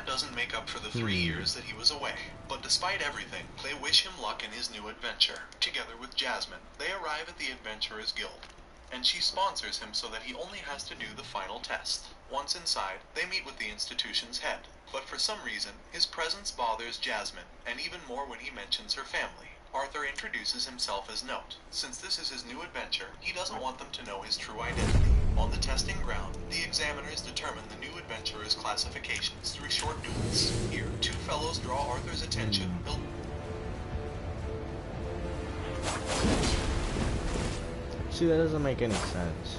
doesn't make up for the 3 years that he was away. But despite everything, they wish him luck in his new adventure. Together with Jasmine, they arrive at the Adventurers Guild, and she sponsors him so that he only has to do the final test. Once inside, they meet with the institution's head. But for some reason, his presence bothers Jasmine, and even more when he mentions her family. Arthur introduces himself as Note. Since this is his new adventure, he doesn't want them to know his true identity. On the testing ground, the examiners determine the new adventurer's classifications through short duels. Here, 2 fellows draw Arthur's attention. See, that doesn't make any sense.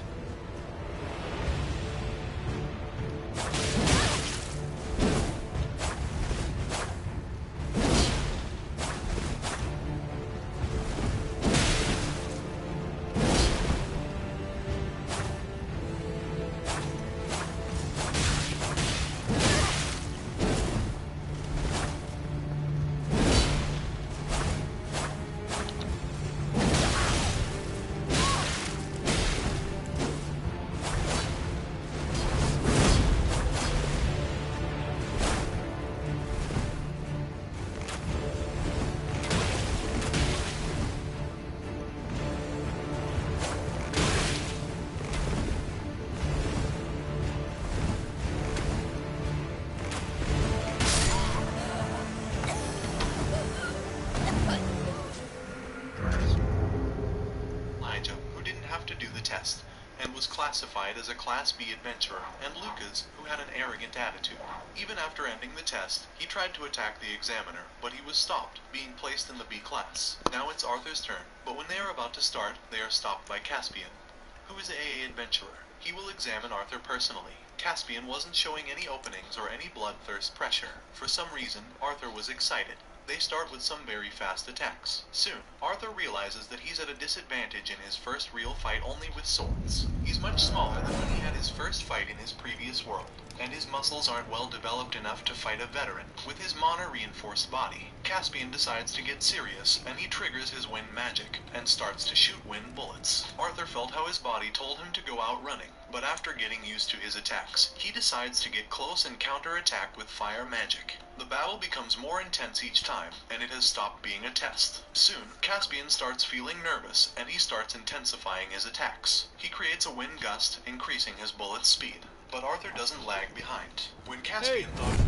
And was classified as a Class B adventurer, and Lucas, who had an arrogant attitude. Even after ending the test, he tried to attack the examiner, but he was stopped, being placed in the B class. Now it's Arthur's turn, but when they are about to start, they are stopped by Caspian, who is a adventurer. He will examine Arthur personally. Caspian wasn't showing any openings or any bloodthirst pressure. For some reason, Arthur was excited. They start with some very fast attacks. Soon, Arthur realizes that he's at a disadvantage in his first real fight only with swords. He's much smaller than when he had his first fight in his previous world, and his muscles aren't well developed enough to fight a veteran. With his mana-reinforced body, Caspian decides to get serious, and he triggers his wind magic, and starts to shoot wind bullets. Arthur felt how his body told him to go out running, but after getting used to his attacks, he decides to get close and counter-attack with fire magic. The battle becomes more intense each time, and it has stopped being a test. Soon, Caspian starts feeling nervous, and he starts intensifying his attacks. He creates a wind gust, increasing his bullet's speed. But Arthur doesn't lag behind. When Caspian thought...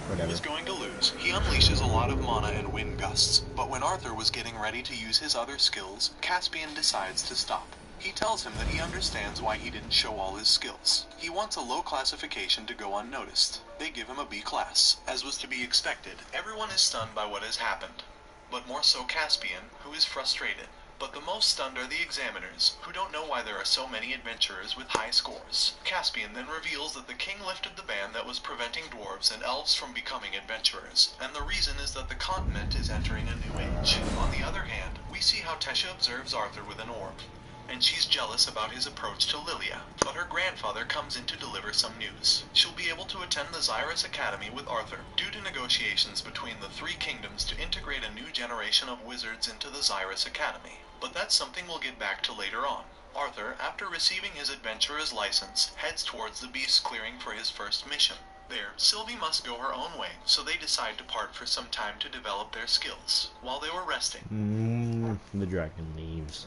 Whatever. Was going to lose. He unleashes a lot of mana and wind gusts, but when Arthur was getting ready to use his other skills, Caspian decides to stop. He tells him that he understands why he didn't show all his skills. He wants a low classification to go unnoticed. They give him a B class. As was to be expected, everyone is stunned by what has happened, but more so Caspian, who is frustrated. But the most stunned are the examiners, who don't know why there are so many adventurers with high scores. Caspian then reveals that the king lifted the ban that was preventing dwarves and elves from becoming adventurers, and the reason is that the continent is entering a new age. On the other hand, we see how Tesha observes Arthur with an orb, and she's jealous about his approach to Lilia. But her grandfather comes in to deliver some news. She'll be able to attend the Xyrus Academy with Arthur, due to negotiations between the 3 kingdoms to integrate a new generation of wizards into the Xyrus Academy. But that's something we'll get back to later on. Arthur, after receiving his adventurer's license, heads towards the beast clearing for his first mission. There, Sylvie must go her own way, so they decide to part for some time to develop their skills. While they were resting, The dragon leaves.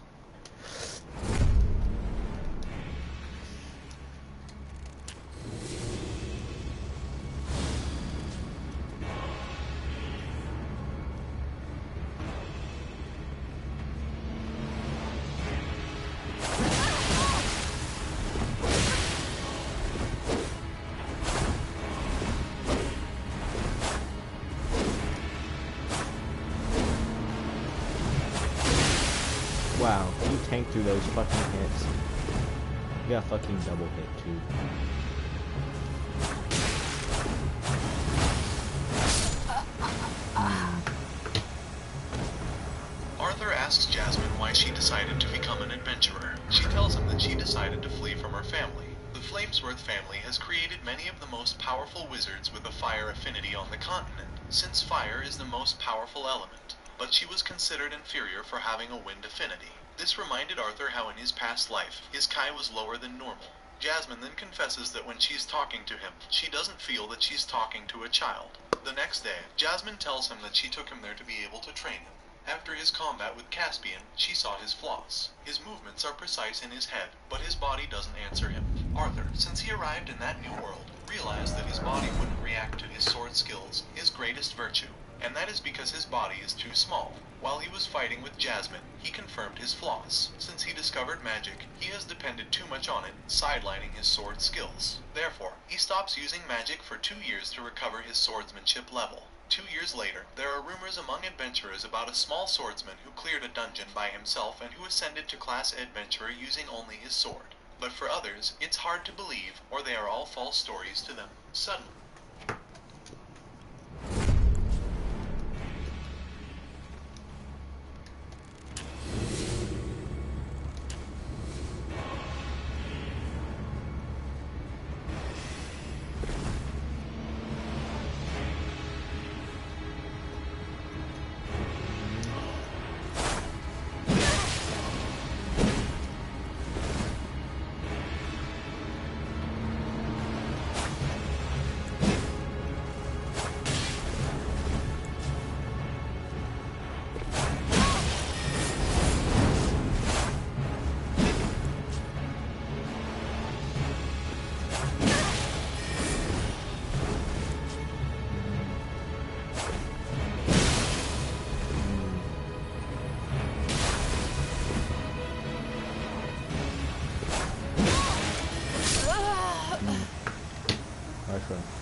Wow, you tanked through those fucking hits. You got fucking double hit too. Arthur asks Jasmine why she decided to become an adventurer. She tells him that she decided to flee from her family. The Flamesworth family has created many of the most powerful wizards with a fire affinity on the continent, since fire is the most powerful element, but she was considered inferior for having a wind affinity. This reminded Arthur how in his past life, his Kai was lower than normal. Jasmine then confesses that when she's talking to him, she doesn't feel that she's talking to a child. The next day, Jasmine tells him that she took him there to be able to train him. After his combat with Caspian, she saw his flaws. His movements are precise in his head, but his body doesn't answer him. Arthur, since he arrived in that new world, realized that his body wouldn't react to his sword skills, his greatest virtue, and that is because his body is too small. While he was fighting with Jasmine, he confirmed his flaws. Since he discovered magic, he has depended too much on it, sidelining his sword skills. Therefore, he stops using magic for 2 years to recover his swordsmanship level. 2 years later, there are rumors among adventurers about a small swordsman who cleared a dungeon by himself and who ascended to class adventurer using only his sword. But for others, it's hard to believe, or they are all false stories to them. Suddenly,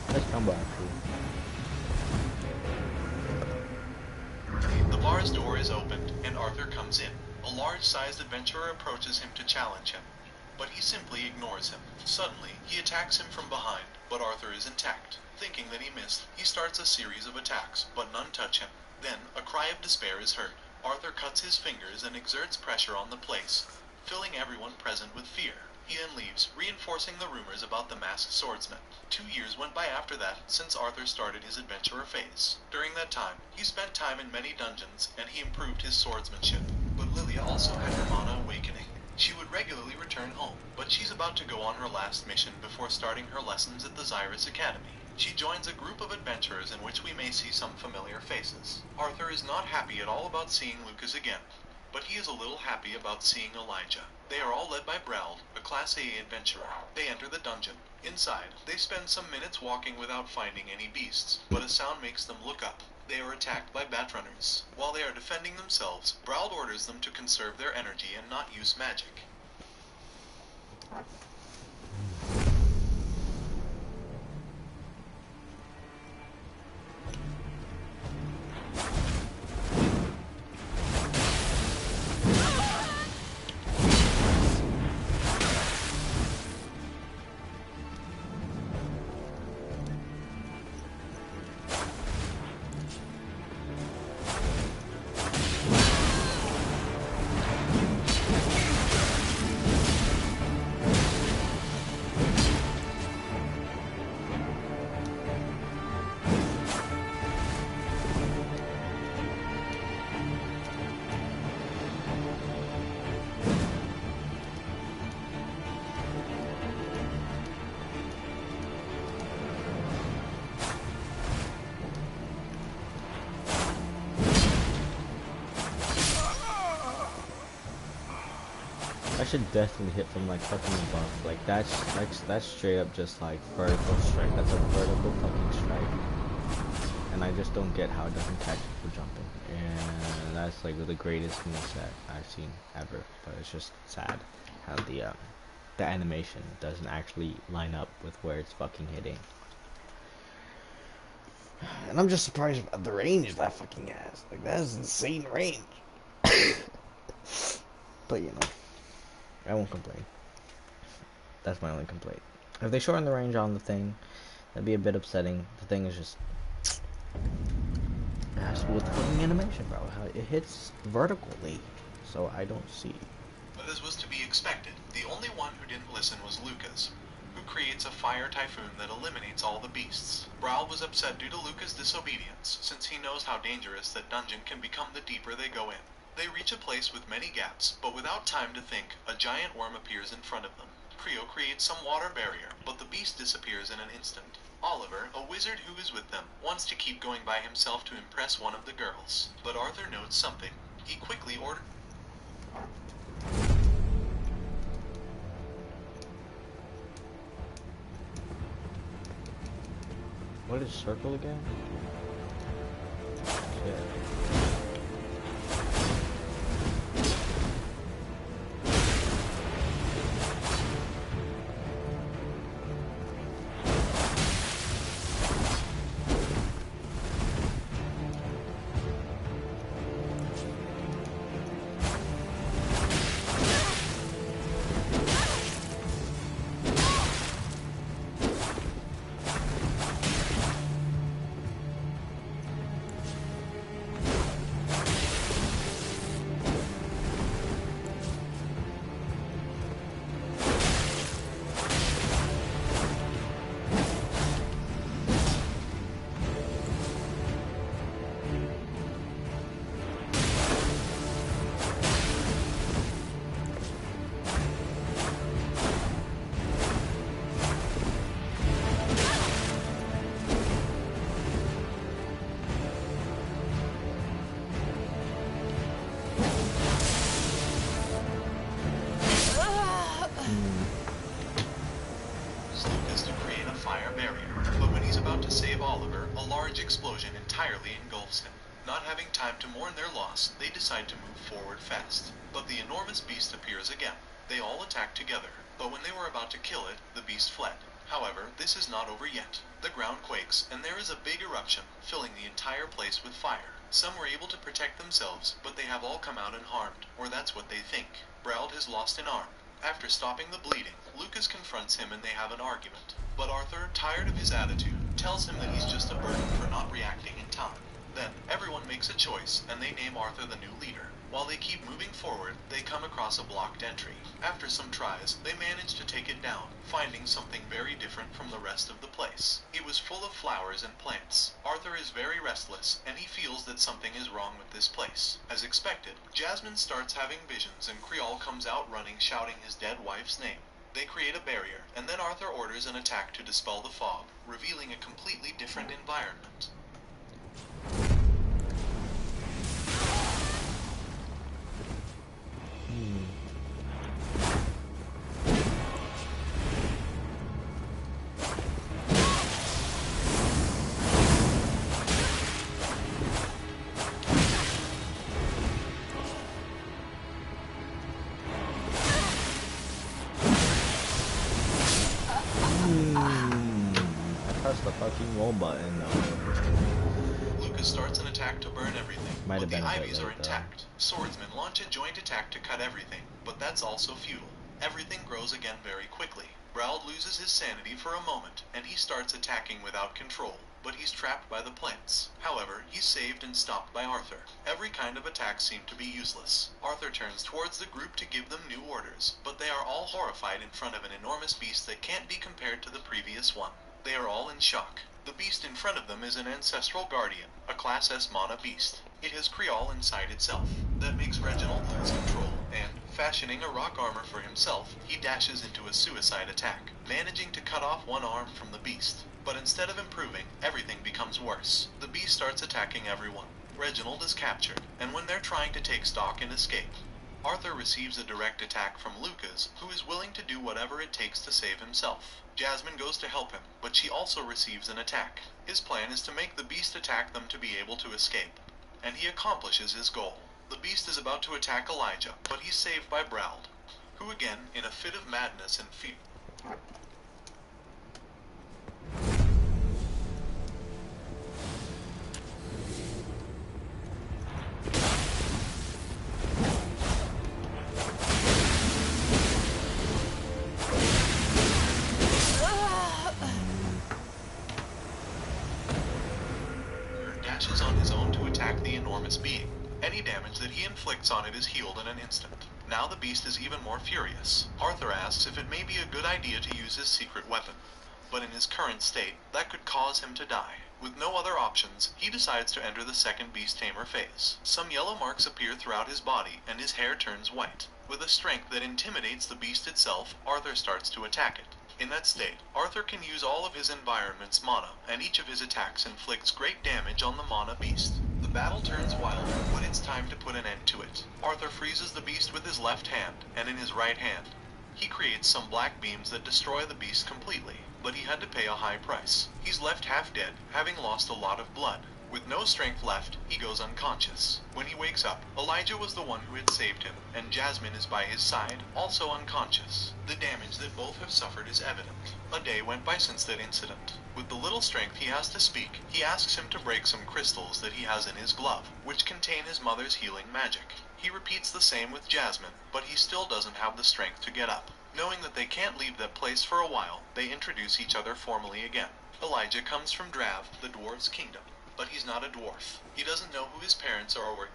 Let's come back to the bar's door is opened, and Arthur comes in. A large-sized adventurer approaches him to challenge him, but he simply ignores him. Suddenly, he attacks him from behind, but Arthur is intact. Thinking that he missed, he starts a series of attacks, but none touch him. Then, a cry of despair is heard. Arthur cuts his fingers and exerts pressure on the place, filling everyone present with fear. He then leaves, reinforcing the rumors about the masked swordsman. 2 years went by after that, since Arthur started his adventurer phase. During that time, he spent time in many dungeons, and he improved his swordsmanship. But Lilia also had her mana awakening. She would regularly return home, but she's about to go on her last mission before starting her lessons at the Xyrus Academy. She joins a group of adventurers in which we may see some familiar faces. Arthur is not happy at all about seeing Lucas again, but he is a little happy about seeing Elijah. They are all led by Brauld, a Class A adventurer. They enter the dungeon. Inside, they spend some minutes walking without finding any beasts, but a sound makes them look up. They are attacked by Batrunners. While they are defending themselves, Brauld orders them to conserve their energy and not use magic. I should definitely hit from like fucking above. Like that's straight up just like vertical strike. That's a vertical fucking strike. And I just don't get how it doesn't catch you for jumping. And that's like the greatest moveset I've seen ever. But it's just sad how the animation doesn't actually line up with where it's fucking hitting. And I'm just surprised about the range that fucking has. Like that is insane range. But I won't complain. That's my only complaint. If they shorten the range on the thing, that'd be a bit upsetting. The thing is just, it has to do with the fucking animation, bro. How it hits vertically, so I don't see. But as was to be expected, the only one who didn't listen was Lucas, who creates a fire typhoon that eliminates all the beasts. Brawl was upset due to Lucas' disobedience, since he knows how dangerous that dungeon can become the deeper they go in. They reach a place with many gaps, but without time to think, a giant worm appears in front of them. Creo creates some water barrier, but the beast disappears in an instant. Oliver, a wizard who is with them, wants to keep going by himself to impress one of the girls, but Arthur notes something. He quickly orders. What is circle again? Yeah. Explosion entirely engulfs him. Not having time to mourn their loss, they decide to move forward fast. But the enormous beast appears again. They all attack together, but when they were about to kill it, the beast fled. However, this is not over yet. The ground quakes, and there is a big eruption, filling the entire place with fire. Some were able to protect themselves, but they have all come out unharmed, or that's what they think. Brauld has lost an arm. After stopping the bleeding, Lucas confronts him and they have an argument. But Arthur, tired of his attitude, tells him that he's just a burden for not reacting in time. Then, everyone makes a choice, and they name Arthur the new leader. While they keep moving forward, they come across a blocked entry. After some tries, they manage to take it down, finding something very different from the rest of the place. It was full of flowers and plants. Arthur is very restless, and he feels that something is wrong with this place. As expected, Jasmine starts having visions and Creole comes out running shouting his dead wife's name. They create a barrier, and then Arthur orders an attack to dispel the fog, revealing a completely different environment. I pressed the fucking roll button though. Lucas starts an attack to burn everything, Might but have been the a bit ivies late, are intact. Swordsmen launch a joint attack to cut everything, but that's also futile. Everything grows again very quickly. Brauld loses his sanity for a moment, and he starts attacking without control, but he's trapped by the plants. However, he's saved and stopped by Arthur. Every kind of attack seemed to be useless. Arthur turns towards the group to give them new orders, but they are all horrified in front of an enormous beast that can't be compared to the previous one. They are all in shock. The beast in front of them is an ancestral guardian, a Class S mana beast. It has Creole inside itself. That makes Reginald lose control, and, fashioning a rock armor for himself, he dashes into a suicide attack, managing to cut off one arm from the beast. But instead of improving, everything becomes worse. The beast starts attacking everyone. Reginald is captured, and when they're trying to take stock and escape, Arthur receives a direct attack from Lucas, who is willing to do whatever it takes to save himself. Jasmine goes to help him, but she also receives an attack. His plan is to make the beast attack them to be able to escape, and he accomplishes his goal. The beast is about to attack Elijah, but he's saved by Brauld, who again, in a fit of madness and fear, dashes on his own to attack the enormous being. Any damage that he inflicts on it is healed in an instant. Now the beast is even more furious. Arthur asks if it may be a good idea to use his secret weapon. But in his current state, that could cause him to die. With no other options, he decides to enter the second beast tamer phase. Some yellow marks appear throughout his body, and his hair turns white. With a strength that intimidates the beast itself, Arthur starts to attack it. In that state, Arthur can use all of his environment's mana, and each of his attacks inflicts great damage on the mana beast. The battle turns wild, but it's time to put an end to it. Arthur freezes the beast with his left hand, and in his right hand, he creates some black beams that destroy the beast completely, but he had to pay a high price. He's left half dead, having lost a lot of blood. With no strength left, he goes unconscious. When he wakes up, Elijah was the one who had saved him, and Jasmine is by his side, also unconscious. The damage that both have suffered is evident. A day went by since that incident. With the little strength he has to speak, he asks him to break some crystals that he has in his glove, which contain his mother's healing magic. He repeats the same with Jasmine, but he still doesn't have the strength to get up. Knowing that they can't leave that place for a while, they introduce each other formally again. Elijah comes from Drav, the dwarves' kingdom. But he's not a dwarf. He doesn't know who his parents are or...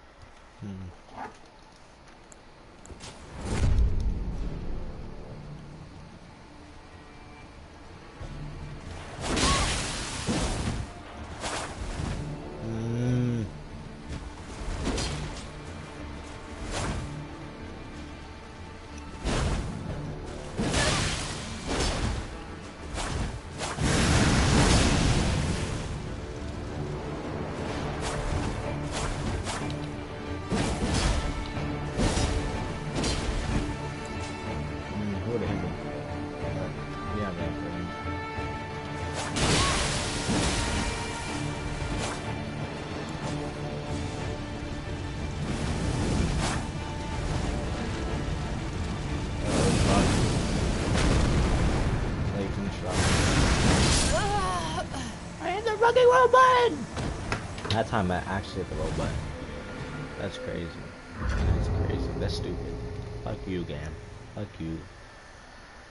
fucking low button! That time I actually hit the low button. That's crazy. That's crazy. That's stupid. Fuck you, Gam. Fuck you.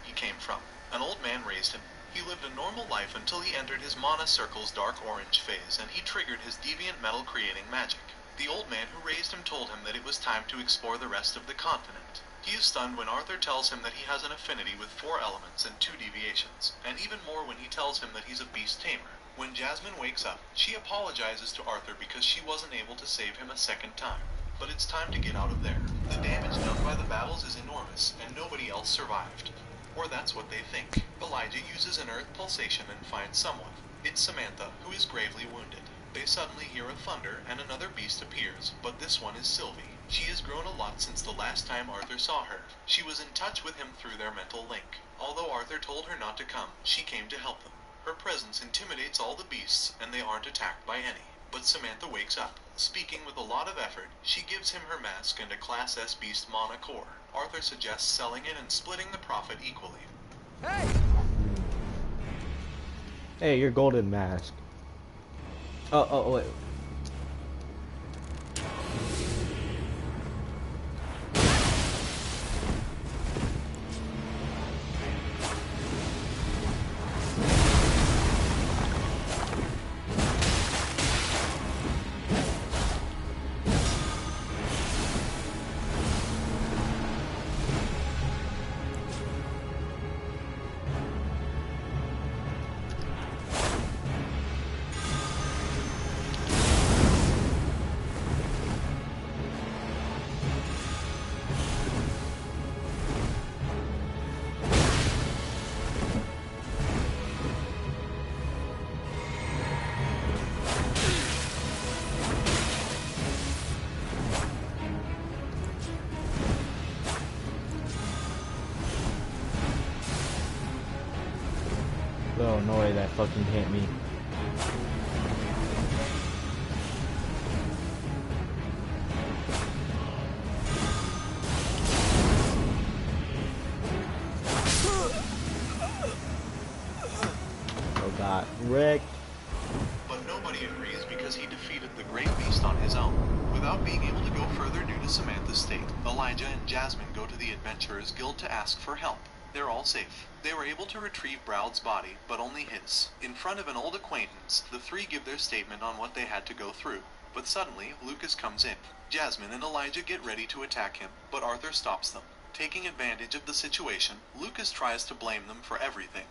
He came from. An old man raised him. He lived a normal life until he entered his mana circle's dark orange phase, and he triggered his deviant metal creating magic. The old man who raised him told him that it was time to explore the rest of the continent. He is stunned when Arthur tells him that he has an affinity with 4 elements and 2 deviations, and even more when he tells him that he's a beast tamer. When Jasmine wakes up, she apologizes to Arthur because she wasn't able to save him a second time. But it's time to get out of there. The damage done by the battles is enormous, and nobody else survived. Or that's what they think. Elijah uses an earth pulsation and finds someone. It's Samantha, who is gravely wounded. They suddenly hear a thunder, and another beast appears, but this one is Sylvie. She has grown a lot since the last time Arthur saw her. She was in touch with him through their mental link. Although Arthur told her not to come, she came to help them. Her presence intimidates all the beasts, and they aren't attacked by any. But Samantha wakes up. Speaking with a lot of effort, she gives him her mask and a Class S beast mana core. Arthur suggests selling it and splitting the profit equally. Hey! Hey, your golden mask. Oh, wait. Oh, no way that fucking hit me. Oh god, Rick. But nobody agrees because he defeated the great beast on his own. Without being able to go further due to Samantha's state, Elijah and Jasmine go to the Adventurers Guild to ask for help. They're all safe. They were able to retrieve Braud's body, but only his. In front of an old acquaintance, the three give their statement on what they had to go through. But suddenly, Lucas comes in. Jasmine and Elijah get ready to attack him, but Arthur stops them. Taking advantage of the situation, Lucas tries to blame them for everything.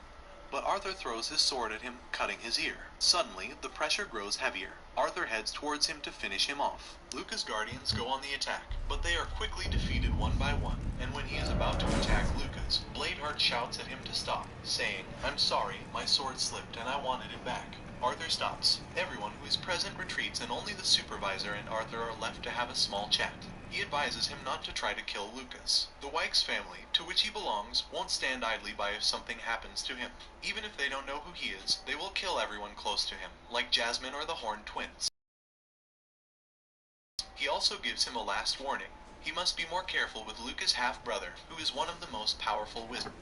But Arthur throws his sword at him, cutting his ear. Suddenly, the pressure grows heavier. Arthur heads towards him to finish him off. Lucas' guardians go on the attack, but they are quickly defeated one by one, and when he is about to attack Lucas, Bladeheart shouts at him to stop, saying, "I'm sorry, my sword slipped and I wanted it back." Arthur stops. Everyone who is present retreats and only the supervisor and Arthur are left to have a small chat. He advises him not to try to kill Lucas. The Wykes family, to which he belongs, won't stand idly by if something happens to him. Even if they don't know who he is, they will kill everyone close to him, like Jasmine or the Horned Twins. He also gives him a last warning. He must be more careful with Lucas' half-brother, who is one of the most powerful wizards.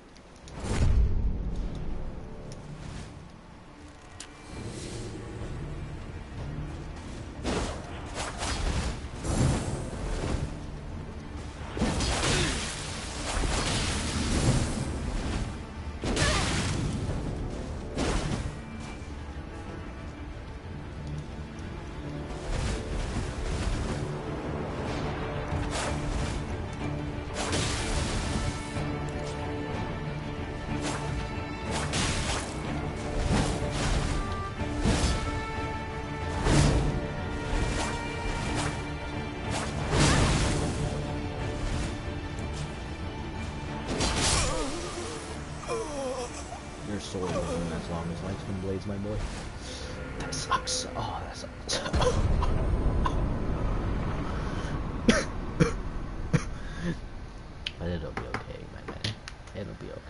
Your sword wasn't as long as Lightning Blades, my boy. That sucks. Oh, that sucks. But it'll be okay, my man. It'll be okay.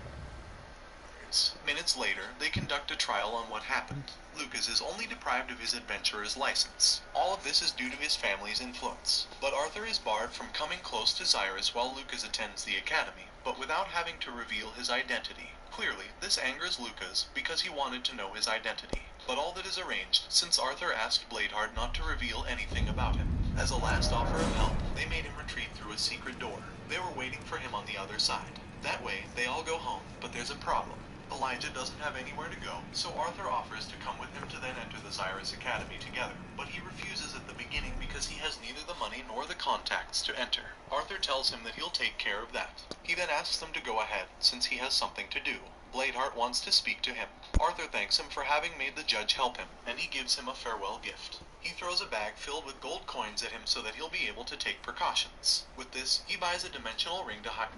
Minutes later, they conduct a trial on what happened. Lucas is only deprived of his adventurer's license. All of this is due to his family's influence. But Arthur is barred from coming close to Cyrus while Lucas attends the academy, but without having to reveal his identity. Clearly, this angers Lucas because he wanted to know his identity. But all that is arranged since Arthur asked Bladeheart not to reveal anything about him. As a last offer of help, they made him retreat through a secret door. They were waiting for him on the other side. That way, they all go home, but there's a problem. Elijah doesn't have anywhere to go, so Arthur offers to come with him to then enter the Cyrus Academy together, but he refuses at the beginning because he has neither the money nor the contacts to enter. Arthur tells him that he'll take care of that. He then asks them to go ahead, since he has something to do. Bladeheart wants to speak to him. Arthur thanks him for having made the judge help him, and he gives him a farewell gift. He throws a bag filled with gold coins at him so that he'll be able to take precautions. With this, he buys a dimensional ring to hide.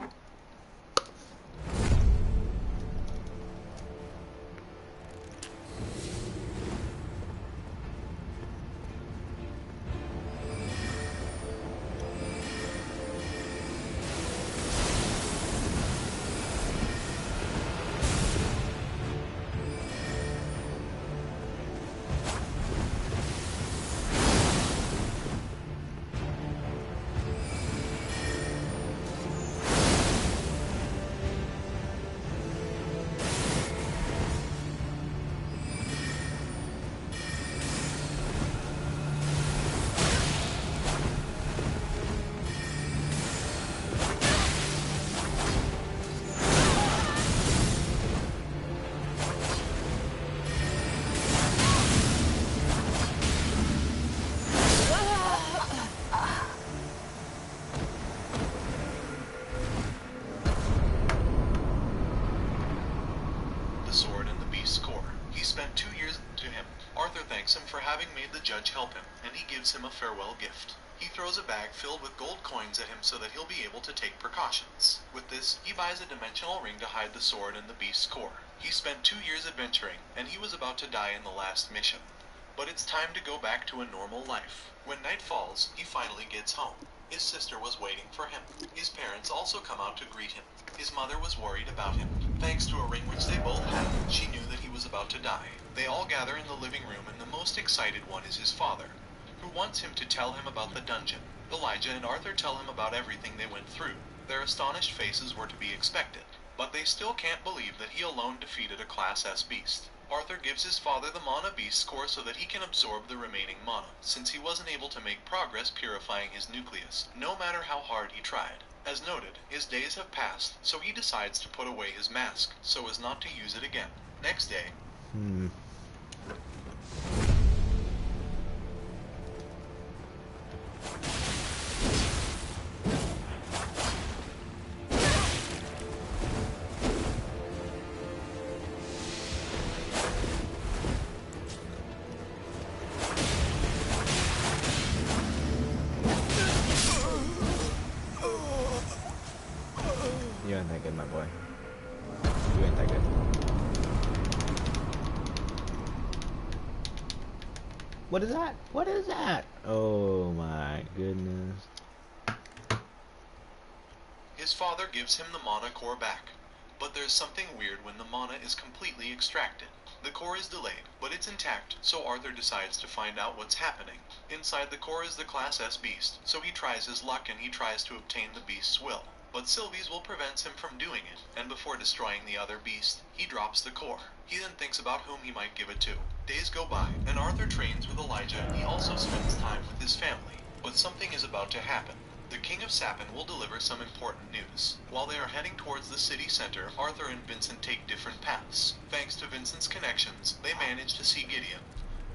Judge help him, and he gives him a farewell gift. He throws a bag filled with gold coins at him so that he'll be able to take precautions. With this, he buys a dimensional ring to hide the sword and the beast's core. He spent 2 years adventuring, and he was about to die in the last mission. But it's time to go back to a normal life. When night falls, he finally gets home. His sister was waiting for him. His parents also come out to greet him. His mother was worried about him. Thanks to a ring which they both had, she knew that he was about to die. They all gather in the living room, and the most excited one is his father, who wants him to tell him about the dungeon. Elijah and Arthur tell him about everything they went through. Their astonished faces were to be expected, but they still can't believe that he alone defeated a Class S beast. Arthur gives his father the Mana Beast core so that he can absorb the remaining mana, since he wasn't able to make progress purifying his nucleus, no matter how hard he tried. As noted, his days have passed, so he decides to put away his mask, so as not to use it again. Next day, Hmm. You ain't that good, my boy. You ain't that good. What is that? What is that? Oh my goodness. his father gives him the mana core back. But there's something weird when the mana is completely extracted. The core is delayed, but it's intact, so Arthur decides to find out what's happening. Inside the core is the Class S beast, so he tries his luck and he tries to obtain the beast's will. But Sylvie's will prevents him from doing it, and before destroying the other beast, he drops the core. He then thinks about whom he might give it to. Days go by, and Arthur trains with Elijah and he also spends time with his family. But something is about to happen. The King of Sapin will deliver some important news. While they are heading towards the city center, Arthur and Vincent take different paths. Thanks to Vincent's connections, they manage to see Gideon,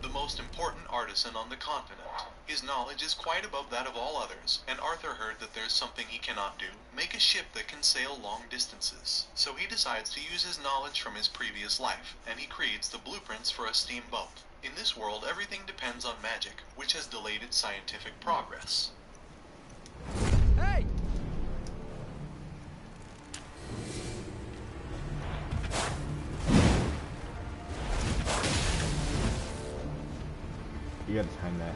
the most important artisan on the continent. His knowledge is quite above that of all others, and Arthur heard that there's something he cannot do, make a ship that can sail long distances. So he decides to use his knowledge from his previous life, and he creates the blueprints for a steamboat. In this world, everything depends on magic, which has delayed its scientific progress. Hey! You gotta time that.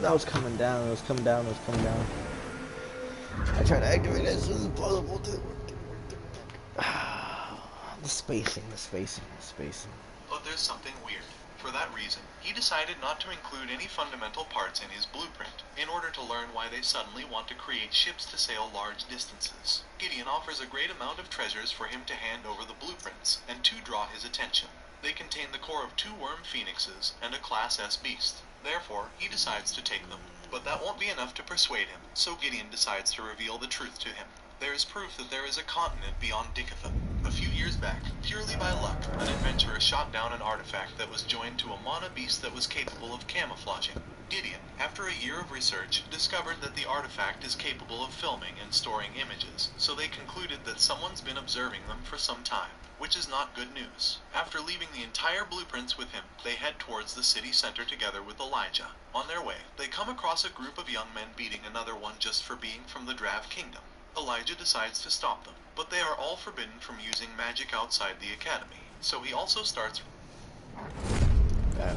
That was coming down, it was coming down, it was coming down. I tried to activate it as soon as possible too. The spacing, the spacing, the spacing. But there's something weird. For that reason, he decided not to include any fundamental parts in his blueprint, in order to learn why they suddenly want to create ships to sail large distances. Gideon offers a great amount of treasures for him to hand over the blueprints, and two draw his attention. They contain the core of 2 worm phoenixes and a Class S beast. Therefore, he decides to take them. But that won't be enough to persuade him, so Gideon decides to reveal the truth to him. There is proof that there is a continent beyond Dickathon. A few years back, purely by luck, an adventurer shot down an artifact that was joined to a mana beast that was capable of camouflaging. Gideon, after a year of research, discovered that the artifact is capable of filming and storing images, so they concluded that someone's been observing them for some time, which is not good news. After leaving the entire blueprints with him, they head towards the city center together with Elijah. On their way, they come across a group of young men beating another one just for being from the Drav Kingdom. Elijah decides to stop them, but they are all forbidden from using magic outside the academy, so he also starts. Hey!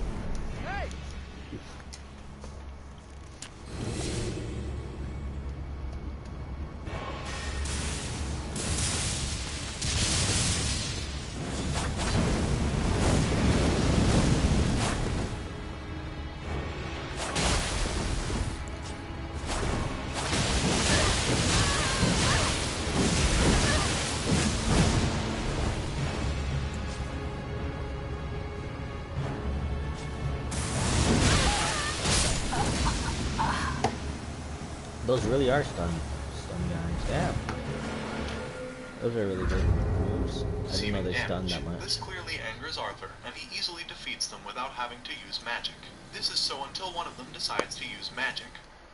Those really are stun guys. Damn. Those are really good moves. I didn't know they stunned that much. This clearly angers Arthur, and he easily defeats them without having to use magic. This is so until one of them decides to use magic.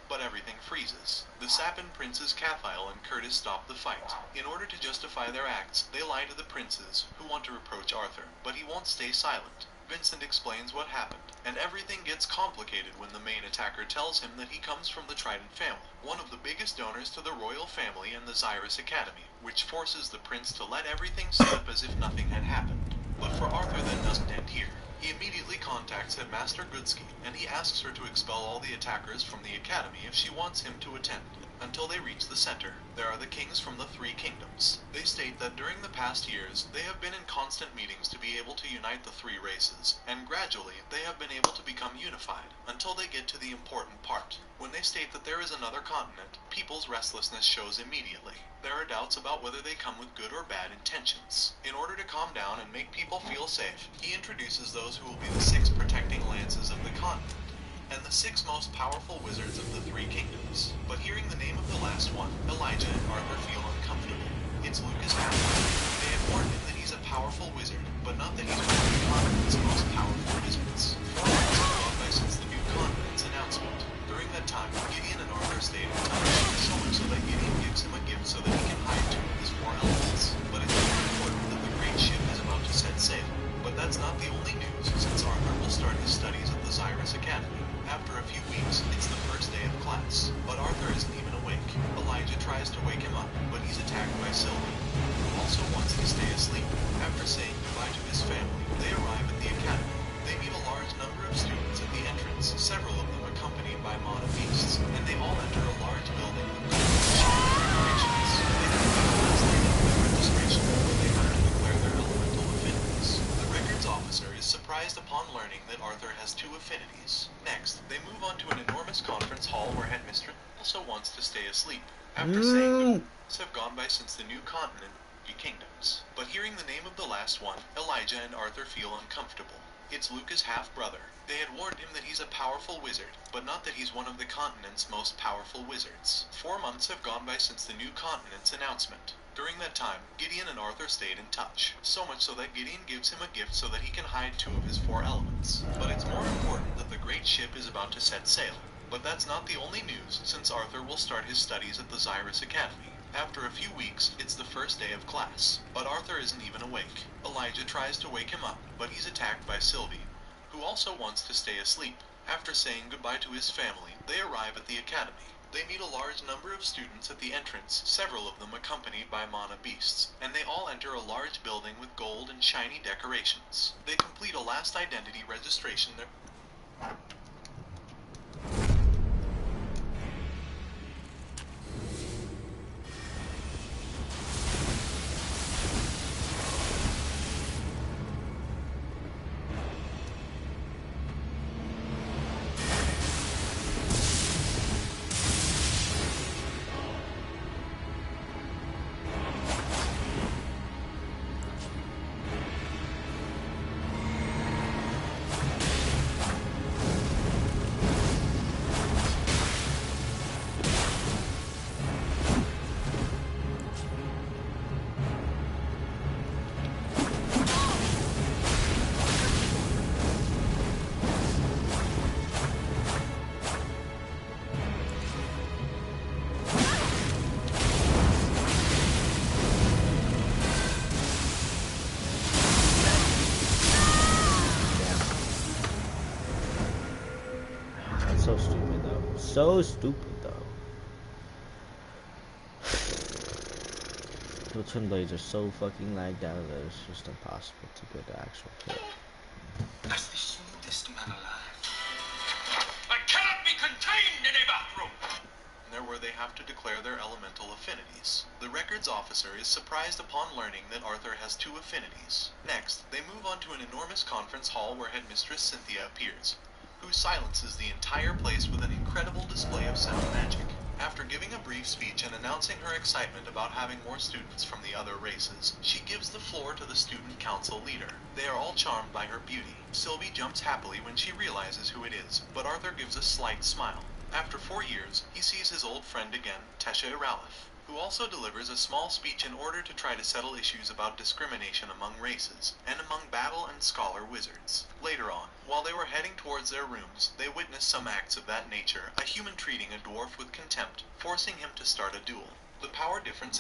But everything freezes. The Sapin princes Cathail and Curtis stop the fight. In order to justify their acts, they lie to the princes, who want to reproach Arthur, but he won't stay silent. Vincent explains what happened, and everything gets complicated when the main attacker tells him that he comes from the Trident family, one of the biggest donors to the royal family and the Xyrus Academy, which forces the prince to let everything slip as if nothing had happened. But for Arthur that doesn't end here. He immediately contacts Headmaster Goodsky, and he asks her to expel all the attackers from the academy if she wants him to attend. Until they reach the center, there are the kings from the three kingdoms. They state that during the past years, they have been in constant meetings to be able to unite the three races, and gradually, they have been able to become unified, until they get to the important part. When they state that there is another continent, people's restlessness shows immediately. There are doubts about whether they come with good or bad intentions. In order to calm down and make people feel safe, he introduces those who will be the 6 protecting lances of the continent, and the 6 most powerful wizards of the three kingdoms. But hearing the name of the last one, Elijah and Arthur feel uncomfortable. It's Lucas Halfway. They have warned him that he's a powerful wizard, but not that he's one of the continent's most powerful wizards. 4 months have gone by since the new continent's announcement. During that time, Gideon and Arthur stayed in touch, so much so that Gideon gives him a gift so that he can hide 2 of his 4 elements. But it's more important that the great ship is about to set sail. But that's not the only news, since Arthur will start his studies at the Xyrus Academy. After a few weeks, it's the first day of class, but Arthur isn't even awake. Elijah tries to wake him up, but he's attacked by Sylvie, who also wants to stay asleep. After saying goodbye to his family, they arrive at the academy. They meet a large number of students at the entrance, several of them accompanied by Mana beasts, and they all enter a large building with decorations. They have to last day of their registration, where they have to declare their elemental affinities. The records officer is surprised upon learning that Arthur has 2 affinities. Next, they move on to an enormous conference hall where Headmistress also wants to stay asleep. After saying months have gone by since the new continent, the kingdoms. But hearing the name of the last one, Elijah and Arthur feel uncomfortable. It's Luca's half-brother. They had warned him that he's a powerful wizard, but not that he's one of the continent's most powerful wizards. 4 months have gone by since the new continent's announcement. During that time, Gideon and Arthur stayed in touch, so much so that Gideon gives him a gift so that he can hide 2 of his 4 elements. But it's more important that the great ship is about to set sail. But that's not the only news, since Arthur will start his studies at the Xyrus Academy. After a few weeks, it's the first day of class, but Arthur isn't even awake. Elijah tries to wake him up, but he's attacked by Sylvie, who also wants to stay asleep. After saying goodbye to his family, they arrive at the academy. They meet a large number of students at the entrance, several of them accompanied by Mana beasts, and they all enter a large building with gold and shiny decorations. They complete a last identity registration there. So stupid though. So stupid though. The twin blades are so fucking lagged out that it's just impossible to get the actual kill. As the smoothest man alive. I cannot be contained in a bathroom! There where they have to declare their elemental affinities. The records officer is surprised upon learning that Arthur has 2 affinities. Next, they move on to an enormous conference hall where Headmistress Cynthia appears, who silences the entire place with an incredible display of sound magic. After giving a brief speech and announcing her excitement about having more students from the other races, she gives the floor to the student council leader. They are all charmed by her beauty. Sylvie jumps happily when she realizes who it is, but Arthur gives a slight smile. After 4 years, he sees his old friend again, Tesha Iralif, who also delivers a small speech in order to try to settle issues about discrimination among races, and among battle and scholar wizards. Later on, while they were heading towards their rooms, they witnessed some acts of that nature, a human treating a dwarf with contempt, forcing him to start a duel. The power difference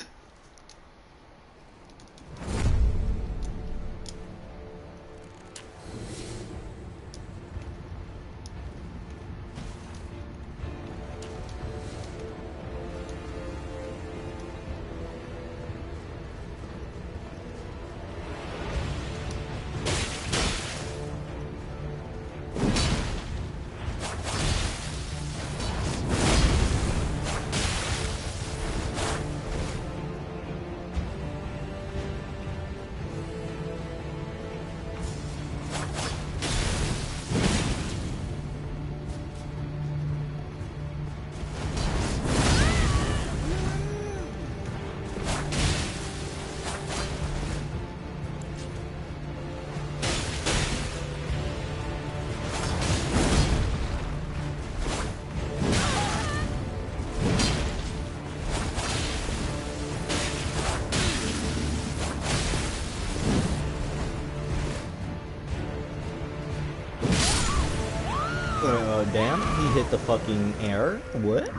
damn, he hit the fucking air. What?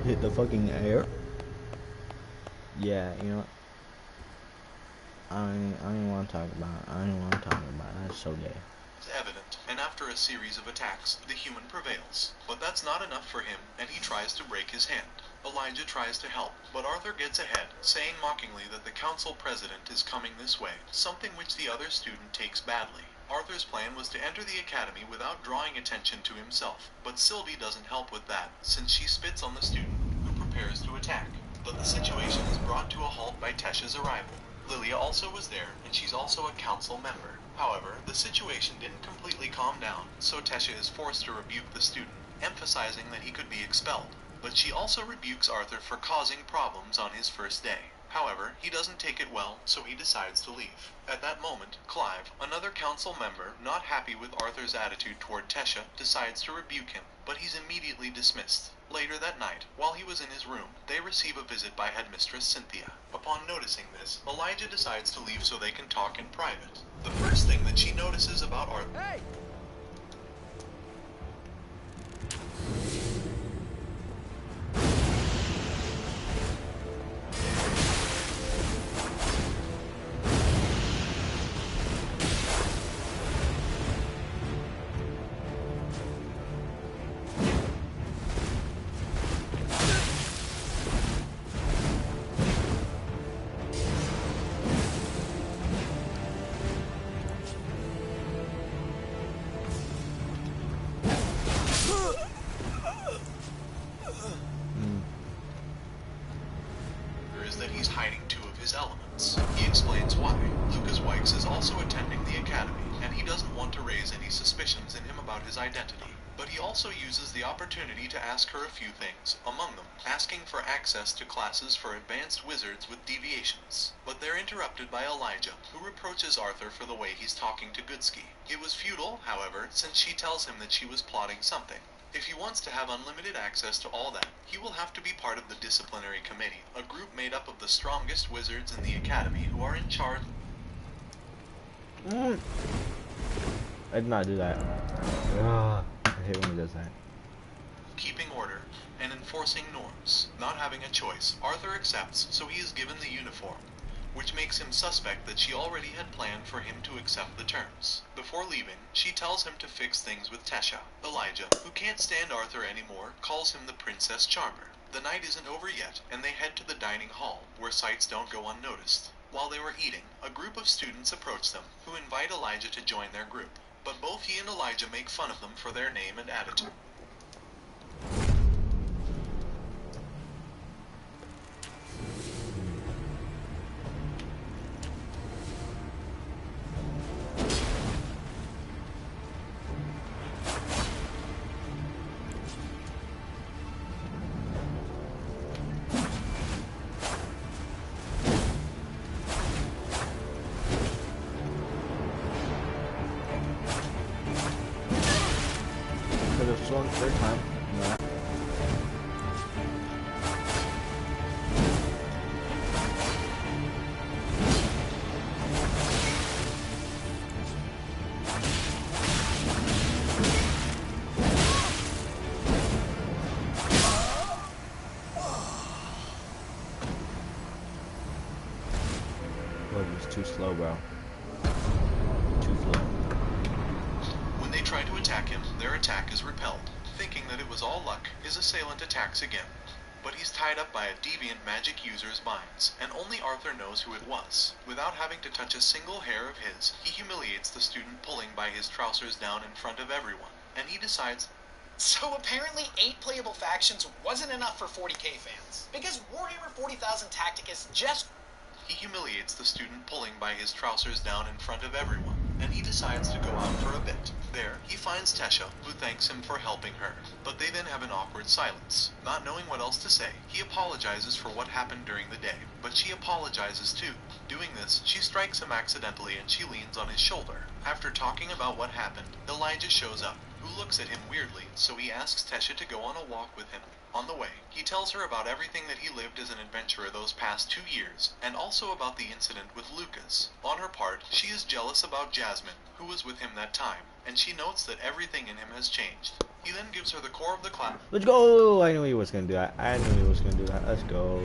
Hit the fucking air? Yeah, you know what? I don't want to talk about it. I don't want to talk about it. That's so gay. It's evident, and after a series of attacks, the human prevails. But that's not enough for him, and he tries to break his hand. Elijah tries to help, but Arthur gets ahead, saying mockingly that the council president is coming this way, something which the other student takes badly. Arthur's plan was to enter the academy without drawing attention to himself, but Sylvie doesn't help with that, since she spits on the student, who prepares to attack. But the situation is brought to a halt by Tesha's arrival. Lilia also was there, and she's also a council member. However, the situation didn't completely calm down, so Tesha is forced to rebuke the student, emphasizing that he could be expelled. But she also rebukes Arthur for causing problems on his first day. However, he doesn't take it well, so he decides to leave. At that moment, Clive, another council member, not happy with Arthur's attitude toward Tesha, decides to rebuke him, but he's immediately dismissed. Later that night, while he was in his room, they receive a visit by headmistress Cynthia. Upon noticing this, Elijah decides to leave so they can talk in private. The first thing that she notices about Arthur... Hey! is that he's hiding two of his elements. He explains why. Lucas Wykes is also attending the academy, and he doesn't want to raise any suspicions in him about his identity. But he also uses the opportunity to ask her a few things, among them, asking for access to classes for advanced wizards with deviations. But they're interrupted by Elijah, who reproaches Arthur for the way he's talking to Goodsky. It was futile, however, since she tells him that she was plotting something. If he wants to have unlimited access to all that, he will have to be part of the disciplinary committee, a group made up of the strongest wizards in the academy who are in charge. I did not do that. Ugh, I hate when he does that. Keeping order and enforcing norms. Not having a choice, Arthur accepts, so he is given the uniform, which makes him suspect that she already had planned for him to accept the terms. Before leaving, she tells him to fix things with Tesha. Elijah, who can't stand Arthur anymore, calls him the Princess Charmer. The night isn't over yet, and they head to the dining hall, where sights don't go unnoticed. While they were eating, a group of students approach them, who invite Elijah to join their group. But both he and Elijah make fun of them for their name and attitude. Third time. No. Well, it was too slow, bro. Too slow. When they try to attack him, their attack is repelled. Thinking that it was all luck, his assailant attacks again. But he's tied up by a deviant magic user's binds, and only Arthur knows who it was. Without having to touch a single hair of his, he humiliates the student pulling by his trousers down in front of everyone, and he decides... So apparently 8 playable factions wasn't enough for 40k fans, because Warhammer 40,000 Tacticus just... He humiliates the student pulling by his trousers down in front of everyone, and he decides to go out for a bit. There, he finds Tesha, who thanks him for helping her, but they then have an awkward silence. Not knowing what else to say, he apologizes for what happened during the day, but she apologizes too. Doing this, she strikes him accidentally and she leans on his shoulder. After talking about what happened, Elijah shows up, who looks at him weirdly, so he asks Tesha to go on a walk with him. On the way, he tells her about everything that he lived as an adventurer those past 2 years, and also about the incident with Lucas. On her part, she is jealous about Jasmine, who was with him that time, and she notes that everything in him has changed. He then gives her the core of the class. Let's go! I knew he was gonna do that. I knew he was gonna do that. Let's go.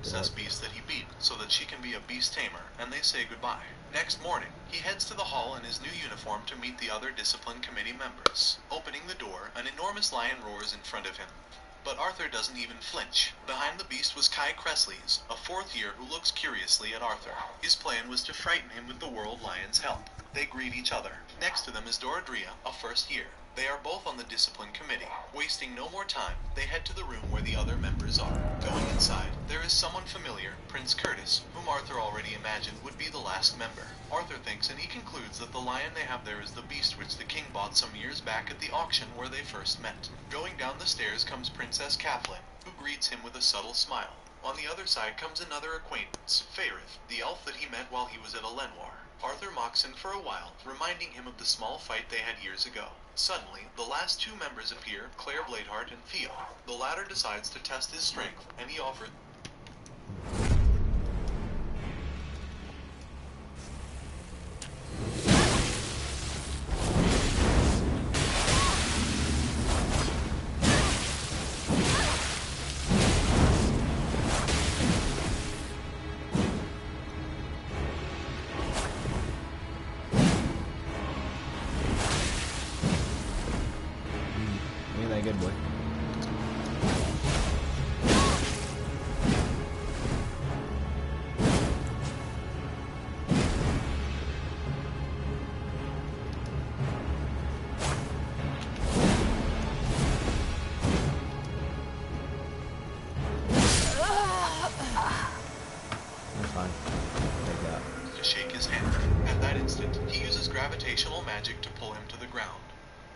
Says Beast that he beat, so that she can be a beast tamer, and they say goodbye. Next morning, he heads to the hall in his new uniform to meet the other discipline committee members. Opening the door, an enormous lion roars in front of him. But Arthur doesn't even flinch. Behind the beast was Kai Cresleys, a fourth year who looks curiously at Arthur. His plan was to frighten him with the World Lion's help. They greet each other. Next to them is Doradria, a first year. They are both on the discipline committee. Wasting no more time, they head to the room where the other members are. Going inside, there is someone familiar, Prince Curtis, whom Arthur already imagined would be the last member. Arthur thinks and he concludes that the lion they have there is the beast which the king bought some years back at the auction where they first met. Going down the stairs comes Princess Kathleen, who greets him with a subtle smile. On the other side comes another acquaintance, Faerith, the elf that he met while he was at Elenoir. Arthur mocks him for a while, reminding him of the small fight they had years ago. Suddenly, the last two members appear, Claire Bladeheart and Theo. The latter decides to test his strength, and he offers... Good boy. to shake his hand. At that instant, he uses gravitational magic to pull him to the ground.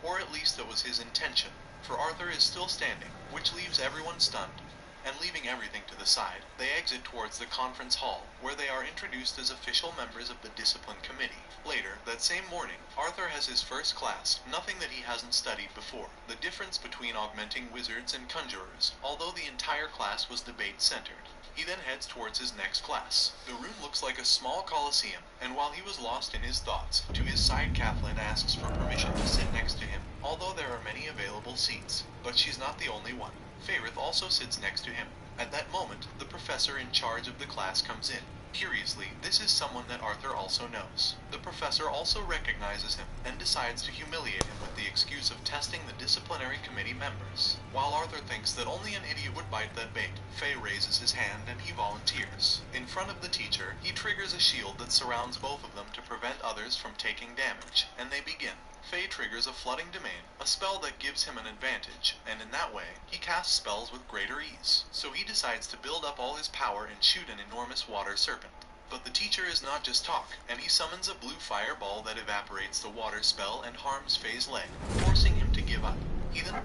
Or at least that was his intention, for Arthur is still standing, which leaves everyone stunned. And leaving everything to the side, they exit towards the conference hall, where they are introduced as official members of the discipline committee. Later, that same morning, Arthur has his first class, nothing that he hasn't studied before. The difference between augmenting wizards and conjurers, although the entire class was debate-centered. He then heads towards his next class. The room looks like a small coliseum, and while he was lost in his thoughts, to his side Kathleen asks for permission to sit next to him, although there are many available seats. But she's not the only one. Faerith also sits next to him. At that moment, the professor in charge of the class comes in. Curiously, this is someone that Arthur also knows. The professor also recognizes him and decides to humiliate him with the excuse of testing the disciplinary committee members. While Arthur thinks that only an idiot would bite that bait, Faye raises his hand and he volunteers. In front of the teacher, he triggers a shield that surrounds both of them to prevent others from taking damage, and they begin. Faye triggers a flooding domain, a spell that gives him an advantage, and in that way, he casts spells with greater ease. So he decides to build up all his power and shoot an enormous water serpent. But the teacher is not just talk, and he summons a blue fireball that evaporates the water spell and harms Faye's leg, forcing him to give up. He then...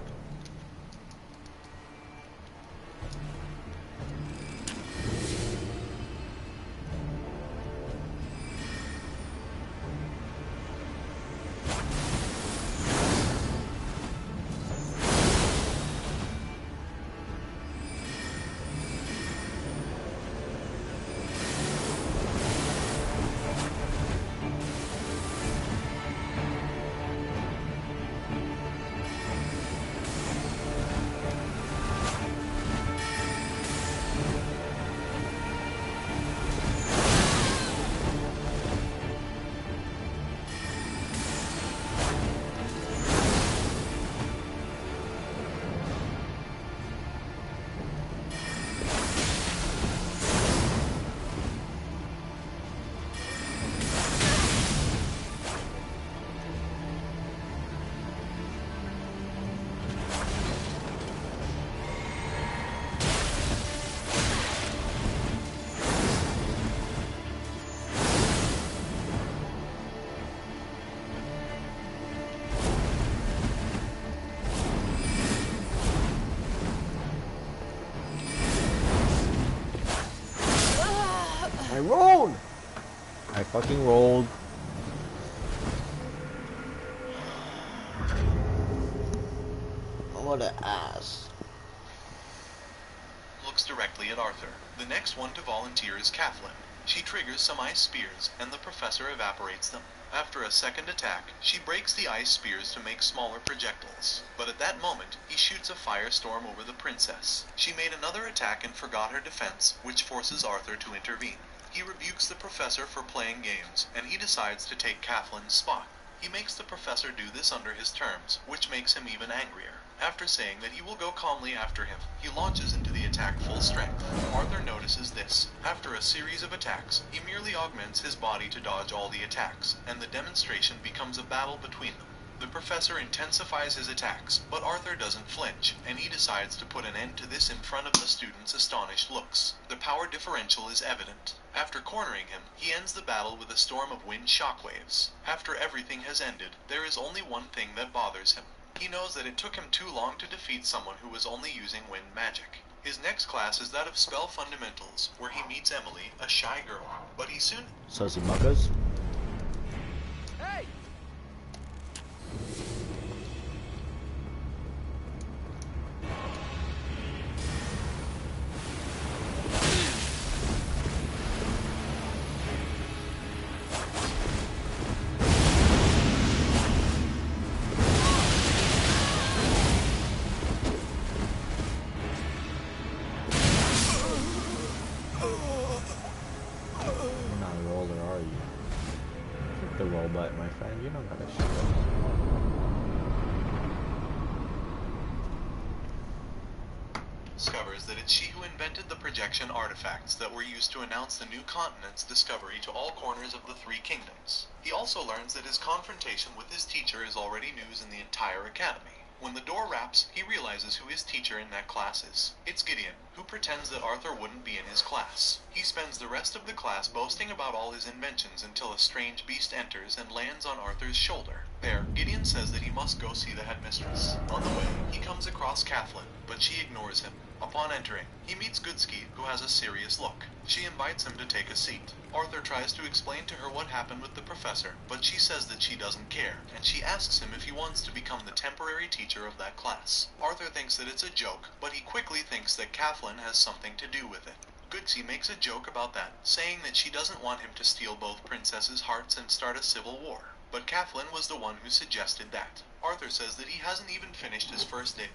I fucking rolled. What an ass. Looks directly at Arthur. The next one to volunteer is Kathleen. She triggers some ice spears, and the professor evaporates them. After a second attack, she breaks the ice spears to make smaller projectiles. But at that moment, he shoots a firestorm over the princess. She made another attack and forgot her defense, which forces Arthur to intervene. He rebukes the professor for playing games, and he decides to take Kathleen's spot. He makes the professor do this under his terms, which makes him even angrier. After saying that he will go calmly after him, he launches into the attack full strength. Arthur notices this. After a series of attacks, he merely augments his body to dodge all the attacks, and the demonstration becomes a battle between them. The professor intensifies his attacks, but Arthur doesn't flinch, and he decides to put an end to this in front of the students' astonished looks. The power differential is evident. After cornering him, he ends the battle with a storm of wind shockwaves. After everything has ended, there is only one thing that bothers him. He knows that it took him too long to defeat someone who was only using wind magic. His next class is that of Spell Fundamentals, where he meets Emily, a shy girl, but he soon... Sussy muckers. Hey! You're not a roller, are you? Hit the roll button, my friend. You don't gotta shoot it. discovers that it's she who invented the projection artifacts that were used to announce the new continent's discovery to all corners of the Three Kingdoms. He also learns that his confrontation with his teacher is already news in the entire academy. When the door wraps, he realizes who his teacher in that class is. It's Gideon, who pretends that Arthur wouldn't be in his class. He spends the rest of the class boasting about all his inventions until a strange beast enters and lands on Arthur's shoulder. There, Gideon says that he must go see the headmistress. On the way, he comes across Kathleen, but she ignores him. Upon entering, he meets Goodsky, who has a serious look. She invites him to take a seat. Arthur tries to explain to her what happened with the professor, but she says that she doesn't care, and she asks him if he wants to become the temporary teacher of that class. Arthur thinks that it's a joke, but he quickly thinks that Kathleen has something to do with it. Goodsey makes a joke about that, saying that she doesn't want him to steal both princesses' hearts and start a civil war. But Kathleen was the one who suggested that. Arthur says that he hasn't even finished his first day.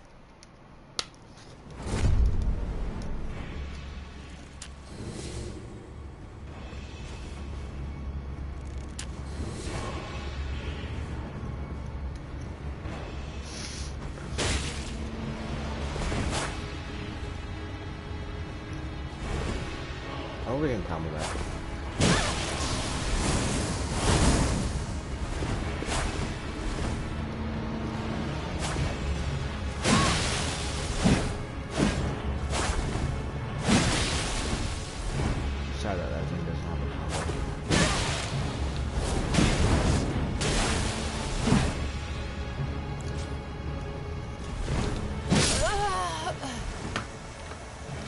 Oh, we can combo that. Sorry that I think doesn't have a combo.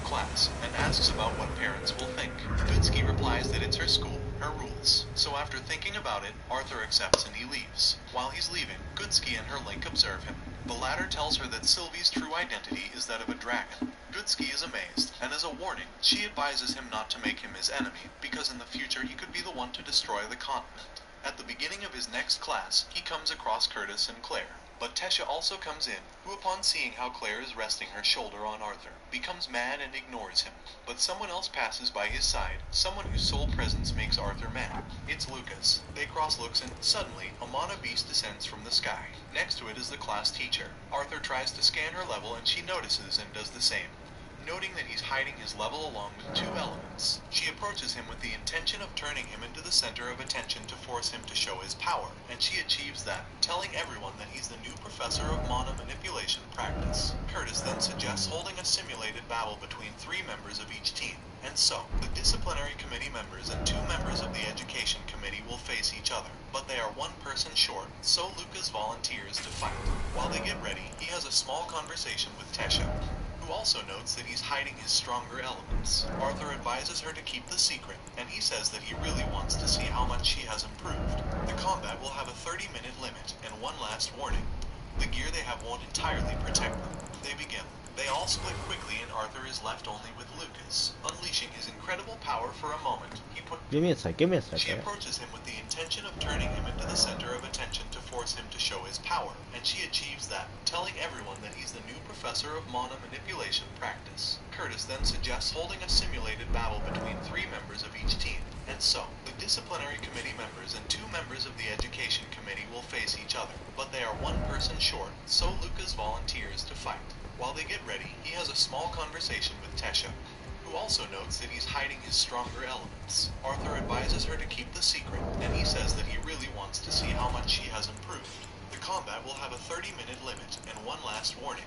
Class and asks about what parents will think. Goodsky replies that it's her school, her rules. So after thinking about it, Arthur accepts and he leaves. While he's leaving, Goodsky and her Link observe him. The latter tells her that Sylvie's true identity is that of a dragon. Goodsky is amazed, and as a warning, she advises him not to make him his enemy, because in the future he could be the one to destroy the continent. At the beginning of his next class, he comes across Curtis and Claire. But Tesha also comes in, who upon seeing how Claire is resting her shoulder on Arthur, becomes mad and ignores him. But someone else passes by his side, someone whose sole presence makes Arthur mad. It's Lucas. They cross looks and, suddenly, a mana beast descends from the sky. Next to it is the class teacher. Arthur tries to scan her level and she notices and does the same. Noting that he's hiding his level along with two elements, she approaches him with the intention of turning him into the center of attention to force him to show his power, and she achieves that, telling everyone that he's the new professor of mana manipulation practice. Curtis then suggests holding a simulated battle between 3 members of each team, and so, the disciplinary committee members and 2 members of the education committee will face each other, but they are 1 person short, so Lucas volunteers to fight. While they get ready, he has a small conversation with Tesha, who also notes that he's hiding his stronger elements. Arthur advises her to keep the secret, and he says that he really wants to see how much she has improved. The combat will have a 30-minute limit, and one last warning. The gear they have won't entirely protect them. They begin. They all split quickly and Arthur is left only with Lucas. Unleashing his incredible power for a moment, Give me a sec. she approaches him with the intention of turning him into the center of attention to force him to show his power, and she achieves that, telling everyone that he's the new professor of mana manipulation practice. Curtis then suggests holding a simulated battle between 3 members of each team, and so, the disciplinary committee members and 2 members of the education committee will face each other, but they are 1 person short, so Lucas volunteers to fight. While they get ready, he has a small conversation with Tesha, who also notes that he's hiding his stronger elements. Arthur advises her to keep the secret, and he says that he really wants to see how much she has improved. The combat will have a 30-minute limit, and one last warning.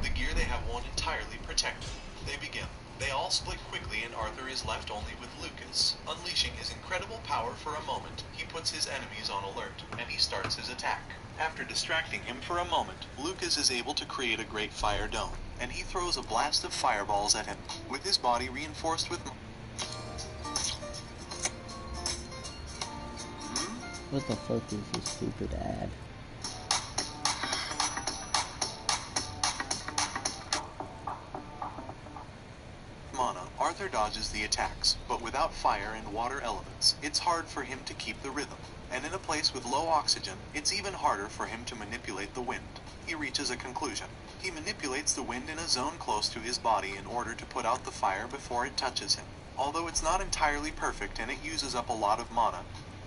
The gear they have won't entirely protect them. They begin. They all split quickly and Arthur is left only with Lucas. Unleashing his incredible power for a moment, he puts his enemies on alert, and he starts his attack. After distracting him for a moment, Lucas is able to create a great fire dome, and he throws a blast of fireballs at him, with his body reinforced with... What the fuck is this stupid ad? mana, Arthur dodges the attacks, but without fire and water elements, it's hard for him to keep the rhythm. And in a place with low oxygen, it's even harder for him to manipulate the wind. He reaches a conclusion. He manipulates the wind in a zone close to his body in order to put out the fire before it touches him. Although it's not entirely perfect and it uses up a lot of mana,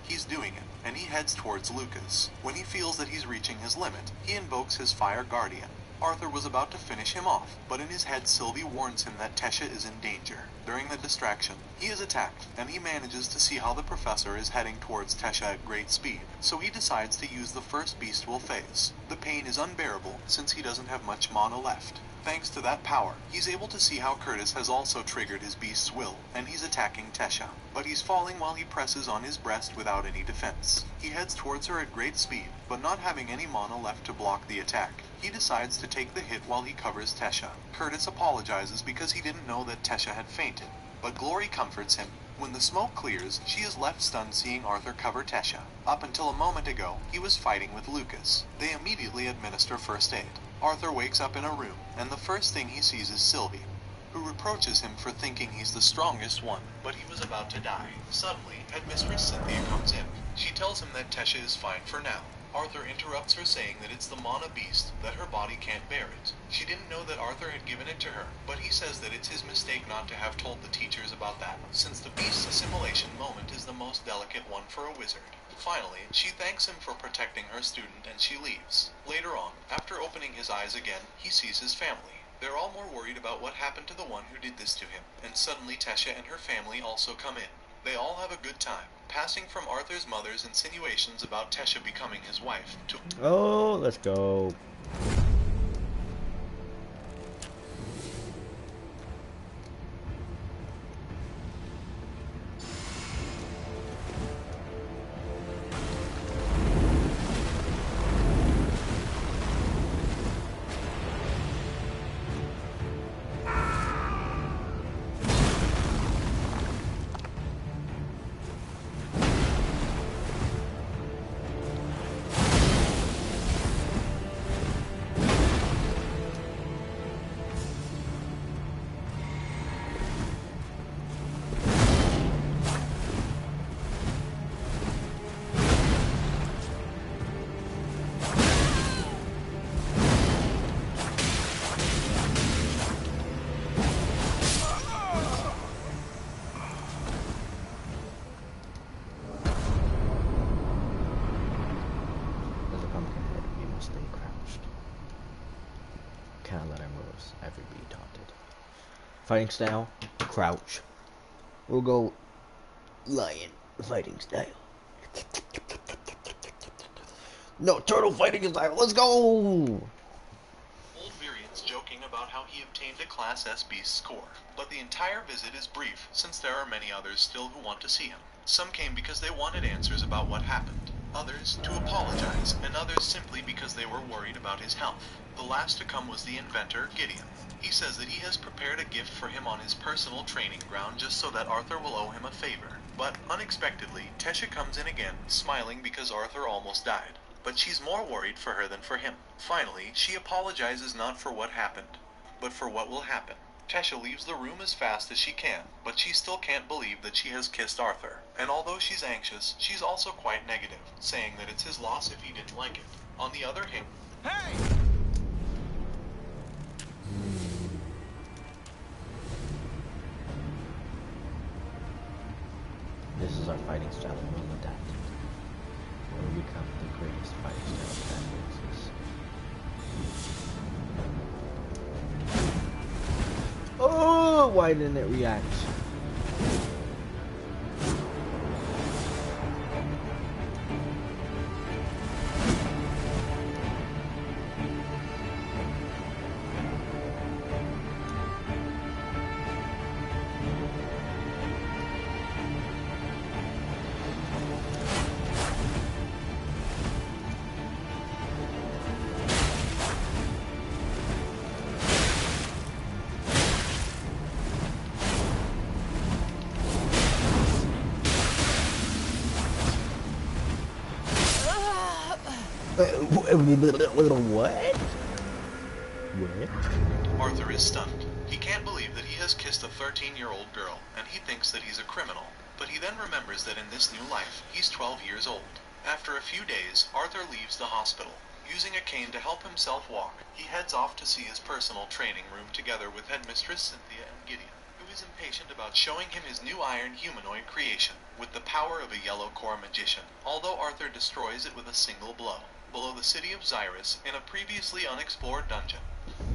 he's doing it, and he heads towards Lucas. When he feels that he's reaching his limit, he invokes his Fire Guardian. Arthur was about to finish him off, but in his head Sylvie warns him that Tesha is in danger. During the distraction, he is attacked, and he manages to see how the professor is heading towards Tesha at great speed, so he decides to use the first Beastwell phase. The pain is unbearable, since he doesn't have much mana left. Thanks to that power, he's able to see how Curtis has also triggered his Beast's will, and he's attacking Tesha. But he's falling while he presses on his breast without any defense. He heads towards her at great speed, but not having any mana left to block the attack. He decides to take the hit while he covers Tesha. Curtis apologizes because he didn't know that Tesha had fainted, but Glory comforts him. When the smoke clears, she is left stunned seeing Arthur cover Tesha. Up until a moment ago, he was fighting with Lucas. They immediately administer first aid. Arthur wakes up in a room, and the first thing he sees is Sylvie, who reproaches him for thinking he's the strongest one, but he was about to die. Suddenly, Headmistress Cynthia comes in. She tells him that Tesha is fine for now. Arthur interrupts her saying that it's the Mana Beast, that her body can't bear it. She didn't know that Arthur had given it to her, but he says that it's his mistake not to have told the teachers about that, since the Beast's assimilation moment is the most delicate one for a wizard. Finally, she thanks him for protecting her student and she leaves. Later on, after opening his eyes again, he sees his family. They're all more worried about what happened to the one who did this to him, and suddenly Tesha and her family also come in. They all have a good time, passing from Arthur's mother's insinuations about Tesha becoming his wife to... Oh, let's go. Cannot let our moves ever be taunted. Fighting style, crouch. We'll go lion fighting style. No, turtle fighting style. Let's go! Old Virian's joking about how he obtained a Class S Beast score, but the entire visit is brief since there are many others still who want to see him. Some came because they wanted answers about what happened. others to apologize, and others simply because they were worried about his health. The last to come was the inventor, Gideon. He says that he has prepared a gift for him on his personal training ground just so that Arthur will owe him a favor. But, unexpectedly, Tesha comes in again, smiling because Arthur almost died. But she's more worried for her than for him. Finally, she apologizes not for what happened, but for what will happen. Tesha leaves the room as fast as she can, but she still can't believe that she has kissed Arthur. And although she's anxious, she's also quite negative, saying that it's his loss if he didn't like it. On the other hand, Hey! This is our fighting style and we'll adapt it. We'll become the greatest fighting style that exists. Oh, why didn't it react? What? What? Arthur is stunned. He can't believe that he has kissed a 13-year-old girl, and he thinks that he's a criminal. But he then remembers that in this new life, he's 12 years old. After a few days, Arthur leaves the hospital. Using a cane to help himself walk, he heads off to see his personal training room together with Headmistress Cynthia and Gideon, who is impatient about showing him his new iron humanoid creation, with the power of a yellow core magician, although Arthur destroys it with a single blow. Below the city of Xyrus, in a previously unexplored dungeon,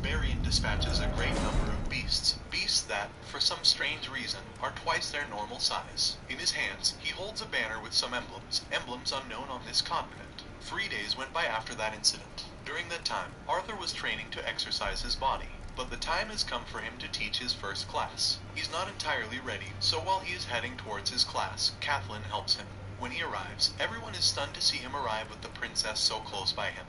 Barian dispatches a great number of beasts that, for some strange reason, are twice their normal size. In his hands, he holds a banner with some emblems unknown on this continent. 3 days went by after that incident. During that time, Arthur was training to exercise his body, but the time has come for him to teach his first class. He's not entirely ready, so while he is heading towards his class, Kathleen helps him. When he arrives, everyone is stunned to see him arrive with the princess so close by him.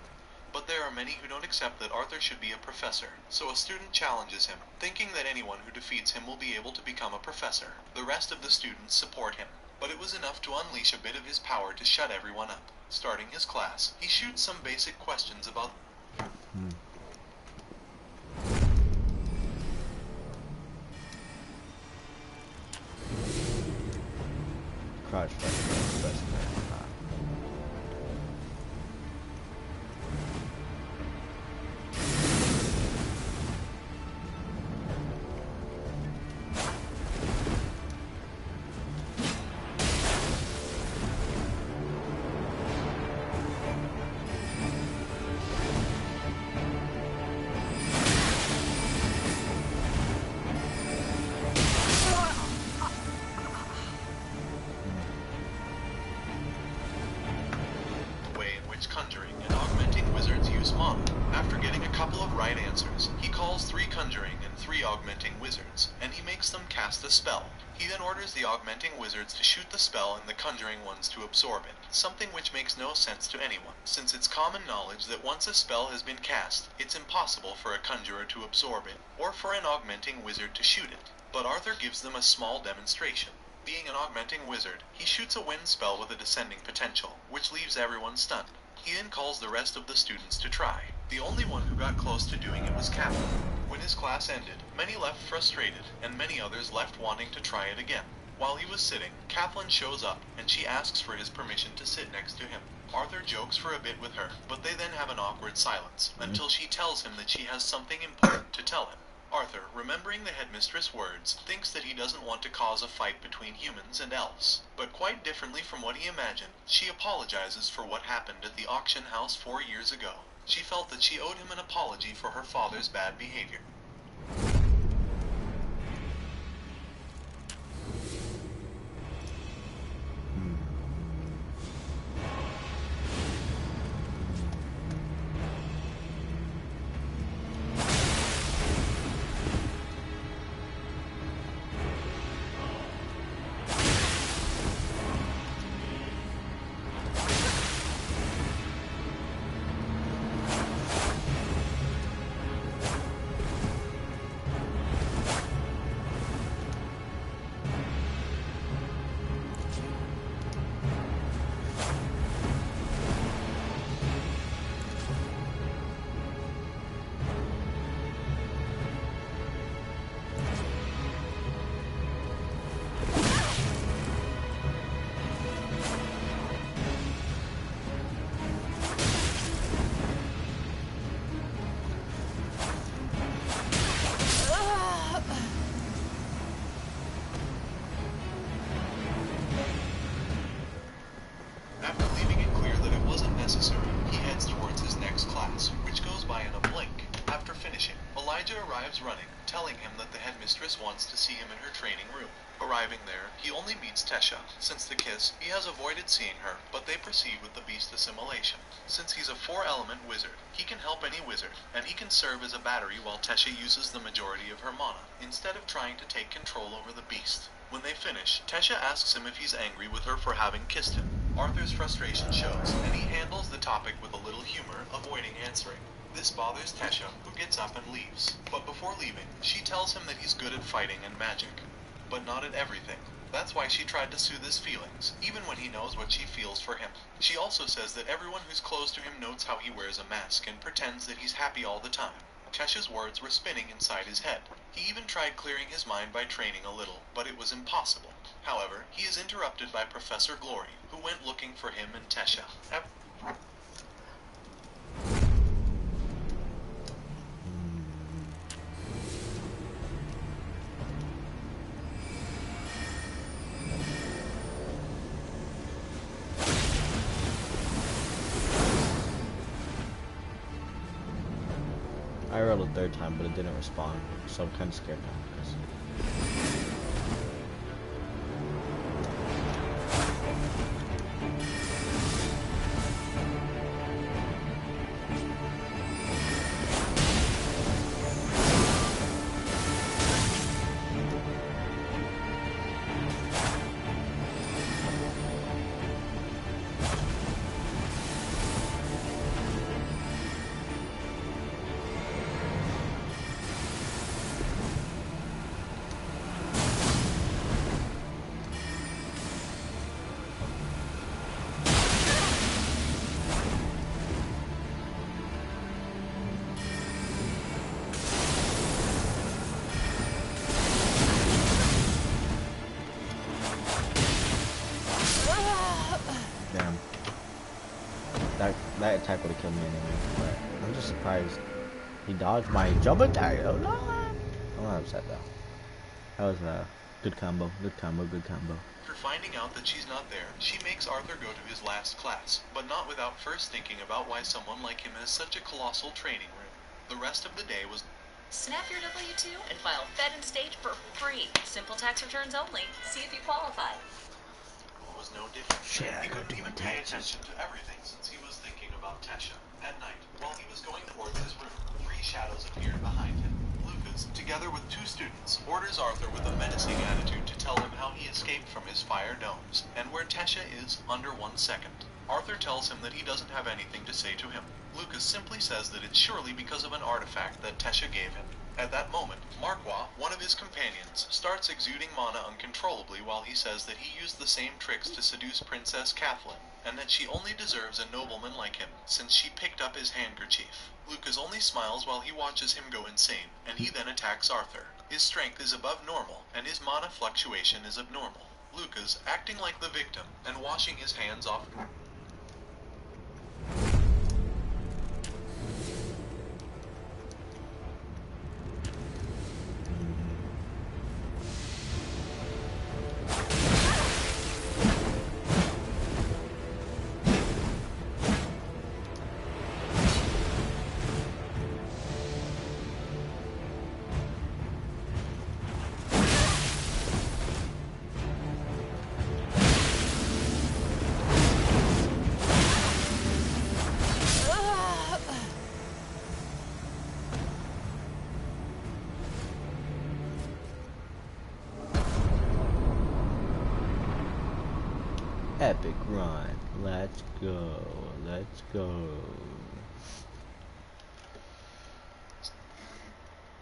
But there are many who don't accept that Arthur should be a professor, so a student challenges him, thinking that anyone who defeats him will be able to become a professor. The rest of the students support him, but it was enough to unleash a bit of his power to shut everyone up. Starting his class, he shoots some basic questions about Crouch, press. conjuring and augmenting wizards use mana. After getting a couple of right answers, he calls 3 conjuring and 3 augmenting wizards, and he makes them cast a spell. He then orders the augmenting wizards to shoot the spell and the conjuring ones to absorb it, something which makes no sense to anyone, since it's common knowledge that once a spell has been cast, it's impossible for a conjurer to absorb it, or for an augmenting wizard to shoot it. But Arthur gives them a small demonstration. Being an augmenting wizard, he shoots a wind spell with a descending potential, which leaves everyone stunned. He then calls the rest of the students to try. The only one who got close to doing it was Kaplan. When his class ended, many left frustrated, and many others left wanting to try it again. While he was sitting, Kaplan shows up, and she asks for his permission to sit next to him. Arthur jokes for a bit with her, but they then have an awkward silence, until she tells him that she has something important to tell him. Arthur, remembering the headmistress' words, thinks that he doesn't want to cause a fight between humans and elves. But quite differently from what he imagined, she apologizes for what happened at the auction house 4 years ago. She felt that she owed him an apology for her father's bad behavior. running, telling him that the headmistress wants to see him in her training room. Arriving there, he only meets Tesha. Since the kiss, he has avoided seeing her, but they proceed with the beast assimilation. Since he's a 4-element wizard, he can help any wizard, and he can serve as a battery while Tesha uses the majority of her mana, instead of trying to take control over the beast. When they finish, Tesha asks him if he's angry with her for having kissed him. Arthur's frustration shows, and he handles the topic with a little humor, avoiding answering. This bothers Tesha, who gets up and leaves. But before leaving, she tells him that he's good at fighting and magic, but not at everything. That's why she tried to soothe his feelings, even when he knows what she feels for him. She also says that everyone who's close to him notes how he wears a mask and pretends that he's happy all the time. Tesha's words were spinning inside his head. He even tried clearing his mind by training a little, but it was impossible. However, he is interrupted by Professor Glory, who went looking for him and Tesha. I rolled a third time, but it didn't respond, so I'm kind of scared now. Damn. That attack would have killed me anyway, but I'm just surprised he dodged my jump attack. Oh no! I'm not upset though. That was a good combo, good combo, good combo. After finding out that she's not there, she makes Arthur go to his last class, but not without first thinking about why someone like him has such a colossal training room. The rest of the day was Snap your W-2 and file Fed and State for free. Simple tax returns only. See if you qualify. was no different. Shit, I He gotta couldn't do my even pay taxes. attention to everything since he was thinking about Tesha. At night, while he was going towards his room, 3 shadows appeared behind him. Lucas, together with 2 students, orders Arthur with a menacing attitude to tell him how he escaped from his fire domes, and where Tesha is under 1 second. Arthur tells him that he doesn't have anything to say to him. Lucas simply says that it's surely because of an artifact that Tesha gave him. At that moment, Marquand, one of his companions, starts exuding mana uncontrollably while he says that he used the same tricks to seduce Princess Kathleen, and that she only deserves a nobleman like him, since she picked up his handkerchief. Lucas only smiles while he watches him go insane, and he then attacks Arthur. His strength is above normal, and his mana fluctuation is abnormal. Lucas, acting like the victim, and washing his hands off Epic run. Let's go. Let's go.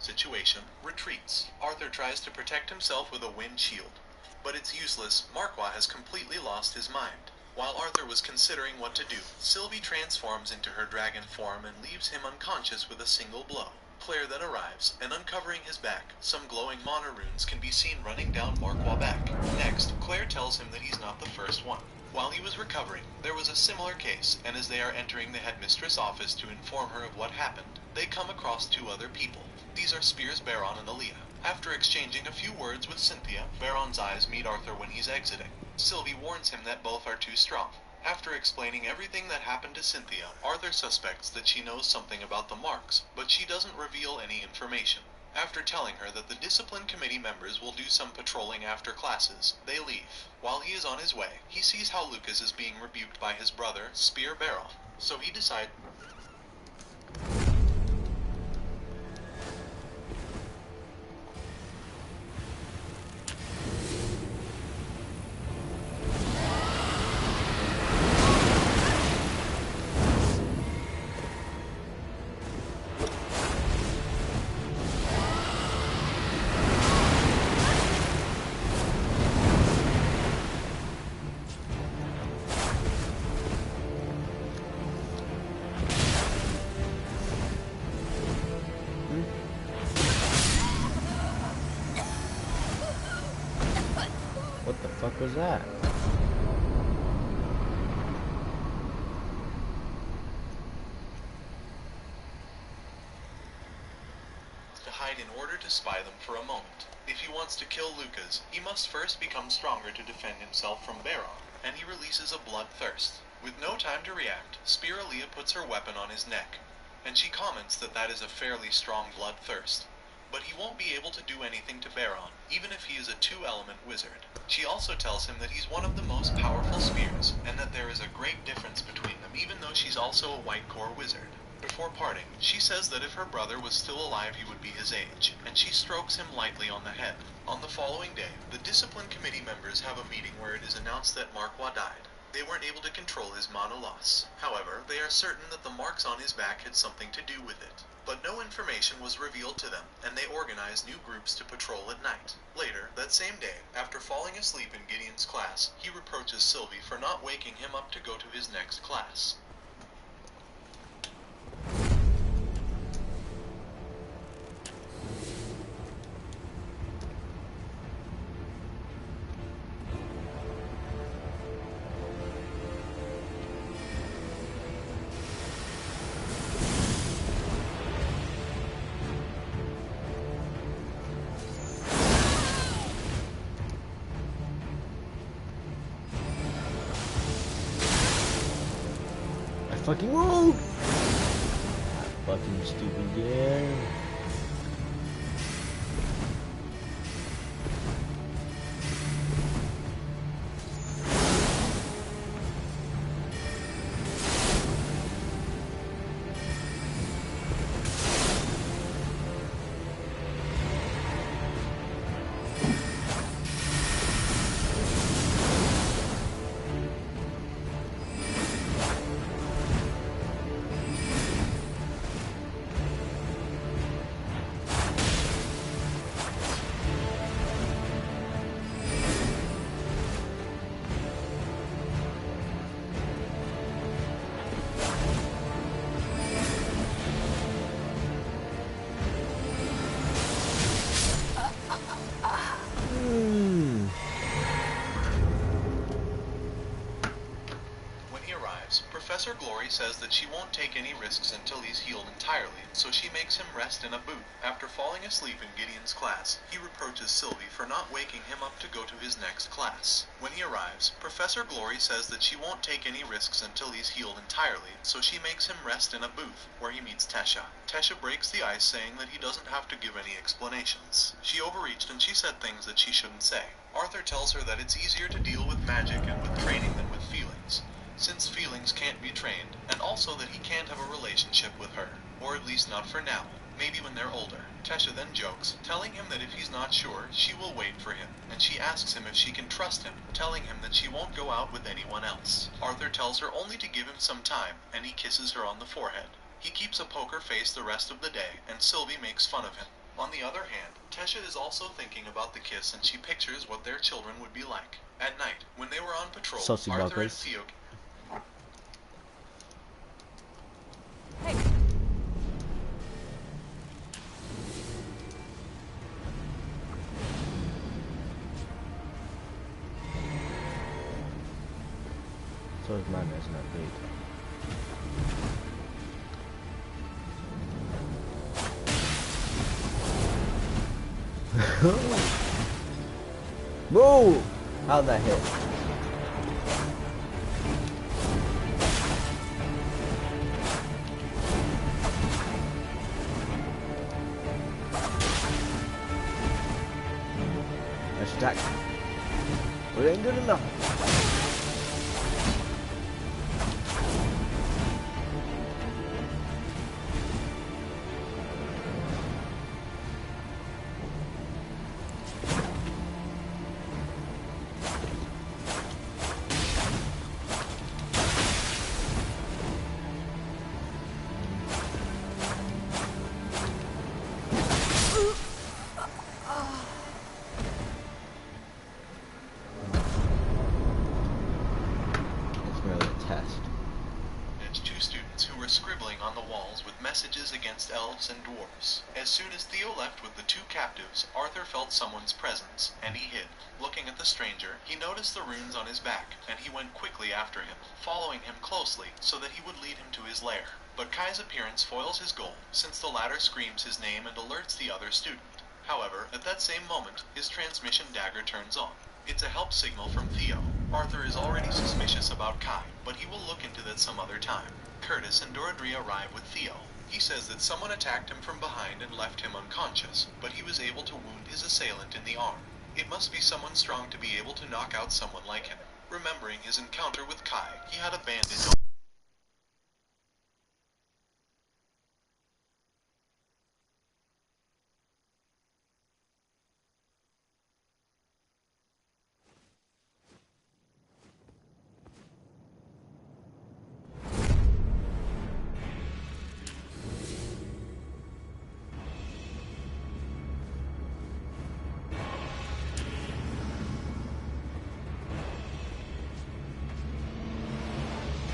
situation, retreats. Arthur tries to protect himself with a wind shield, but it's useless. Marquand has completely lost his mind. While Arthur was considering what to do, Sylvie transforms into her dragon form and leaves him unconscious with a single blow. Claire then arrives, and uncovering his back, some glowing mana runes can be seen running down Marquand's back. Next, Claire tells him that he's not the first one. While he was recovering, there was a similar case, and as they are entering the headmistress' office to inform her of what happened, they come across 2 other people. These are Spears Baron and Aaliyah. After exchanging a few words with Cynthia, Baron's eyes meet Arthur when he's exiting. Sylvie warns him that both are too strong. After explaining everything that happened to Cynthia, Arthur suspects that she knows something about the marks, but she doesn't reveal any information. After telling her that the discipline committee members will do some patrolling after classes, they leave. While he is on his way, he sees how Lucas is being rebuked by his brother, Spear Baron. So he decides... What the fuck was that? to hide in order to spy them for a moment. If he wants to kill Lucas, he must first become stronger to defend himself from Baron, and he releases a bloodthirst. With no time to react, Spiralia puts her weapon on his neck, and she comments that that is a fairly strong bloodthirst. But he won't be able to do anything to Baron, even if he is a two-element wizard. She also tells him that he's one of the most powerful spears, and that there is a great difference between them, even though she's also a white core wizard. Before parting, she says that if her brother was still alive he would be his age, and she strokes him lightly on the head. On the following day, the discipline committee members have a meeting where it is announced that Marquois died. They weren't able to control his mana loss. However, they are certain that the marks on his back had something to do with it. But no information was revealed to them, and they organize new groups to patrol at night. Later, that same day, after falling asleep in Gideon's class, he reproaches Sylvie for not waking him up to go to his next class. Fucking rogue! Fucking stupid game. Professor Glory says that she won't take any risks until he's healed entirely, so she makes him rest in a booth. After falling asleep in Gideon's class, he reproaches Sylvie for not waking him up to go to his next class. When he arrives, Professor Glory says that she won't take any risks until he's healed entirely, so she makes him rest in a booth, where he meets Tesha. Tesha breaks the ice, saying that he doesn't have to give any explanations. She overreached and she said things that she shouldn't say. Arthur tells her that it's easier to deal with magic and with training than with feelings, since feelings can't be trained, and also that he can't have a relationship with her, or at least not for now, maybe when they're older. Tesha then jokes, telling him that if he's not sure, she will wait for him, and she asks him if she can trust him, telling him that she won't go out with anyone else. Arthur tells her only to give him some time, and he kisses her on the forehead. He keeps a poker face the rest of the day, and Sylvie makes fun of him. On the other hand, Tesha is also thinking about the kiss, and she pictures what their children would be like. At night, when they were on patrol, Saucy Arthur and buggers. Theo... Hey, So is madness not big. Whoa! How'd that hit? Jack. It ain't good enough. Elves and dwarves. As soon as Theo left with the two captives, Arthur felt someone's presence, and he hid. Looking at the stranger, he noticed the runes on his back, and he went quickly after him, following him closely so that he would lead him to his lair. But Kai's appearance foils his goal, since the latter screams his name and alerts the other student. However, at that same moment, his transmission dagger turns on. It's a help signal from Theo. Arthur is already suspicious about Kai, but he will look into that some other time. Curtis and Doradria arrive with Theo. He says that someone attacked him from behind and left him unconscious, but he was able to wound his assailant in the arm. It must be someone strong to be able to knock out someone like him. Remembering his encounter with Kai, he had a bandage on.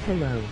Hello.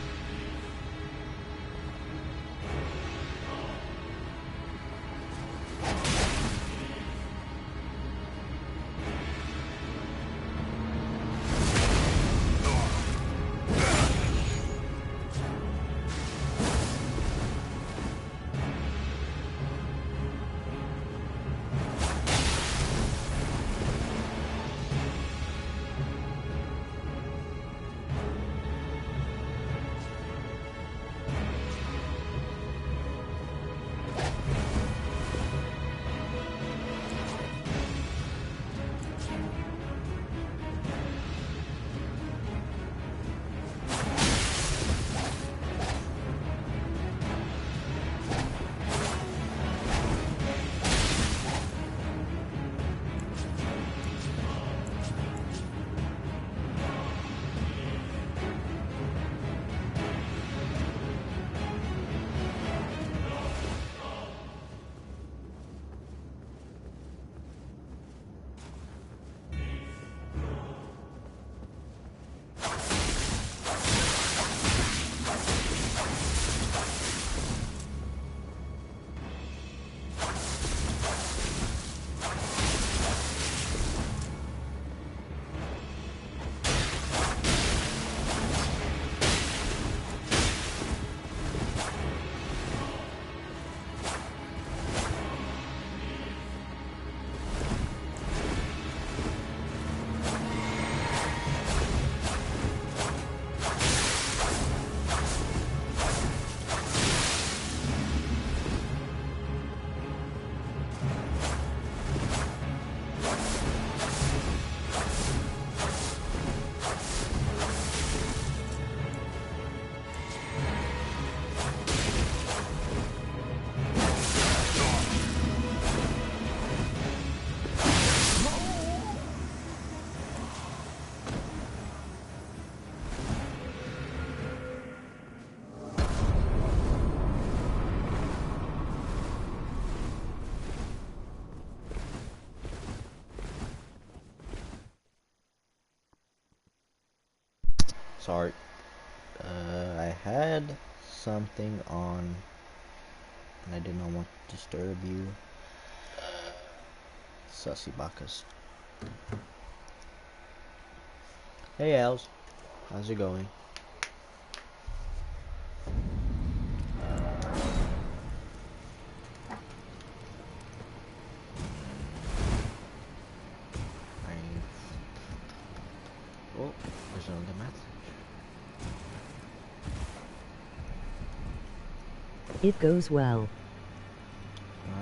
Sorry. I had something on and I did not want to disturb you. Sussy Bacchus. Hey Els, how's it going? Oh, there's another message. It goes well.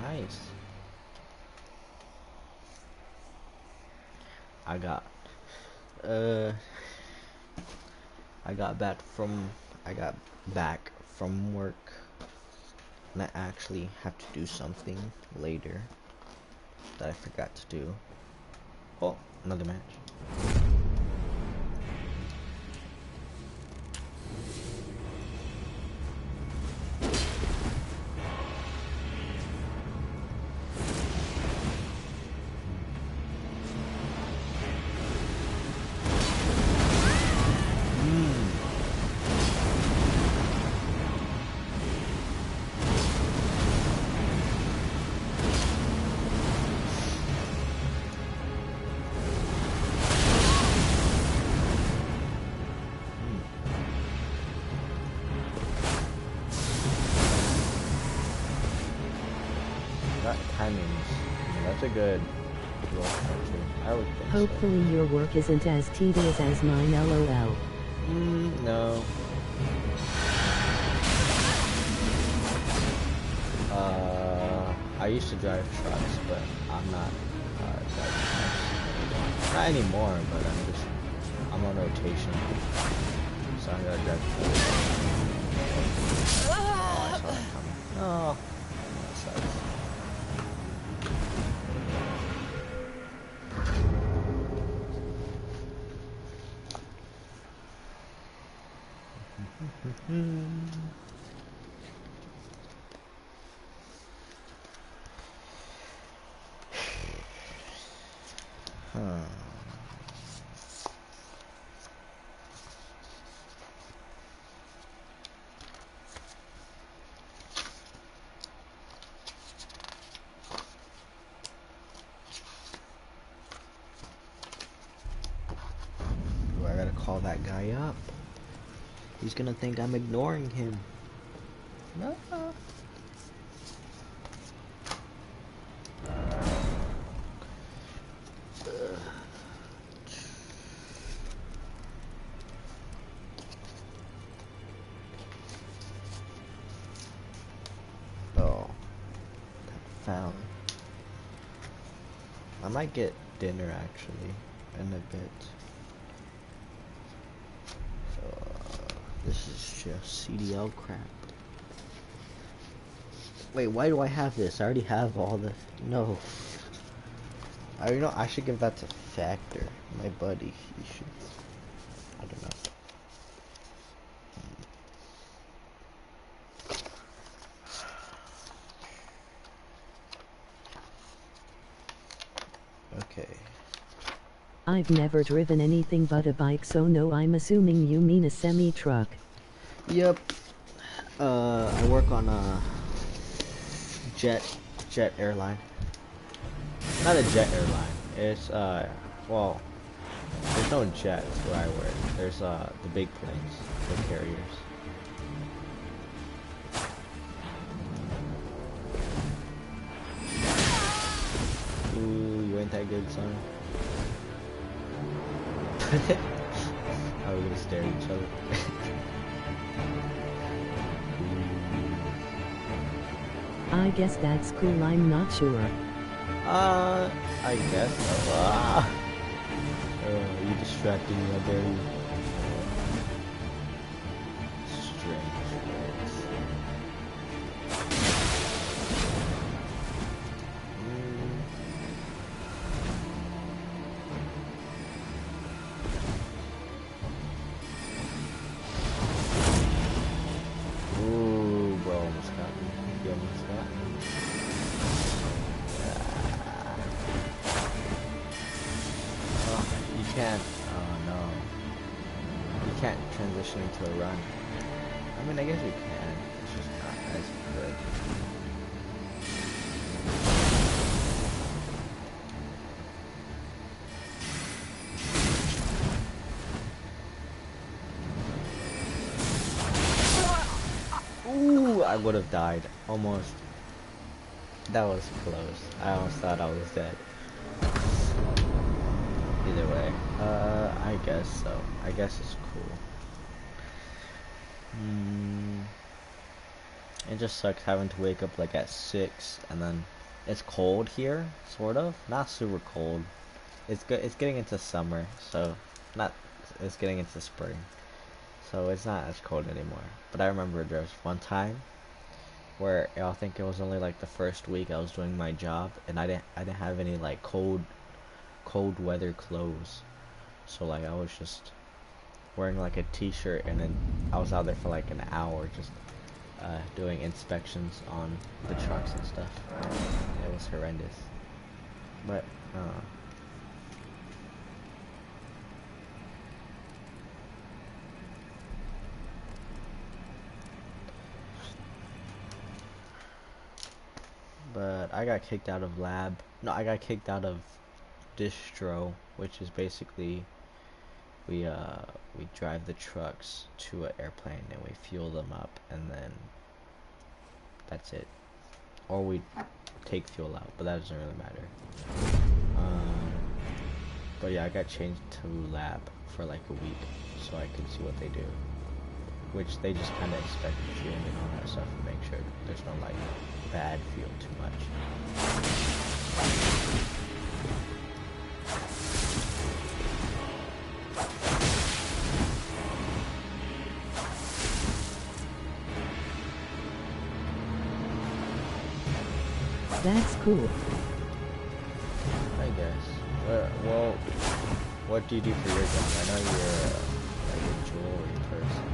Nice. I got uh I got back from I got back from work, and I actually have to do something later that I forgot to do. Oh, another match. That timing is, that's a good roll structure. I would think Hopefully your work isn't as tedious as mine, lol. so. No. I used to drive trucks, but I'm not driving trucks. Not anymore, but I'm on rotation. So I gotta drive trucks. Oh, I saw that coming. Oh, that sucks. I gotta call that guy up. He's gonna think I'm ignoring him. No. Oh, found. I might get dinner actually in a bit. So, this is just CDL crap. Wait, why do I have this? I already have all the. No. I should give that to Factor, my buddy. He should. I don't know. Okay. I've never driven anything but a bike, so no, I'm assuming you mean a semi-truck. Yep. I work on a jet airline. Not a jet airline. It's well, there's no jets where I work. There's the big planes, the carriers. Ooh, you ain't that good, son. How we gonna stare at each other? I guess that's cool, I'm not sure. I guess so. Ah! You distracted me, I dare you. Strange words. Ooh, bro, almost got me. You almost got me. You can't, oh no. You can't transition into a run. I mean, I guess you can. It's just not as good. Ooh, I would have died. Almost. That was close. I almost thought I was dead. Either way, I guess so. I guess it's cool. It just sucks having to wake up like at 6, and then it's cold here, sort of. Not super cold, it's good. It's getting into summer, so not. It's getting into spring, so it's not as cold anymore. But I remember there was one time where I think it was only like the first week I was doing my job, and I didn't have any like cold weather clothes, so like I was just wearing like a t-shirt, and then I was out there for like an hour just doing inspections on the trucks and stuff. It was horrendous, but I got kicked out of lab. No, I got kicked out of distro, which is basically we drive the trucks to an airplane and we fuel them up, and then that's it. Or we take fuel out, but that doesn't really matter. But yeah, I got changed to lab for like a week so I could see what they do, which they just kind of expect fueling and all that stuff and make sure there's no like bad fuel too much. That's cool. I guess. Well, what do you do for your job? I know you're like a jewelry person.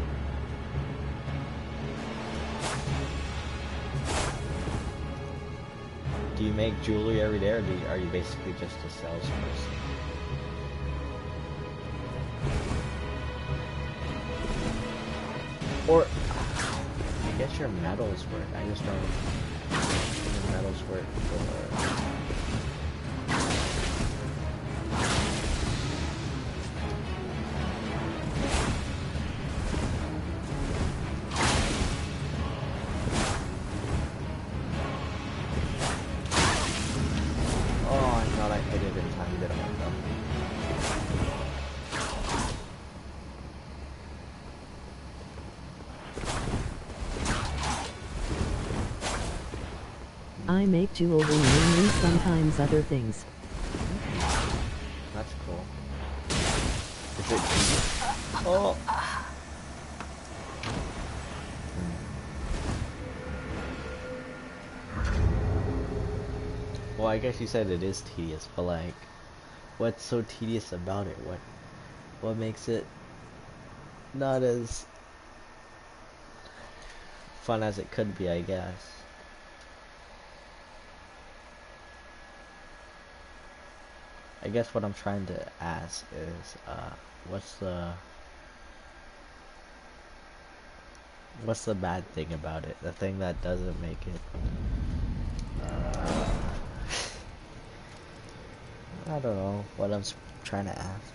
Do you make jewelry every day, or are you basically just a salesperson? Or I guess your metals work. I just don't. Your metals work for. I make jewelry mainly, sometimes other things. That's cool. Is it? Oh. Well, I guess you said it is tedious, but like, what's so tedious about it? What makes it not as fun as it could be, I guess? I guess what I'm trying to ask is, what's the bad thing about it? The thing that doesn't make it, I don't know what I'm trying to ask.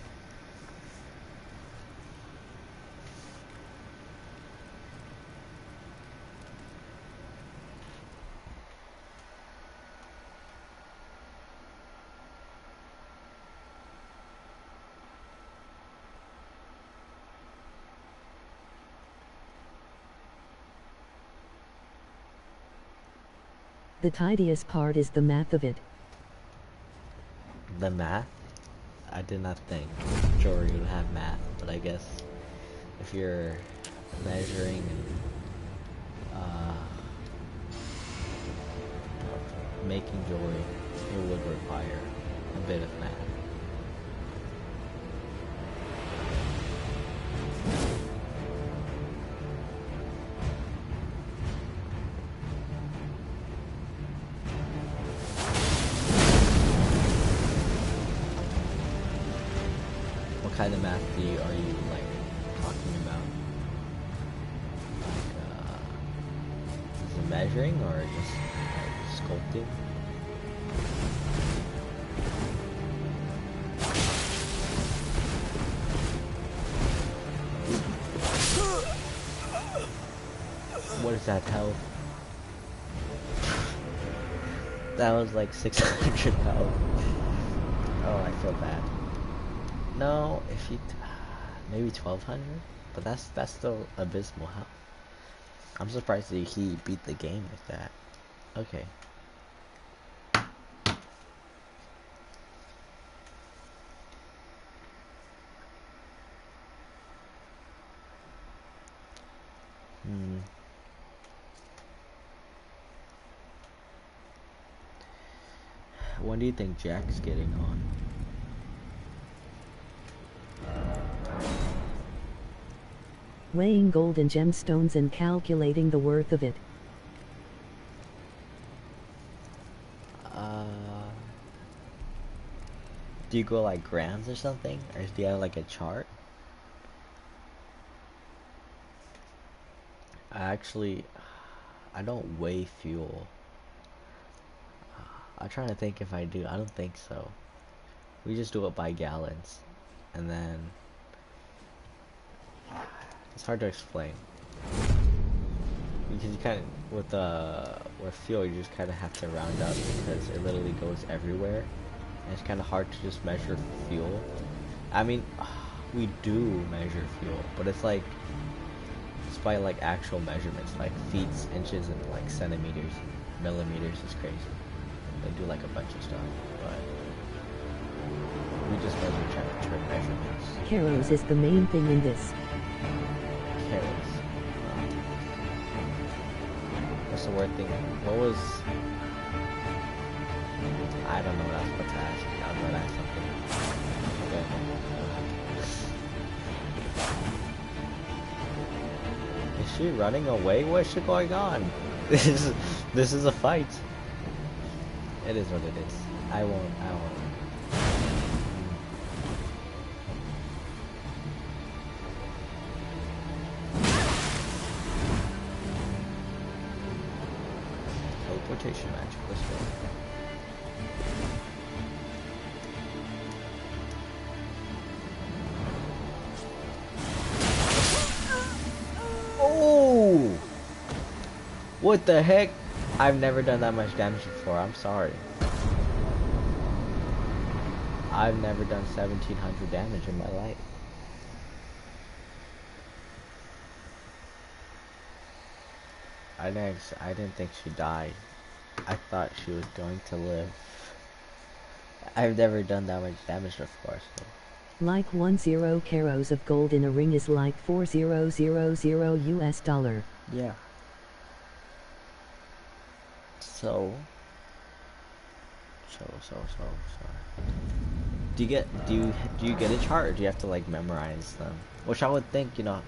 The tedious part is the math of it. The math? I did not think jewelry would have math, but I guess if you're measuring and making jewelry, it would require a bit of math. What kind of math are you like talking about? Like, is it measuring or just like sculpting? What is that health? That was like 600 health. Oh, I feel bad. No, if you maybe 1200, but that's still abysmal health. I'm surprised that he beat the game like that. Okay. When do you think Jack's getting on? Weighing gold and gemstones and calculating the worth of it. Do you go like grams or something? Or do you have like a chart? I don't weigh fuel. I'm trying to think if I do. I don't think so. We just do it by gallons. And then it's hard to explain. Because you kind of, with fuel, you just kind of have to round up because it literally goes everywhere. And it's kind of hard to just measure fuel. I mean, we do measure fuel, but it's like, it's by like actual measurements, like feet, inches, and like centimeters, millimeters. Is crazy. They do like a bunch of stuff, but we just measure temperature measurements. Caros is the main thing in this. Caros. What's the word thing? What was? I don't know what I was about to ask. I was about to ask something. Okay. Is she running away? What's going on? This is a fight. It is what it is. I won't. Teleportation magic. Let's go. Oh! What the heck? I've never done that much damage before. I'm sorry. I've never done 1700 damage in my life. I didn't think she died. I thought she was going to live. I've never done that much damage before, so. Like 10 caros of gold in a ring is like 4000 US dollar. Yeah. So. Do you get a chart, or do you have to like memorize them? Which I would think, you know,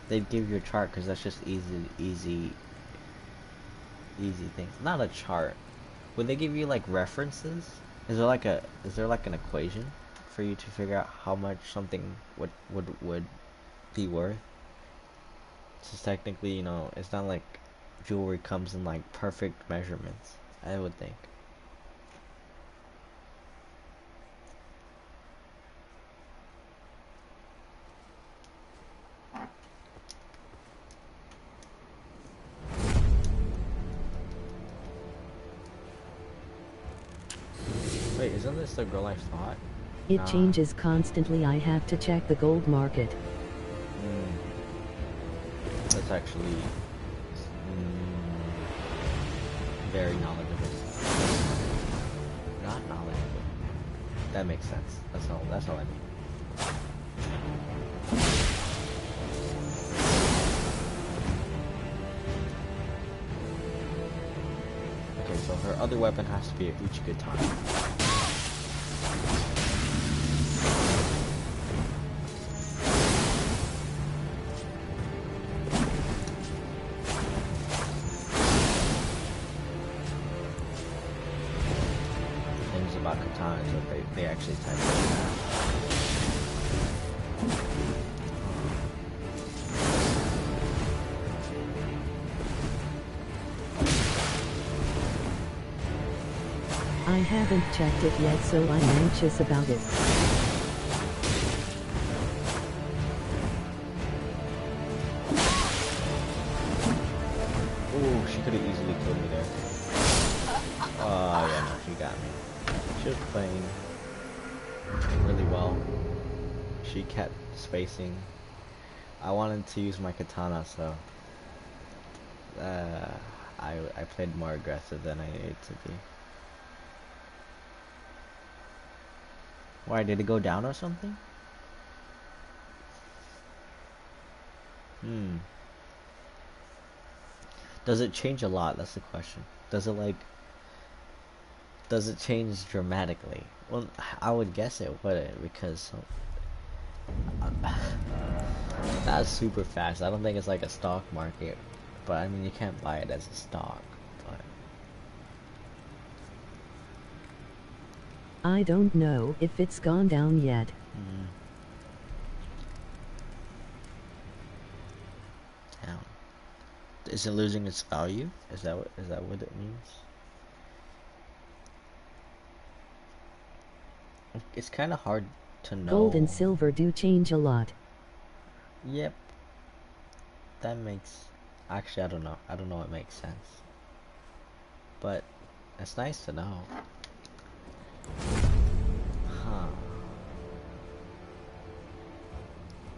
they'd give you a chart because that's just easy things. Not a chart. Would they give you like references? Is there like an equation for you to figure out how much something would be worth? So technically, you know, it's not like jewelry comes in like perfect measurements, I would think. Wait, isn't this the girl I thought? It Nah. changes constantly. I have to check the gold market. That's actually very knowledgeable. Not knowledgeable. That makes sense. That's all I mean. Okay, so her other weapon has to be a Uchigatana. Things about katanas that they actually type it out. I haven't checked it yet, so I'm anxious about it. Ooh, she could have easily killed me there. Oh yeah, no, she got me. She was playing really well. She kept spacing. I wanted to use my katana, so I played more aggressive than I needed to be. Why, did it go down or something? Does it change a lot? That's the question. Does it like Does it change dramatically? Well, I would guess it would, because not super fast. I don't think it's like a stock market, but I mean you can't buy it as a stock. But I don't know if it's gone down yet. down. Is it losing its value? Is that what it means? It's kind of hard to know. Gold and silver do change a lot. Yep. That makes... Actually, I don't know. I don't know what makes sense. But it's nice to know. Huh.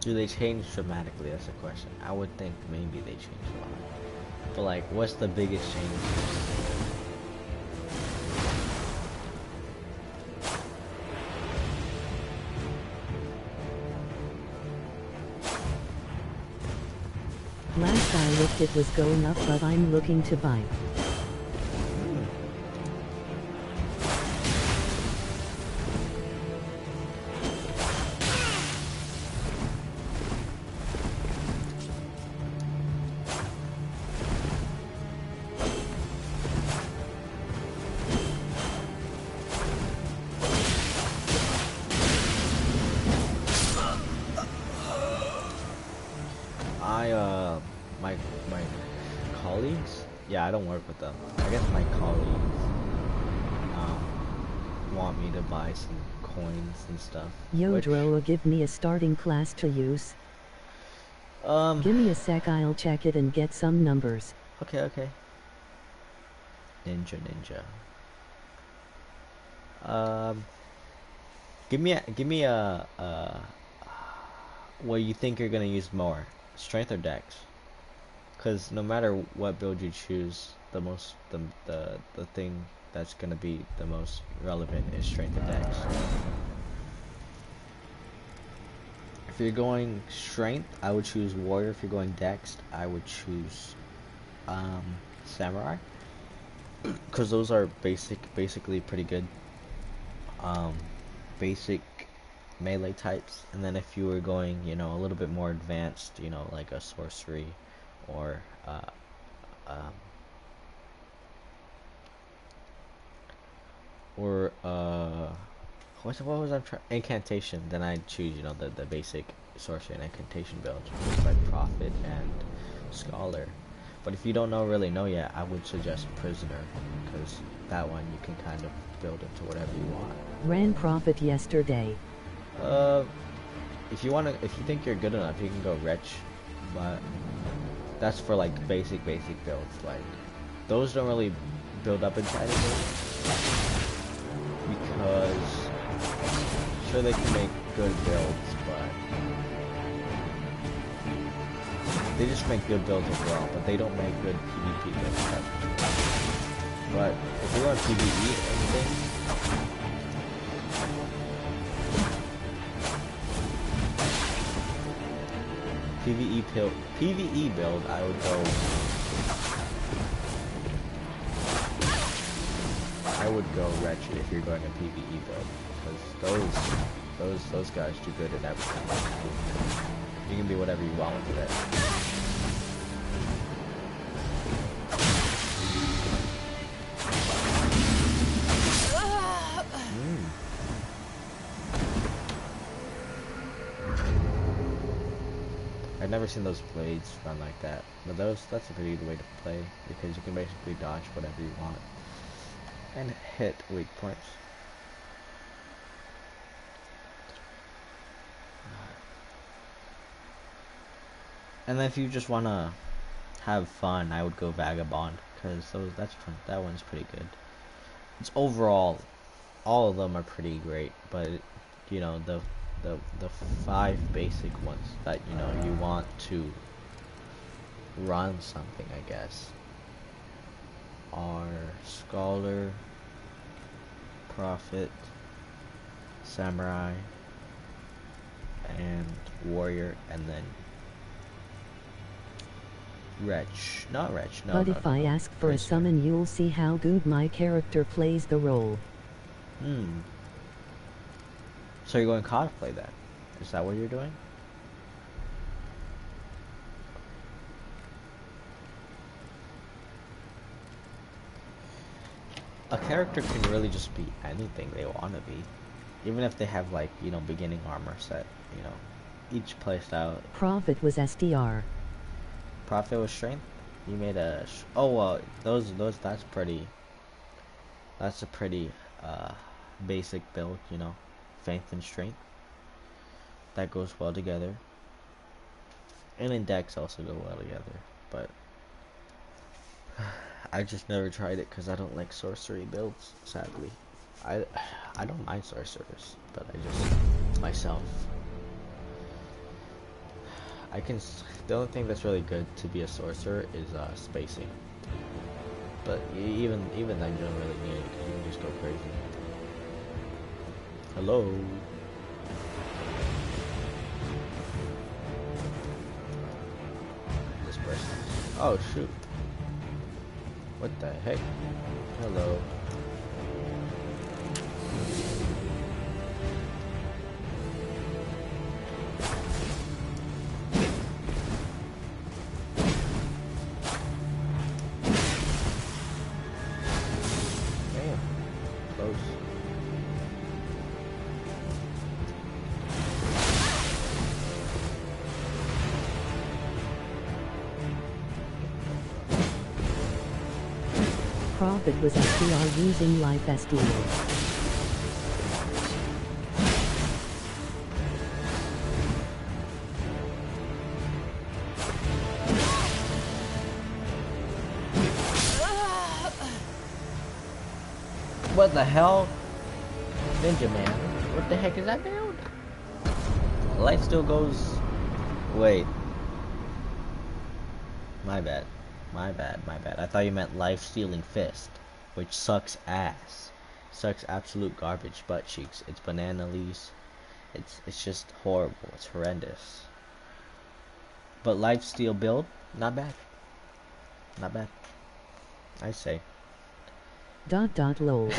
Do they change dramatically? That's the question. I would think maybe they change a lot. But like, what's the biggest change? Last I looked it was going up, but I'm looking to buy. My colleagues, yeah, I don't work with them. I guess my colleagues want me to buy some coins and stuff. Yodro, give me a starting class to use. Give me a sec, I'll check it and get some numbers. Okay. Ninja. Give me a what you think you're gonna use more, strength or dex? Because no matter what build you choose, the thing that's gonna be the most relevant is strength or dex. If you're going strength, I would choose warrior. If you're going dex, I would choose samurai, because those are basically pretty good basic melee types. And then if you were going, you know, a little bit more advanced, you know, like a sorcery or what was I trying, incantation, then I'd choose, you know, the basic sorcery and incantation build, just like prophet and scholar. But if you don't really know yet, I would suggest prisoner, because that one you can kind of build into whatever you want. Ran prophet yesterday. If you think you're good enough, you can go wretch, but that's for like basic builds. Like those don't really build up into anything, because sure they can make good builds, but they just make good builds overall, but they don't make good PvP builds. But if you're on PvE anything, PvE build, I would go wretched if you're going a PvE build, because those guys do good at everything. You can be whatever you want with it. I've never seen those blades run like that, but that's a pretty good way to play, because you can basically dodge whatever you want and hit weak points. And then if you just wanna have fun, I would go Vagabond, because that one's pretty good. It's overall, all of them are pretty great, but you know, the 5 basic ones that, you know, you want to run something, I guess, are Scholar, Prophet, Samurai, and Warrior, and then Wretch. Not Wretch. No, But no, if no, I no. ask for a Tracer. summon, you'll see how good my character plays the role. So you're going cosplay then? Is that what you're doing? A character can really just be anything they want to be. Even if they have, like, you know, beginning armor set, you know. Each playstyle. Prophet was SDR. Prophet was strength? You made a... oh, well, that's pretty... That's a pretty, basic build, you know. Faith and strength. That goes well together. And index also go well together. But... I just never tried it because I don't like sorcery builds, sadly. I don't mind sorcerers, but I just... myself. The only thing that's really good to be a sorcerer is spacing. But even then you don't really need it because you can just go crazy. Hello. This person. Oh shoot. What the heck? Hello. Prophet was SDR using life SDR. What the hell? Ninja Man. What the heck is that build? Life still goes... Wait. My bad. My bad. I thought you meant life-stealing fist, which sucks ass. Sucks absolute garbage butt cheeks. It's banana leaves. It's just horrible. It's horrendous. But life-steal build, not bad. Not bad. I say. Lol.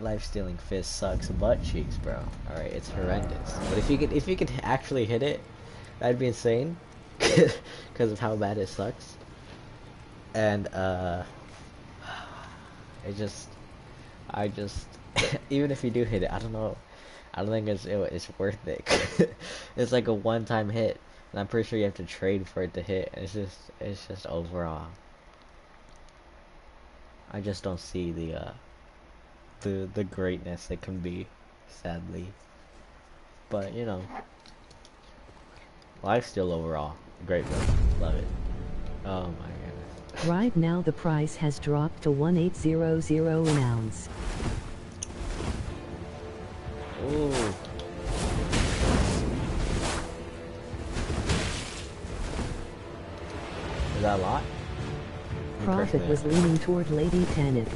Life-stealing fist sucks butt cheeks, bro. Alright, it's horrendous. But if you could actually hit it, that'd be insane. Because of how bad it sucks. And I just even if you do hit it, I don't know, I don't think it's worth it. It's like a one-time hit, and I'm pretty sure you have to trade for it to hit. It's just overall, I just don't see the greatness it can be, sadly. But you know, life still overall great build. Love it. Oh my goodness. Right now the price has dropped to 1800 an ounce. Ooh. Is that a lot? Prophet was leaning toward Lady Tanit.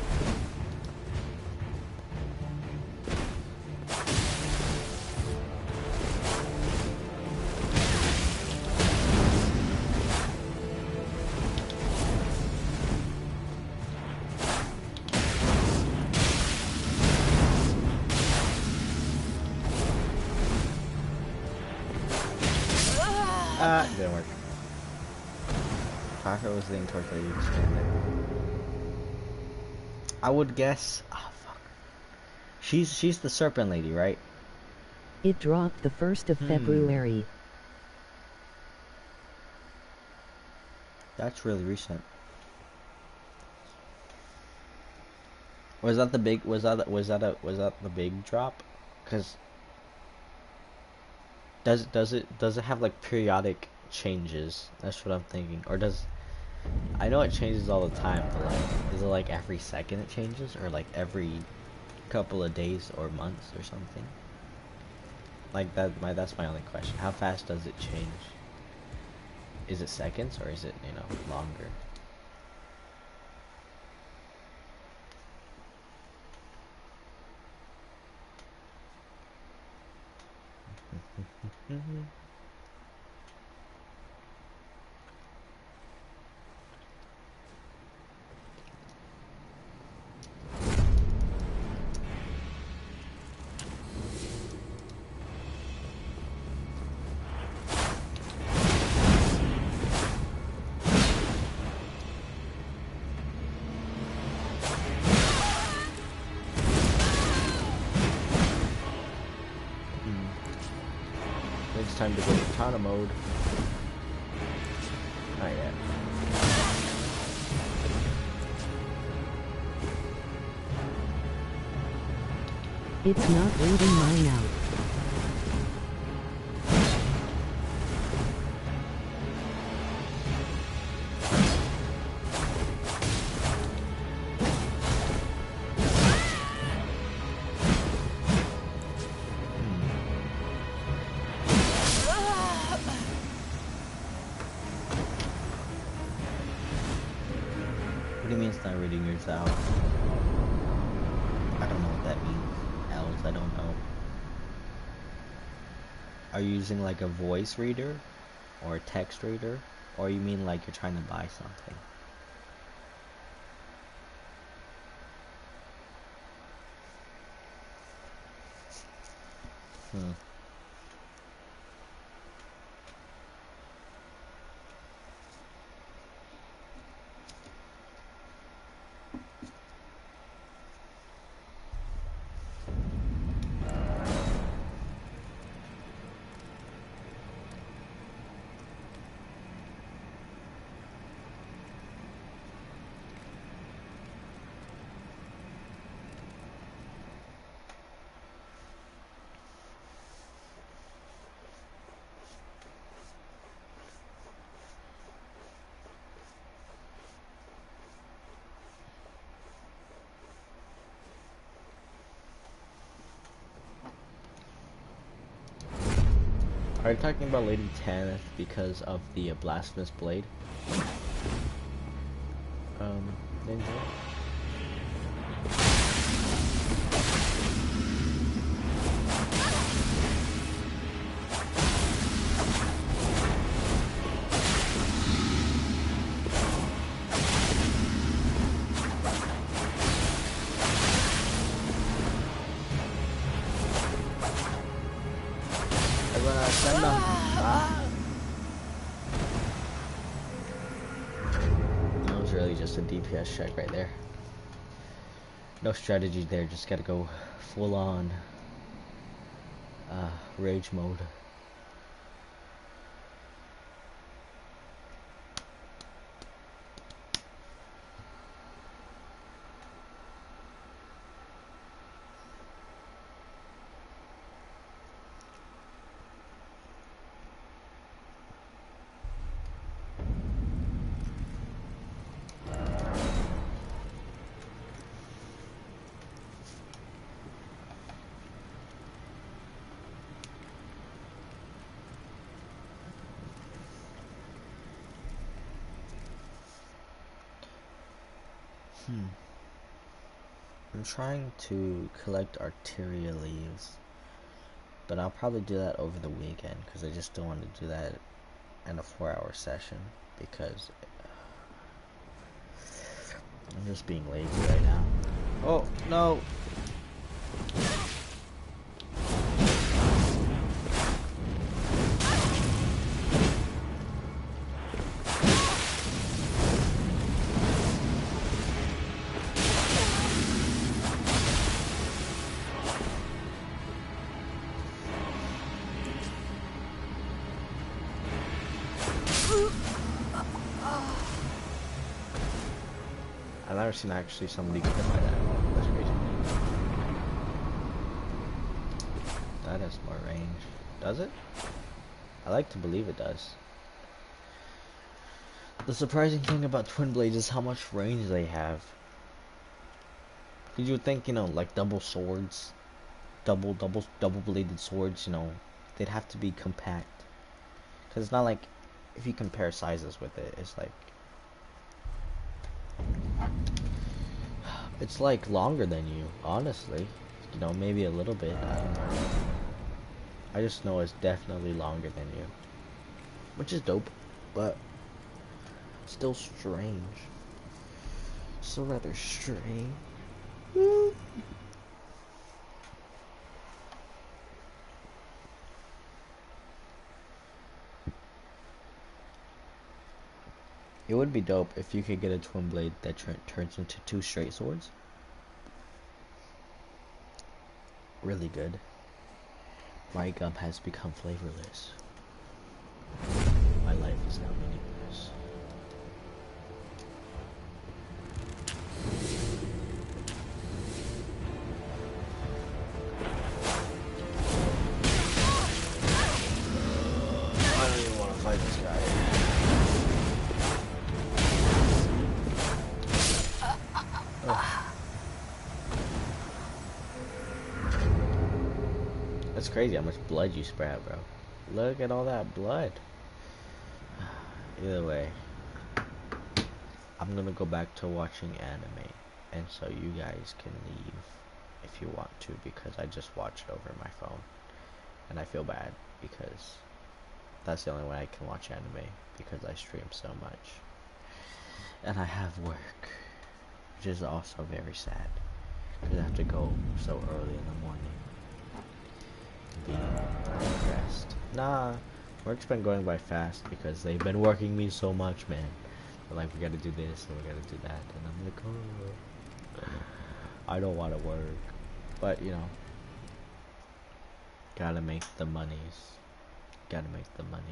Didn't work. Prophet was leaning towards Lady Tanit. I would guess. Oh fuck. She's the serpent lady, right? It dropped the 1st of February. That's really recent. Was that the big? Was that the big drop? Cause does it have like periodic changes? That's what I'm thinking. Or does, I know it changes all the time, but like, is it like every second it changes, or like every couple of days or months or something? Like that's my only question. How fast does it change? Is it seconds, or is it, you know, longer? it's time to go to katana mode. Not yet. It's not reading mine out. What do you mean it's not reading yours out? I don't know what that means. Else, I don't know. Are you using like a voice reader or a text reader, or you mean like you're trying to buy something? Are you talking about Lady Tanith because of the blasphemous blade? Ninja? That was really just a DPS check right there. No strategy there, just gotta go full on rage mode. I'm trying to collect arteria leaves, but I'll probably do that over the weekend because I just don't want to do that in a 4-hour session because I'm just being lazy right now. Oh no! I've never seen actually somebody get hit by that. That's crazy. That has more range. Does it? I like to believe it does. The surprising thing about twin blades is how much range they have. Did you think, you know, like double swords, double bladed swords, you know, they'd have to be compact. Cause it's not like if you compare sizes with it, it's like longer than you, honestly. You know, maybe a little bit, I don't know. I just know it's definitely longer than you. Which is dope, but still strange. Still rather strange. It would be dope if you could get a twin blade that turns into 2 straight swords. Really good. My gum has become flavorless. My life is now meaningless. I don't even want to fight this guy. That's crazy how much blood you spray out, bro. Look at all that blood. Either way, I'm gonna go back to watching anime, and so you guys can leave if you want to, because I just watched it over my phone, and I feel bad because that's the only way I can watch anime, because I stream so much, and I have work, which is also very sad, because I have to go so early in the morning. Being depressed. Nah, work's been going by fast because they've been working me so much, man. They're like, we gotta do this and we gotta do that, and I'm like, oh, I don't want to work, but you know, gotta make the monies. Gotta make the monies.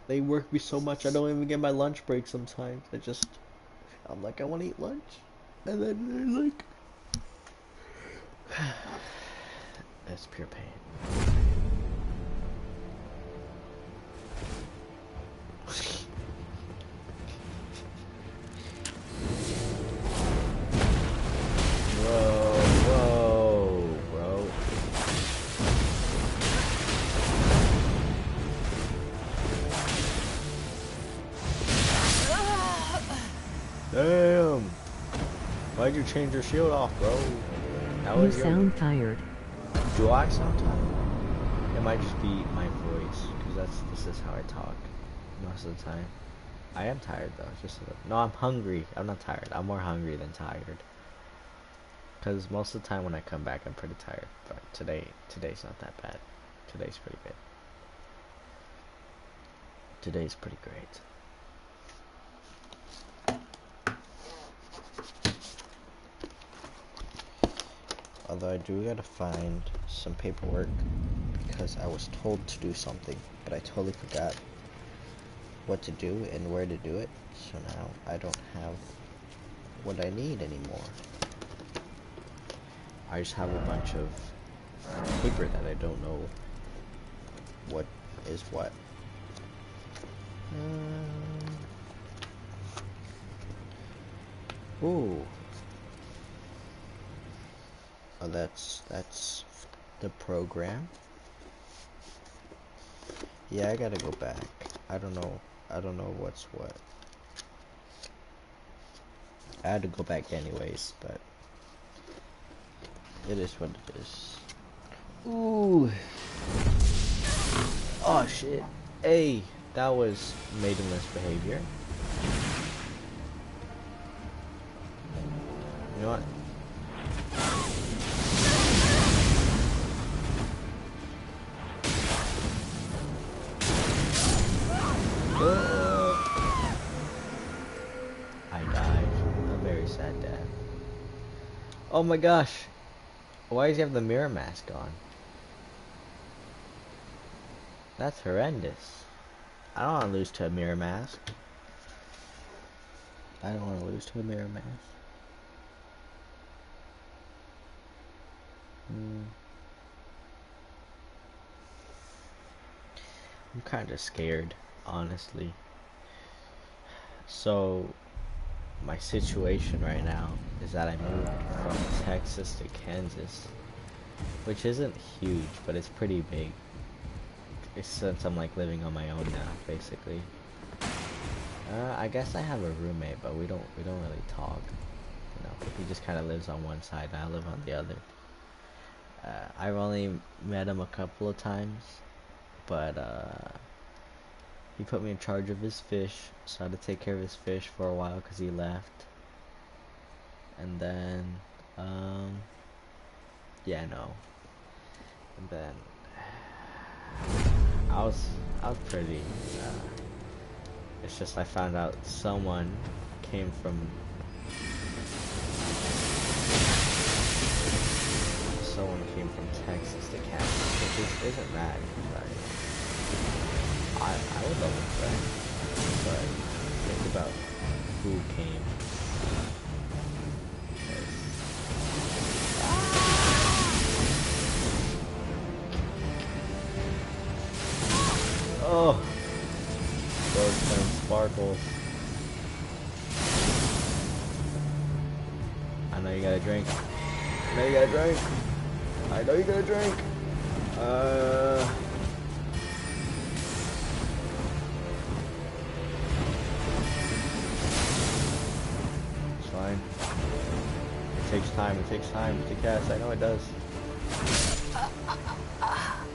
They work me so much, I don't even get my lunch break sometimes. I'm like, I want to eat lunch, and then they're like, that's pure pain. Whoa, bro. Damn. Why'd you change your shield off, bro? You sound tired. Do I sound tired? It might just be my voice, because this is how I talk most of the time. I am tired though, just a little. No, I'm hungry. I'm not tired. I'm more hungry than tired. Because most of the time when I come back, I'm pretty tired. But today's not that bad. Today's pretty good. Today's pretty great. Although I do gotta find some paperwork because I was told to do something, but I totally forgot what to do and where to do it. So now I don't have what I need anymore. I just have a bunch of paper that I don't know what is what. Ooh. Oh, that's the program. Yeah, I gotta go back. I don't know what's what. I had to go back anyways, but it is what it is. Ooh. Oh shit. Hey, that was maidenless behavior. You know what? I died. A very sad death. Oh my gosh. Why does he have the mirror mask on? That's horrendous. I don't want to lose to a mirror mask. I don't want to lose to a mirror mask. I'm kind of scared, honestly. So, my situation right now is that I moved from Texas to Kansas, which isn't huge, but it's pretty big. It's since I'm like living on my own now, basically. I guess I have a roommate, but we don't really talk. You know, he just kind of lives on one side, and I live on the other. I've only met him a couple of times, but he put me in charge of his fish, so I had to take care of his fish for a while because he left. And then, yeah, no. And then I was pretty. It's just I found out someone came from Texas to Kansas, which isn't bad. But I would love it, right? But think about who came. Oh, those turn sparkles. I know you got a drink. I know you got a drink. I know you got a drink. It's fine. It takes time. It takes time to cast. I know it does.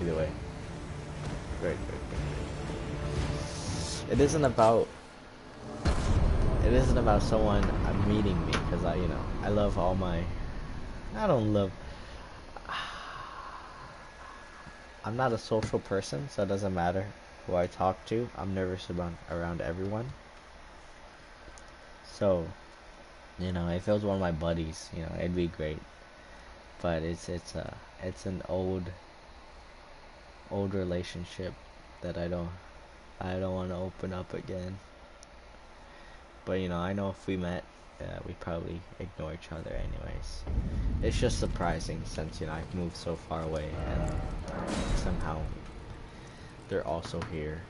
Either way. Great. It isn't about someone meeting me, because I love all my. I'm not a social person, so it doesn't matter who I talk to. I'm nervous around everyone. So, if it was one of my buddies, it'd be great. But it's an old relationship that I don't want to open up again. But I know if we met, we'd probably ignore each other anyways. It's just surprising since I've moved so far away and somehow they're also here.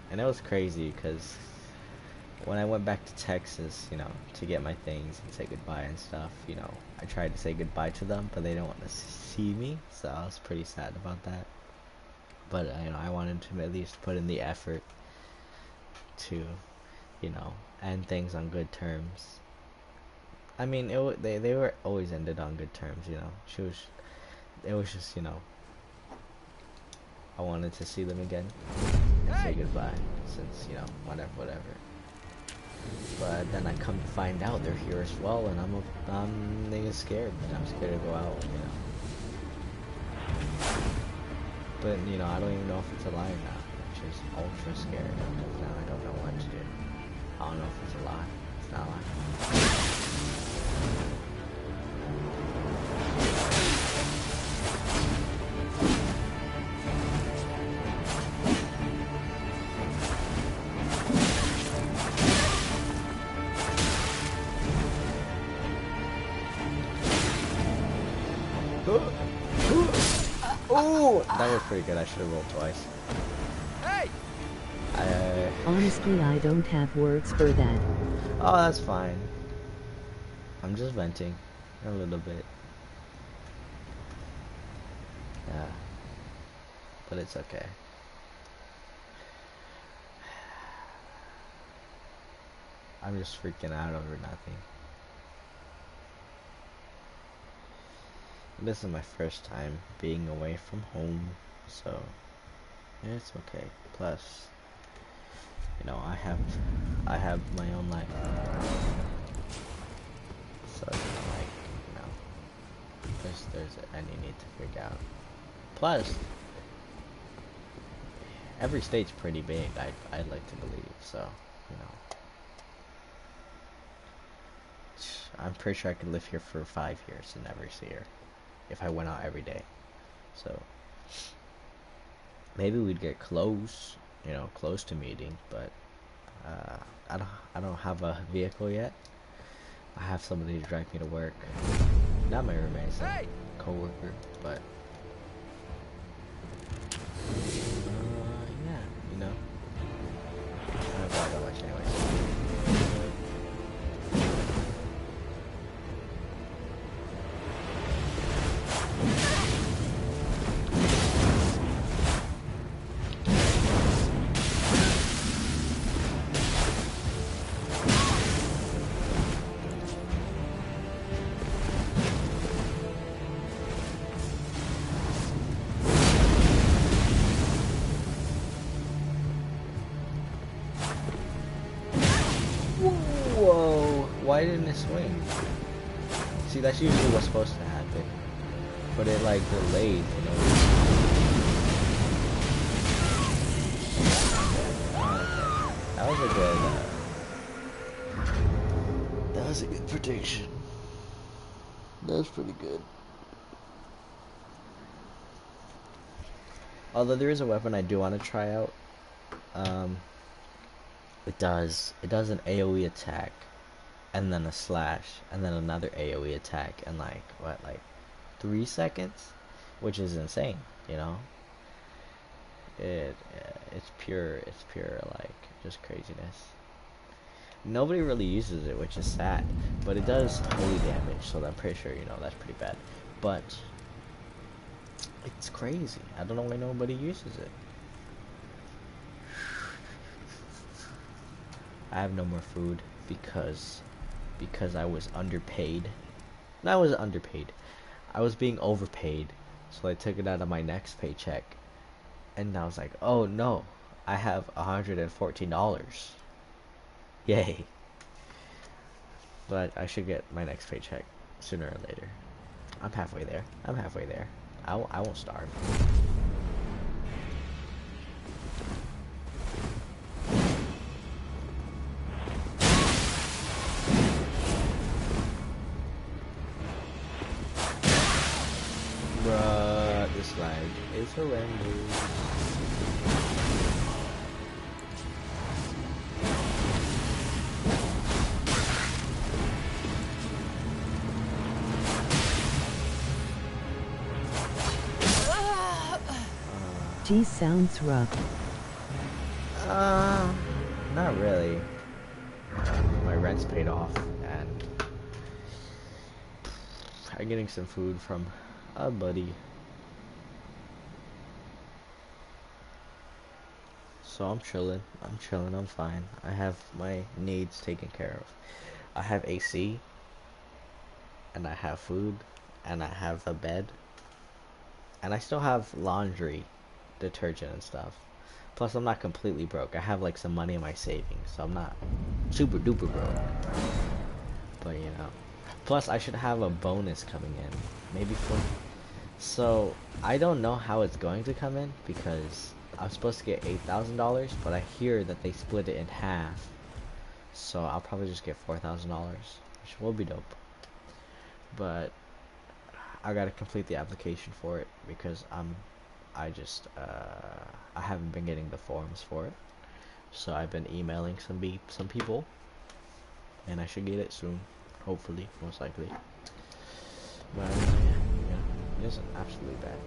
And it was crazy because when I went back to Texas, to get my things and say goodbye and stuff, I tried to say goodbye to them, but they don't want to see me, so I was pretty sad about that. But I wanted to at least put in the effort to end things on good terms. I mean, they were always ended on good terms, it was just, I wanted to see them again, say goodbye, since, whatever. But then I come to find out they're here as well, and I'm scared. I'm scared to go out, But, I don't even know if it's a lie or not, which is ultra scary, because now I don't know what to do. I don't know if it's a lie. It's not a lie. Ooh, that was pretty good. I should have rolled twice. Hey! Honestly, I don't have words for that. Oh, that's fine. I'm just venting a little bit. Yeah. But it's okay. I'm just freaking out over nothing. This is my first time being away from home, so yeah, it's okay. Plus, I have my own life, so there's any need to freak out. Plus, every state's pretty big. I'd like to believe, so I'm pretty sure I could live here for 5 years and never see her if I went out every day. So maybe we'd get close, close to meeting, but I don't have a vehicle yet. I have somebody to drive me to work. Not my roommate, it's a coworker, but yeah, I don't know that much anyways. Why didn't it swing? See, that's usually what's supposed to happen. But it like delayed, Okay. That was a good prediction. That was pretty good. Although there is a weapon I do want to try out. It does an AoE attack, and then a slash, and then another AoE attack, and like 3 seconds, which is insane. You know, it's pure like just craziness. Nobody really uses it, which is sad, but it does holy damage, so I'm pretty sure that's pretty bad. But it's crazy. I don't know why nobody uses it. I have no more food because I was underpaid. No, I wasn't underpaid. I was being overpaid, so I took it out of my next paycheck, and I was like, oh no, I have $114. Yay. But I should get my next paycheck sooner or later. I'm halfway there. I won't starve. Bruh, this lag is horrendous. Gee, sounds rough. Not really. My rent's paid off, and I'm getting some food from a buddy. So I'm chilling, I'm fine. I have my needs taken care of. I have AC, and I have food, and I have a bed, and I still have laundry, detergent and stuff. Plus I'm not completely broke. I have like some money in my savings, so I'm not super duper broke. But plus I should have a bonus coming in, maybe so I don't know how it's going to come in because I'm supposed to get $8,000, but I hear that they split it in half, so I'll probably just get $4,000, which will be dope. But I gotta complete the application for it because I haven't been getting the forms for it, so I've been emailing some people, and I should get it soon, hopefully, most likely. But yeah, it isn't absolutely bad.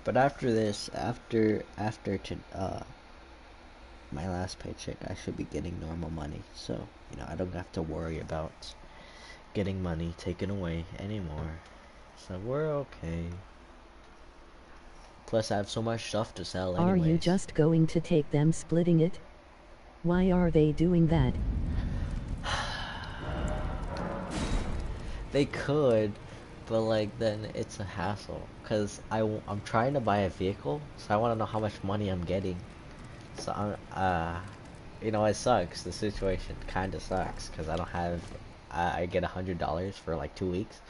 But after this, after my last paycheck, I should be getting normal money. So, I don't have to worry about getting money taken away anymore. So we're okay. Plus, I have so much stuff to sell anyways. Are you just going to take them splitting it? Why are they doing that? They could, but like then it's a hassle. Cause I'm trying to buy a vehicle, so I want to know how much money I'm getting. So it sucks. The situation kind of sucks because I don't have. I get $100 for like 2 weeks.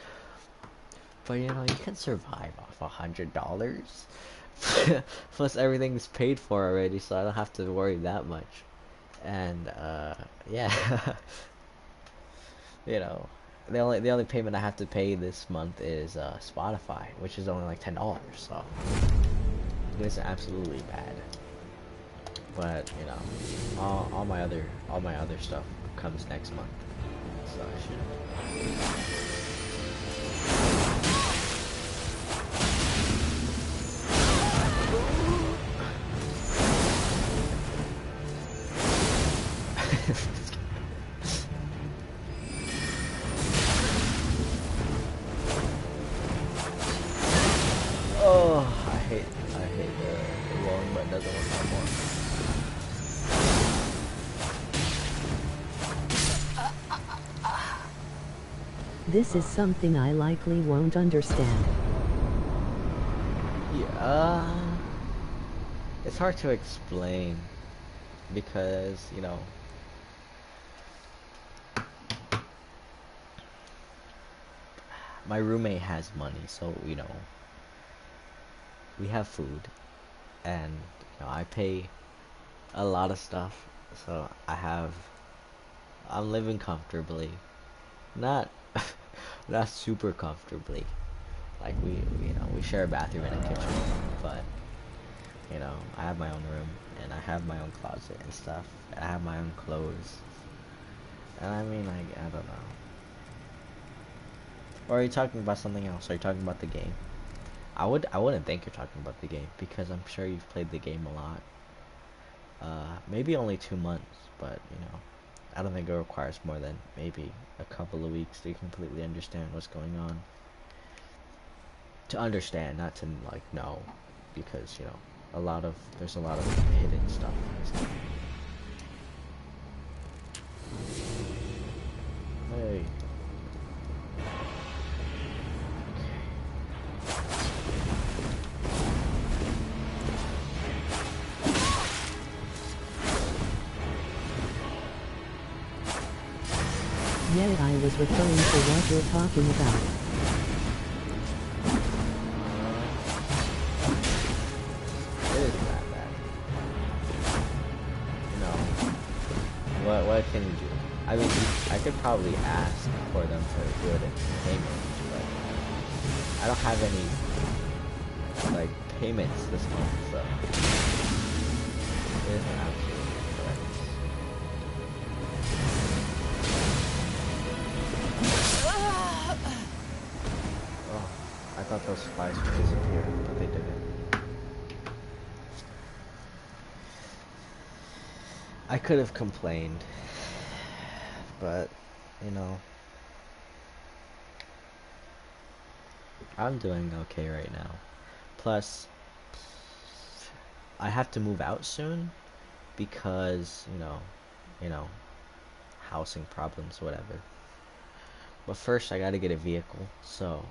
But you can survive off $100. Plus everything's paid for already, so I don't have to worry that much. And yeah, the only payment I have to pay this month is Spotify, which is only like $10. So it's absolutely bad. But all my other stuff comes next month, so I should. Oh, I hate the long button doesn't work no more. This is something I likely won't understand. Yeah, it's hard to explain because my roommate has money, so you know, we have food, and you know, I pay a lot of stuff, so I'm living comfortably, not not super comfortably. Like you know, we share a bathroom and a kitchen, but you know, I have my own room and I have my own closet and stuff. And I have my own clothes, and I mean, I don't know. Or are you talking about something else? Are you talking about the game? I wouldn't think you're talking about the game because I'm sure you've played the game a lot. Maybe only 2 months, but you know, I don't think it requires more than maybe a couple of weeks to completely understand what's going on. To understand, not to like know, because you know, there's a lot of hidden stuff in this game. Hey. Yeah, I was referring to what you're talking about. It isn't that bad. You know, what can you do? I mean, I could probably ask for them to do it in payment, but I don't have any like payments this month, so it isn't absolutely correct. Oh, I thought those flies would disappear, but they didn't. I could have complained, but you know, I'm doing okay right now. Plus, I have to move out soon because, you know, housing problems, whatever. But first, I gotta get a vehicle, so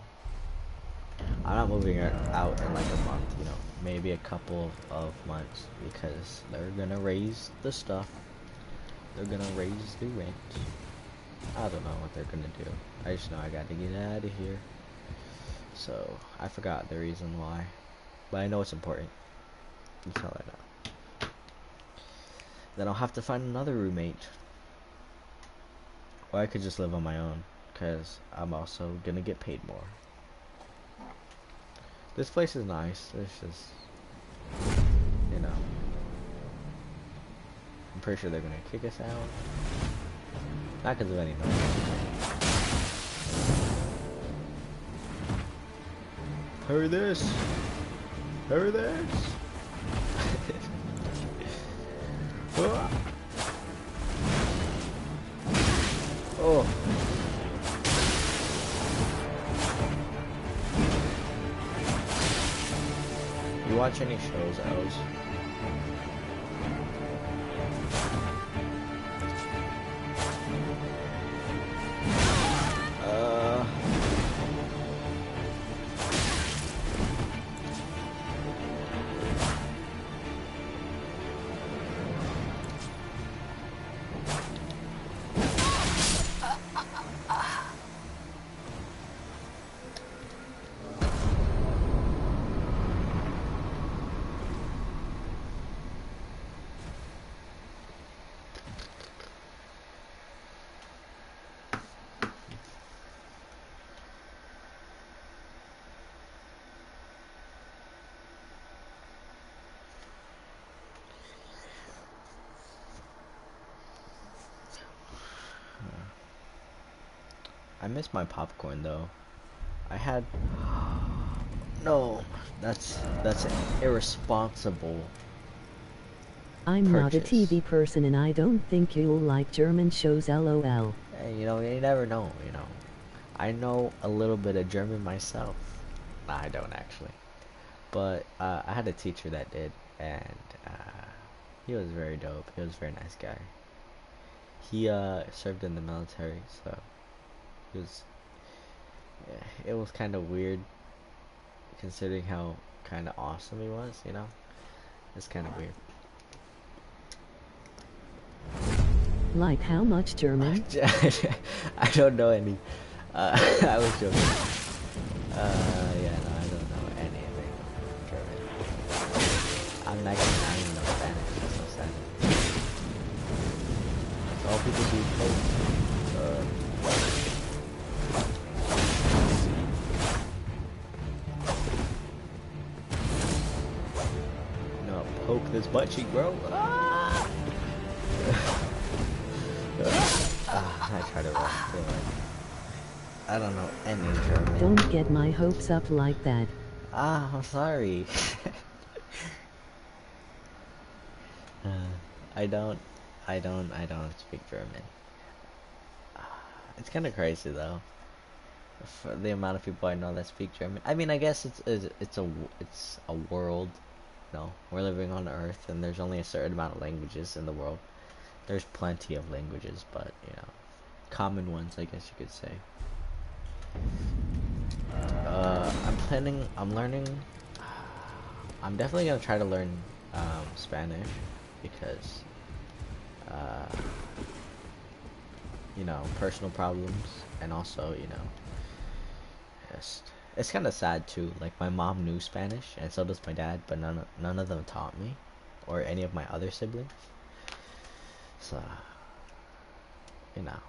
I'm not moving out in like a month, you know, maybe a couple of months because they're gonna raise the stuff. They're gonna raise the rent. I don't know what they're gonna do. I just know I gotta get out of here. So, I forgot the reason why. But I know it's important. That's all I know. Then I'll have to find another roommate. Or I could just live on my own, because I'm also gonna get paid more. This place is nice. It's just, you know, I'm pretty sure they're gonna kick us out. Not because of any noise. Hurry this! Hurry this! Oh! You watch any shows, Els? I miss my popcorn though. I had no. That's an irresponsible I'm not a purchase. TV person and I don't think you'll like German shows, lol. Hey, you know, you never know. You know, I know a little bit of German myself. Nah, I don't actually. But I had a teacher that did, and he was very dope. He was a very nice guy. He served in the military, so he was. Yeah, it was kind of weird, considering how kind of awesome he was. You know, it's kind of weird. Like how much German? I don't know any. I was joking. Yeah, no, I don't know anything German. I'm not gonna not even know Spanish. That's so sad. So all people do is poke. No, poke this butt cheek, bro. Ah! I try to run through it. I don't know any German. Don't get my hopes up like that. Ah, I'm sorry. I don't speak German. It's kind of crazy though, for the amount of people I know that speak German. I mean, I guess it's a world. No, we're living on Earth, and there's only a certain amount of languages in the world. There's plenty of languages, but you know, common ones, I guess you could say. I'm learning. I'm definitely gonna try to learn Spanish because you know, personal problems, and also, you know, it's kind of sad too. Like, my mom knew Spanish, and so does my dad, but none of them taught me, or any of my other siblings. So, you know,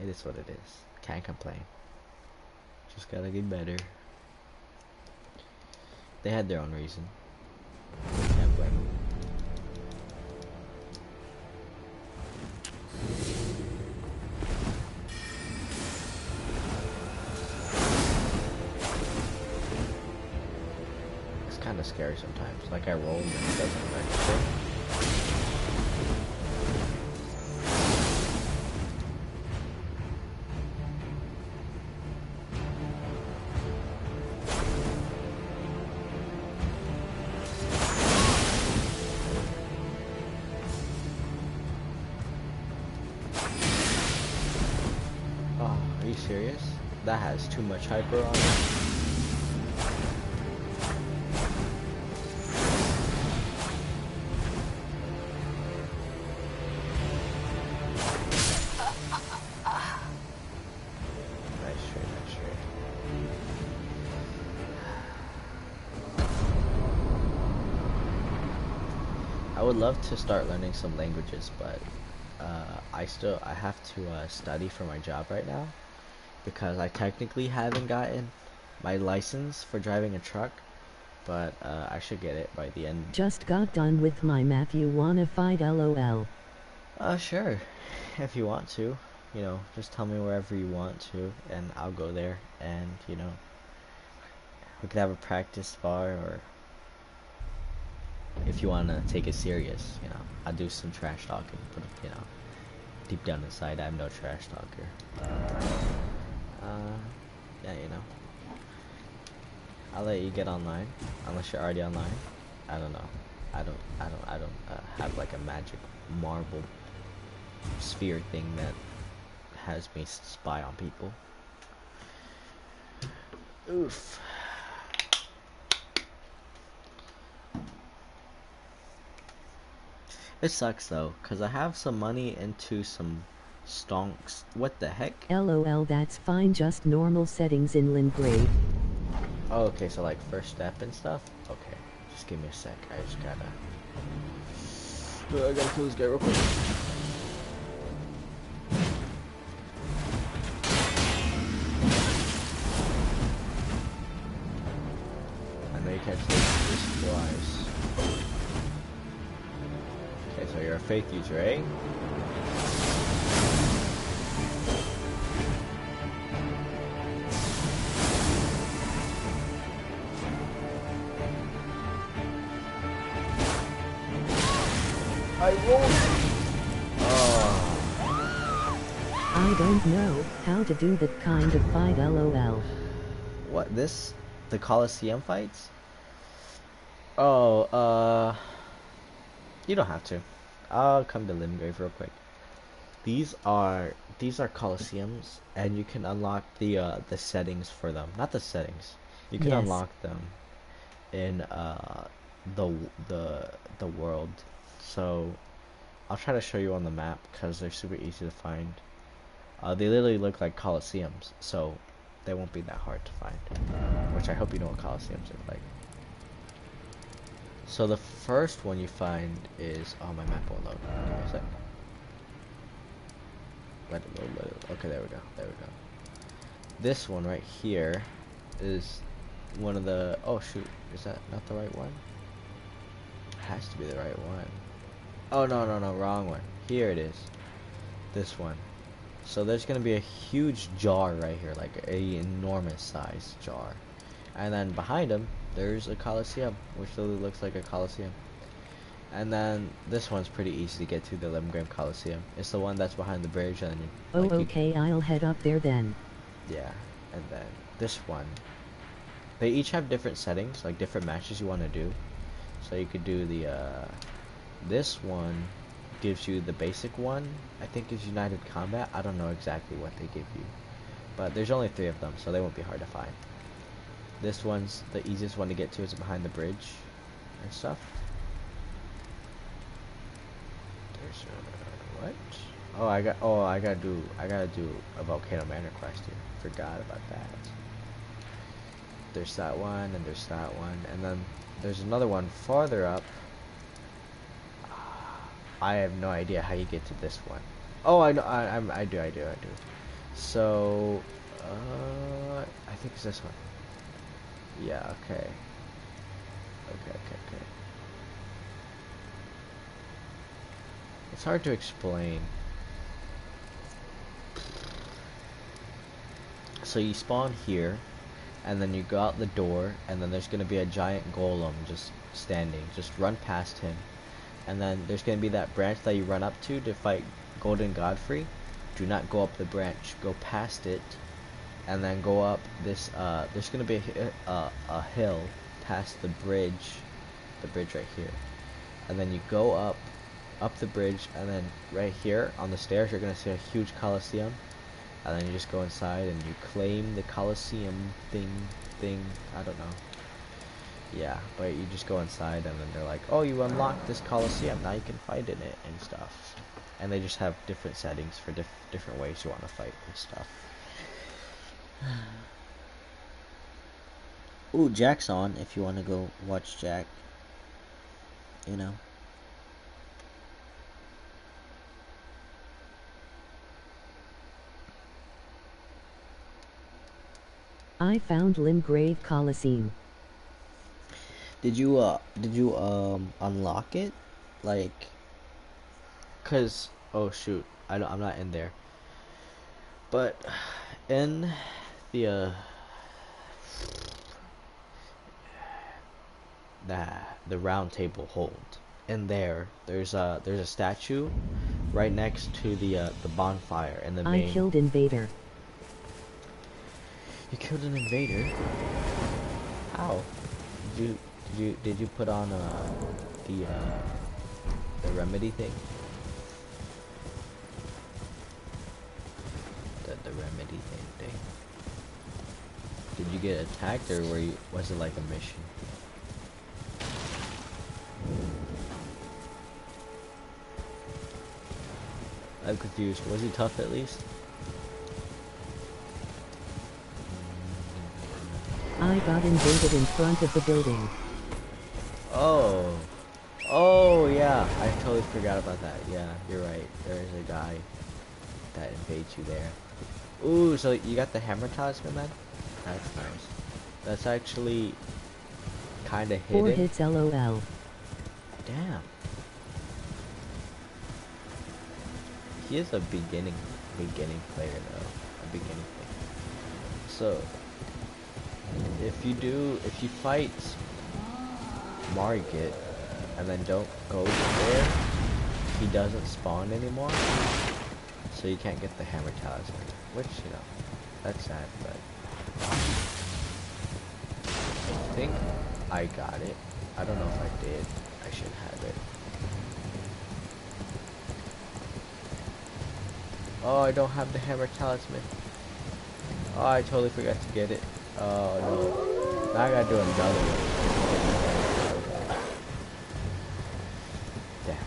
it is what it is. Can't complain. Just gotta get better. They had their own reason. Can't blame them. It's kind of scary sometimes. Like, I roll and it doesn't register. Are you serious? That has too much hyper on it. Nice trade, nice trade. I would love to start learning some languages, but I have to study for my job right now, because I technically haven't gotten my license for driving a truck, but I should get it by the end. Just got done with my math. You wanna fight? LOL. Sure, if you want to, you know, just tell me wherever you want to, and I'll go there, and you know, we could have a practice bar, or if you wanna take it serious, you know, I'll do some trash talking, but you know, deep down inside, I'm no trash talker. Yeah, you know, I'll let you get online, unless you're already online. I don't know. I don't have like a magic marble sphere thing that has me spy on people. Oof. It sucks though, cause I have some money into some stonks. What the heck? LOL, that's fine, just normal settings in Lingrave. Oh, okay, so like first step and stuff? Okay, just give me a sec. I just gotta kill this guy real quick. I know you can't take this twice. Okay, so you're a faith user, eh? I rolled. Oh. I don't know how to do that kind of fight. LOL. What, this? The Coliseum fights? Oh, you don't have to. I'll come to Limgrave real quick. These are Coliseums, and you can unlock the settings for them. Not the settings. You can Yes. unlock them in the world. So I'll try to show you on the map because they're super easy to find. They literally look like Coliseums, so they won't be that hard to find. which I hope you know what Colosseums are like. So the first one you find is, oh, my map won't load. Give me a sec. Let it load, let it. Okay, there we go. There we go. This one right here is one of the. Oh shoot, is that not the right one? It has to be the right one. Oh no, wrong one. Here it is. This one. So there's gonna be a huge jar right here, like a enormous size jar, and then behind him there's a Colosseum, which literally looks like a Colosseum. And then this one's pretty easy to get to, the Limgrave Colosseum. It's the one that's behind the bridge, and oh, like, okay, I'll head up there then. Yeah, and then this one. They each have different settings, like different matches you want to do. So you could do the this one gives you the basic one. I think is United Combat. I don't know exactly what they give you, but there's only 3 of them, so they won't be hard to find. This one's the easiest one to get to. Is behind the bridge and stuff. There's what? Oh, I gotta do a Volcano Manor quest here. Forgot about that. There's that one, and there's that one, and then there's another one farther up. I have no idea how you get to this one. Oh, I know. I do. So, I think it's this one. Yeah. Okay. Okay. It's hard to explain. So you spawn here, and then you go out the door, and then there's gonna be a giant golem just standing. Just run past him, and then there's gonna be that branch that you run up to fight Golden Godfrey. Do not go up the branch. Go past it, and then go up this. There's gonna be a hill past the bridge right here, and then you go up the bridge, and then right here on the stairs you're gonna see a huge Colosseum. And then you just go inside and you claim the Colosseum thing, I don't know. Yeah, but you just go inside and then they're like, oh, you unlocked this Colosseum, now you can fight in it and stuff. And they just have different settings for different ways you want to fight and stuff. Ooh, Jack's on if you want to go watch Jack. You know. I found Limgrave Coliseum. Did you unlock it? Like, cause, oh shoot, I'm not in there. But in the the round table hold, in there's a statue right next to the bonfire and the main. I killed Invader. You killed an invader? How? Did you put on the remedy thing? The remedy thing. Did you get attacked, or was it like a mission? I'm confused. Was he tough at least? I got invaded in front of the building. Oh yeah, I totally forgot about that. Yeah, you're right. There is a guy that invades you there. Ooh, so you got the hammer talisman then? That's nice. That's actually kind of hidden. 4 hits LOL. Damn. He is a beginning player though. A beginning player. So if you fight Margit and then don't go there, he doesn't spawn anymore. So you can't get the hammer talisman, which, you know, that's sad, but I think I got it. I don't know if I did. I should have it. Oh, I don't have the hammer talisman. Oh, I totally forgot to get it. Oh no. Now I gotta do another one. Damn.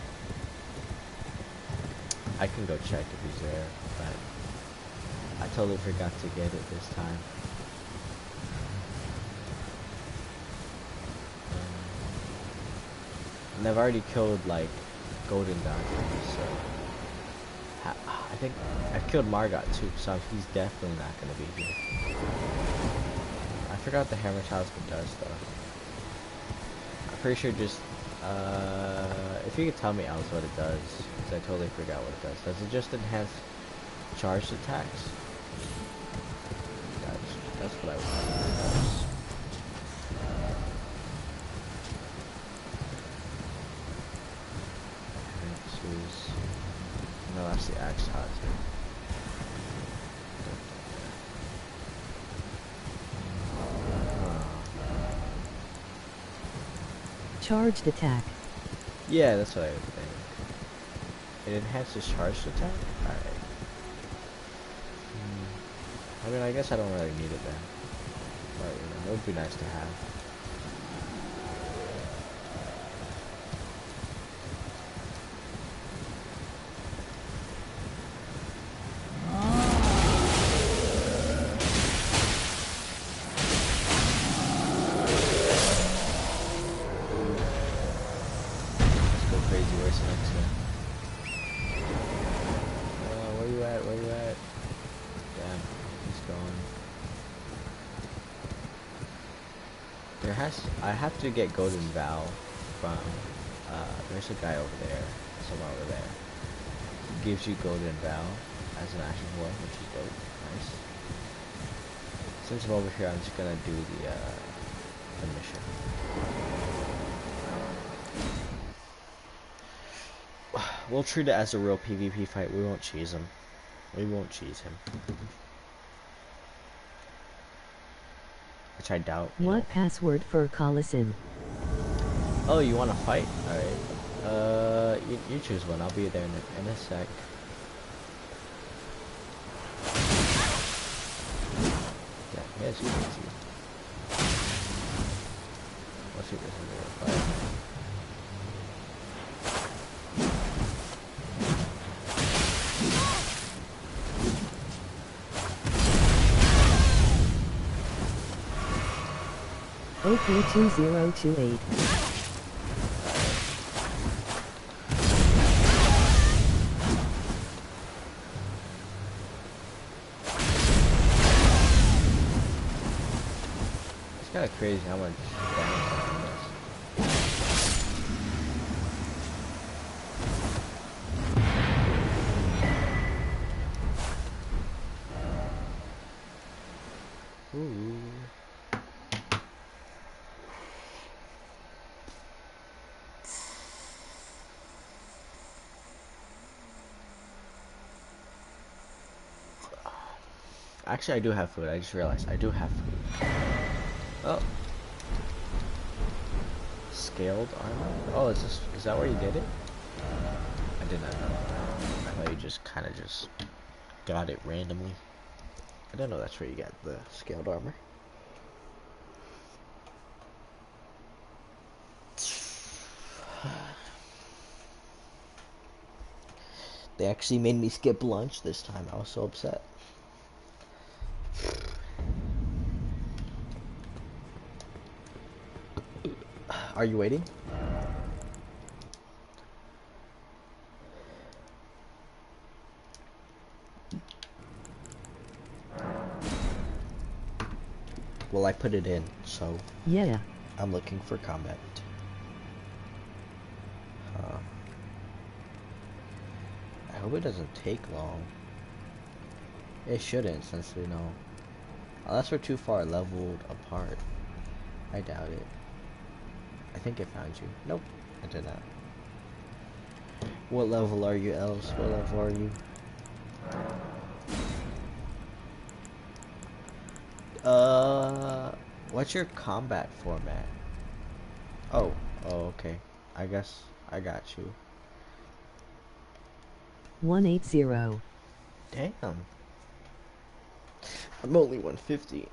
I can go check if he's there, but I totally forgot to get it this time. And I've already killed like Golden down here, so I think I've killed Margot too, so he's definitely not gonna be here. I forgot what the hammer talisman does though. I'm pretty sure just if you could tell me else what it does, because I totally forgot what it does. Does it just enhance charged attacks? That's what I want. No, that's the axe talisman. Charged attack. Yeah, that's what I would think. It enhances charged attack? Alright. I mean, I guess I don't really need it then. But, you know, it would be nice to have. I have to get Golden Vow from, there's a guy over there, somewhere over there. He gives you Golden Vow as an action war, which is dope. Nice. Since I'm over here, I'm just gonna do the mission. We'll treat it as a real PvP fight. We won't cheese him. We won't cheese him. Which I doubt. What password for Coliseum? Oh, you want to fight? Alright. You choose one. I'll be there in a sec. Yeah, yes, you can see. Let's see if this is a real fight. OK2028. It's kind of crazy how much damage on this. Ooh. Actually, I do have food. I just realized I do have food. Oh. Scaled armor? Oh, is that where you get it? I did not know. I thought you just kind of just got it randomly. I don't know that's where you get the scaled armor. They actually made me skip lunch this time. I was so upset. Are you waiting? Well, I put it in, so yeah. I'm looking for combat. I hope it doesn't take long. It shouldn't, since we know. Unless we're too far leveled apart. I doubt it. I think it found you. Nope, I did not. What level are you, Elves? What level are you? What's your combat format? Oh, okay. I guess I got you. 180. Damn. I'm only 150.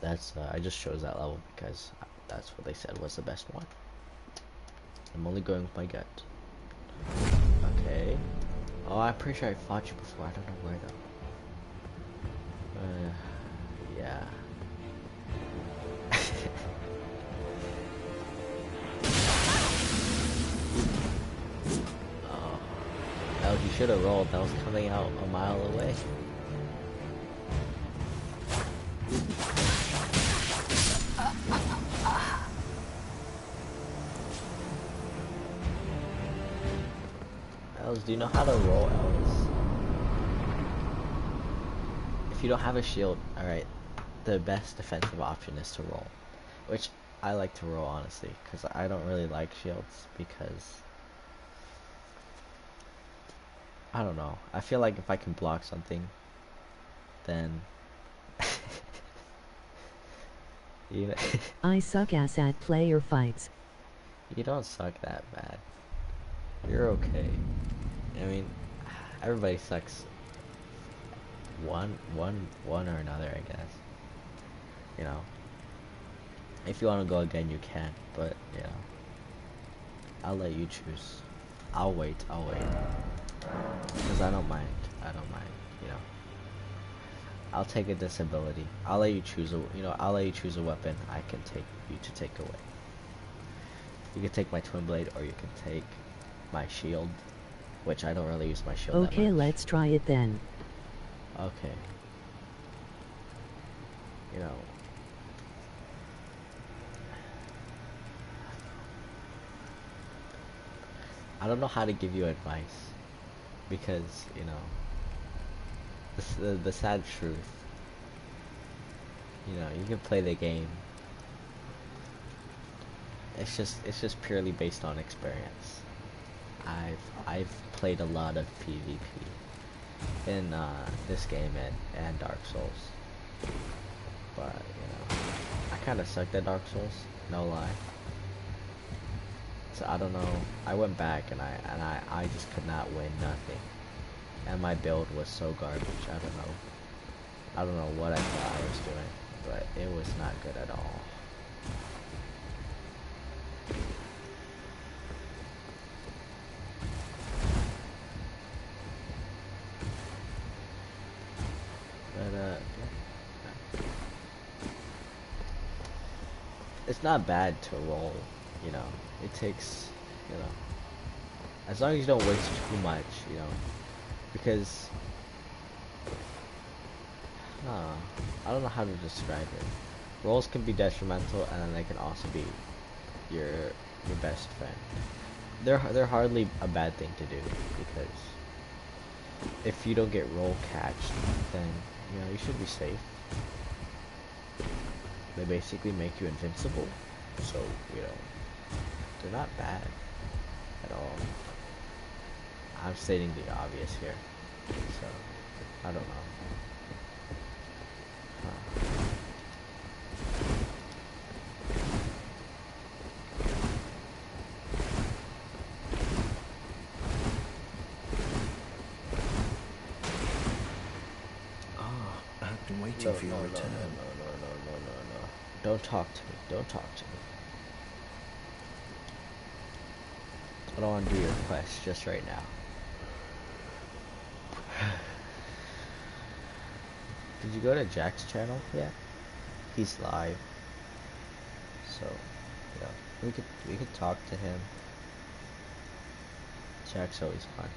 That's, I just chose that level because that's what they said was the best one. I'm only going with my gut. Okay. Oh, I'm pretty sure I fought you before. I don't know where though. Yeah. should have rolled. That was coming out a mile away. Els, do you know how to roll, Els? If you don't have a shield, alright, the best defensive option is to roll. Which I like to roll, honestly, because I don't really like shields, because I don't know. I feel like if I can block something, then you know. I suck ass at player fights. You don't suck that bad. You're okay. I mean, everybody sucks one or another, I guess. You know, if you want to go again, you can, but you know, I'll let you choose. I'll wait, because I don't mind, you know. I'll take a disability. I'll let you choose I'll let you choose a weapon I can take you to take away. You can take my twin blade, or you can take my shield, which I don't really use my shield that Okay, much. let's try it then. Okay. You know, I don't know how to give you advice, because, you know, the sad truth, you know, you can play the game. It's just purely based on experience. I've played a lot of PvP in this game and Dark Souls, but you know, I kind of sucked at Dark Souls, no lie. So I don't know. I went back and I just could not win nothing, and my build was so garbage. I don't know what I thought I was doing, but it was not good at all. But it's not bad to roll, you know. It takes, you know, as long as you don't waste too much, you know, because I don't know how to describe it. Rolls can be detrimental, and then they can also be your best friend. They're hardly a bad thing to do, because if you don't get roll catched, then you know you should be safe. They basically make you invincible, so you know they're not bad at all. I'm stating the obvious here, so I don't know. I've been waiting for your return. No. Don't talk to me. Don't talk to me. I don't want to do your quest just right now. Did you go to Jack's channel yet? He's live. So, yeah, we could talk to him. Jack's always fun.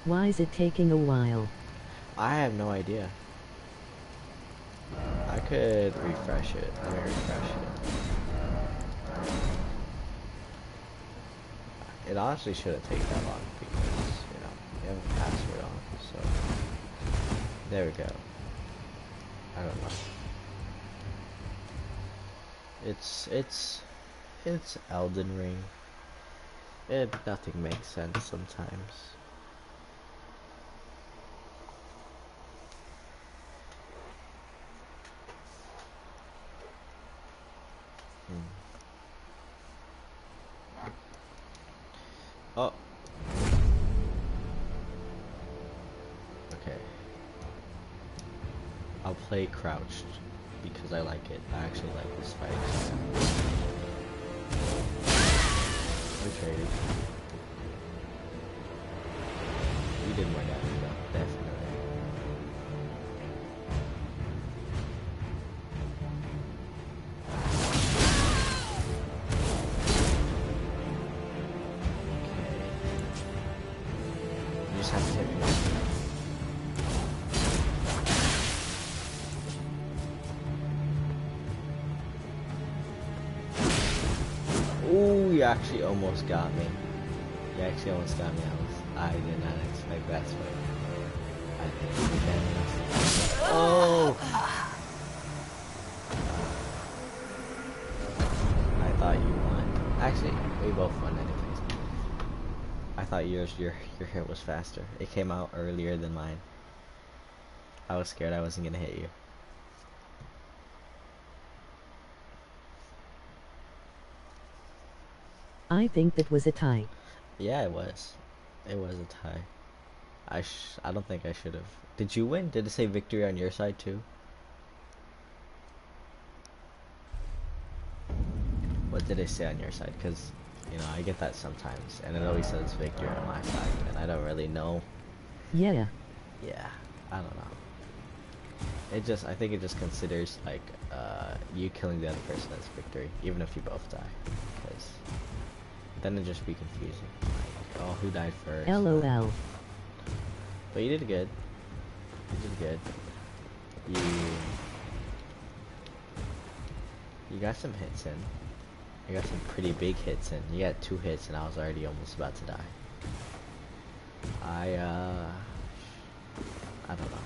Why is it taking a while? I have no idea. I could refresh it. Let me refresh it. It honestly shouldn't take that long, because, you know, you have a password on, so. There we go. I don't know. It's Elden Ring. Nothing makes sense sometimes. Oh. Okay. I'll play crouched because I like it. I actually like this fight. We traded. We did more damage though, definitely. just have to hit me. Ooh, you actually almost got me. You actually almost got me. I did not expect that swing. I think that is... Oh! I thought you won. Actually, we both won anyways. I thought your hit was faster. It came out earlier than mine. I was scared I wasn't gonna hit you. I think that was a tie. Yeah, it was. It was a tie. I don't think I should have. Did you win? Did it say victory on your side too? What did it say on your side? Because, you know, I get that sometimes, and it always says victory on my side, and I don't really know. Yeah. Yeah, I don't know. I think it just considers, like, you killing the other person as victory, even if you both die. Because then it'd just be confusing. Like, oh, who died first? LOL. But you did good. You did good. You got some hits in. You got some pretty big hits in. You got 2 hits and I was already almost about to die. I don't know.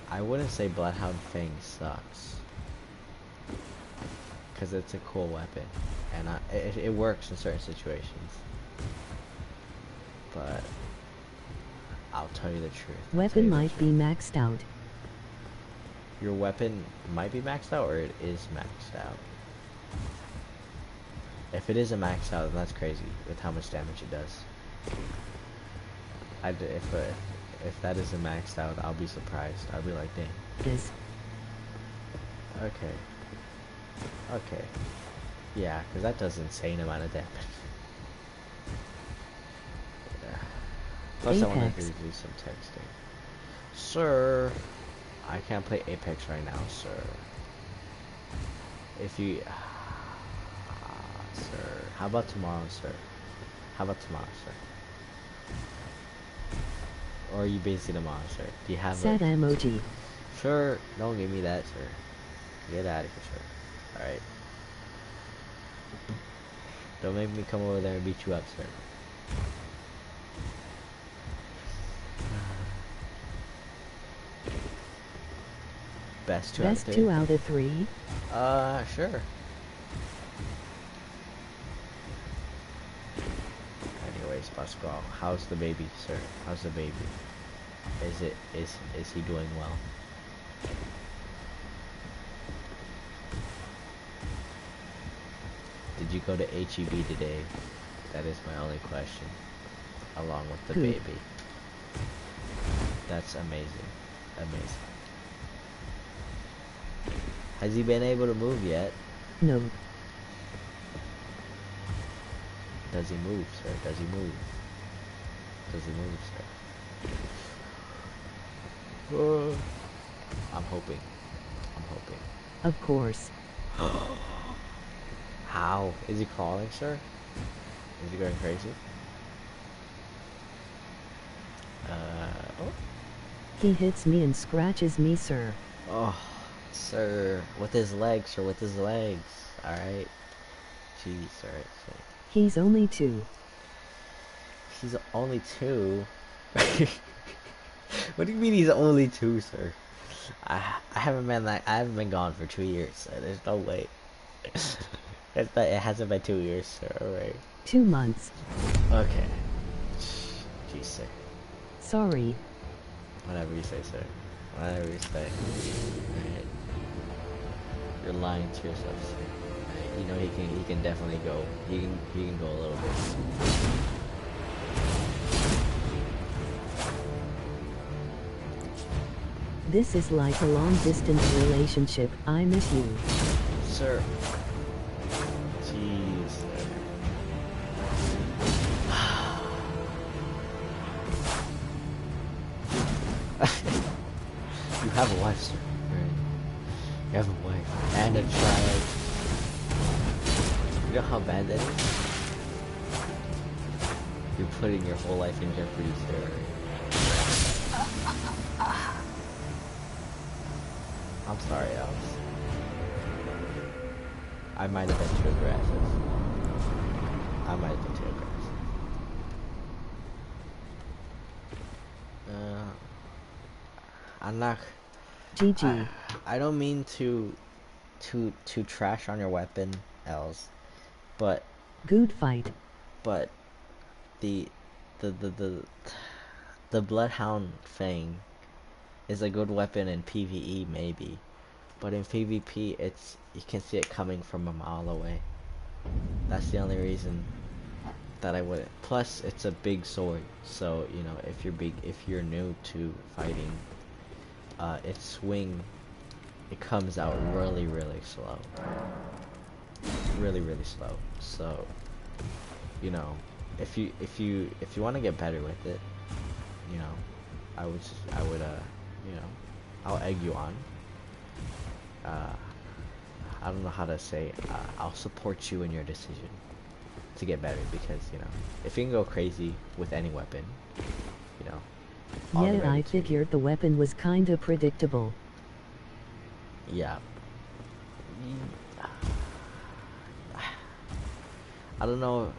I wouldn't say Bloodhound Fang sucks. Because it's a cool weapon. And it works in certain situations. But I'll tell you the truth. Weapon might be maxed out. Your weapon might be maxed out, or it is maxed out. If it isn't maxed out, then that's crazy with how much damage it does. If that isn't maxed out, I'll be surprised. I'll be like, dang. Is. Okay. Okay. Yeah, because that does insane amount of damage. Plus, Apex. I wanted to do some texting. Sir, I can't play Apex right now, sir. If you... sir. How about tomorrow, sir? How about tomorrow, sir? Or are you busy tomorrow, sir? Do you have Sad emoji. Sir, don't give me that, sir. Get out of here, sir. Alright. Don't make me come over there and beat you up, sir. Best 2 Best out of 3? 2 out of 3? Sure. Anyways, Pascal, how's the baby, sir? How's the baby? Is he doing well? Did you go to HEB today? That is my only question. Along with the Good. baby. That's amazing. Amazing. Has he been able to move yet? No. Does he move, sir? Does he move? Does he move, sir? I'm hoping. I'm hoping. Of course. How? Is he crawling, sir? Is he going crazy? Oh. He hits me and scratches me, sir. Oh, sir. With his legs, sir. With his legs. Alright. Jeez, sir. He's only 2. He's only 2? What do you mean he's only 2, sir? I haven't been gone for 2 years, sir. There's no way. It hasn't been 2 years, sir. Alright. 2 months. Okay. Jeez, sir. Sorry. Whatever you say, sir. Whatever you say. Alright. You're lying to yourself, sir. Right. You know he can definitely go. He can go a little bit. This is like a long-distance relationship. I miss you. Sir. Jeez. You have a wife, sir. Right? You have a wife and a child. You know how bad that is? You're putting your whole life in jeopardy, sir. I'm sorry, Alice. I might have been too aggressive. I might have been too aggressive. I'm not. GG. I don't mean to trash on your weapon, Els, but Good fight. but the the the the the Bloodhound Fang is a good weapon in PvE maybe, but in PvP it's you can see it coming from a mile away. That's the only reason that I wouldn't. Plus, it's a big sword, so you know if you're new to fighting, its swing, it comes out really slow, really slow. So, you know, if you want to get better with it, you know, I would you know, I'll egg you on. I don't know how to say. I'll support you in your decision to get better, because you know if you can go crazy with any weapon, you know. Yeah, I figured the weapon was kinda predictable. Yeah. I don't know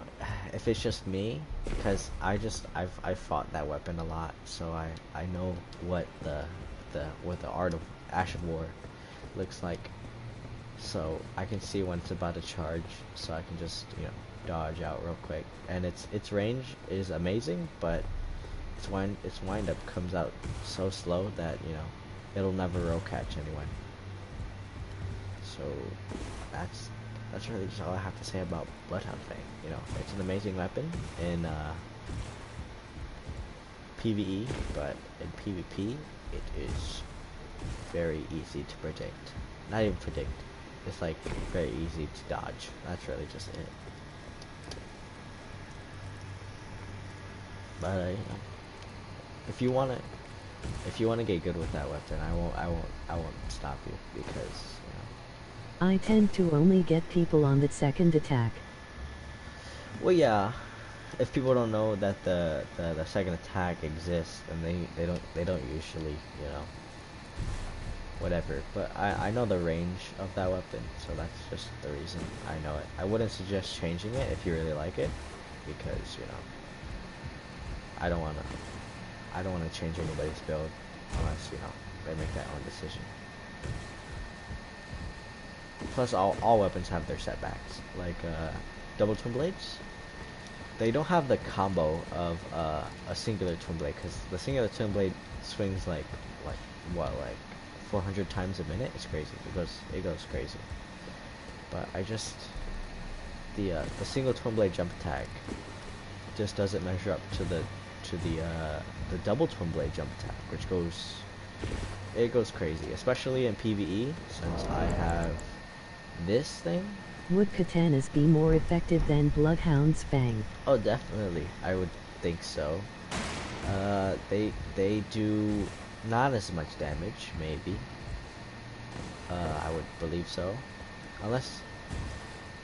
if it's just me, because I've fought that weapon a lot, so I know what the art of Ash of War looks like. So I can see when it's about to charge, so I can just, you know, dodge out real quick. And its range is amazing, but its wind up comes out so slow that, you know, it'll never roll catch anyone. So that's really just all I have to say about Bloodhound Fang. You know, it's an amazing weapon in PvE, but in PvP it is very easy to predict. Not even predict. It's like very easy to dodge. That's really just it. But you know, if you wanna get good with that weapon, I won't stop you, because you know. I tend to only get people on the second attack. Well, yeah. If people don't know that the second attack exists, and they don't usually, you know, whatever. But I know the range of that weapon, so that's just the reason I know it. I wouldn't suggest changing it if you really like it, because you know, I don't wanna change anybody's build unless, you know, they make that own decision. Plus, all weapons have their setbacks, like double twin blades. They don't have the combo of a singular twin blade, because the singular twin blade swings like 400 times a minute. It's crazy. It goes crazy. But the single twin blade jump attack just doesn't measure up to the double twin blade jump attack, which goes crazy, especially in PvE, since I have this thing. Would katanas be more effective than Bloodhound's Fang? Oh, definitely. I would think so. They do not as much damage, maybe. I would believe so. Unless,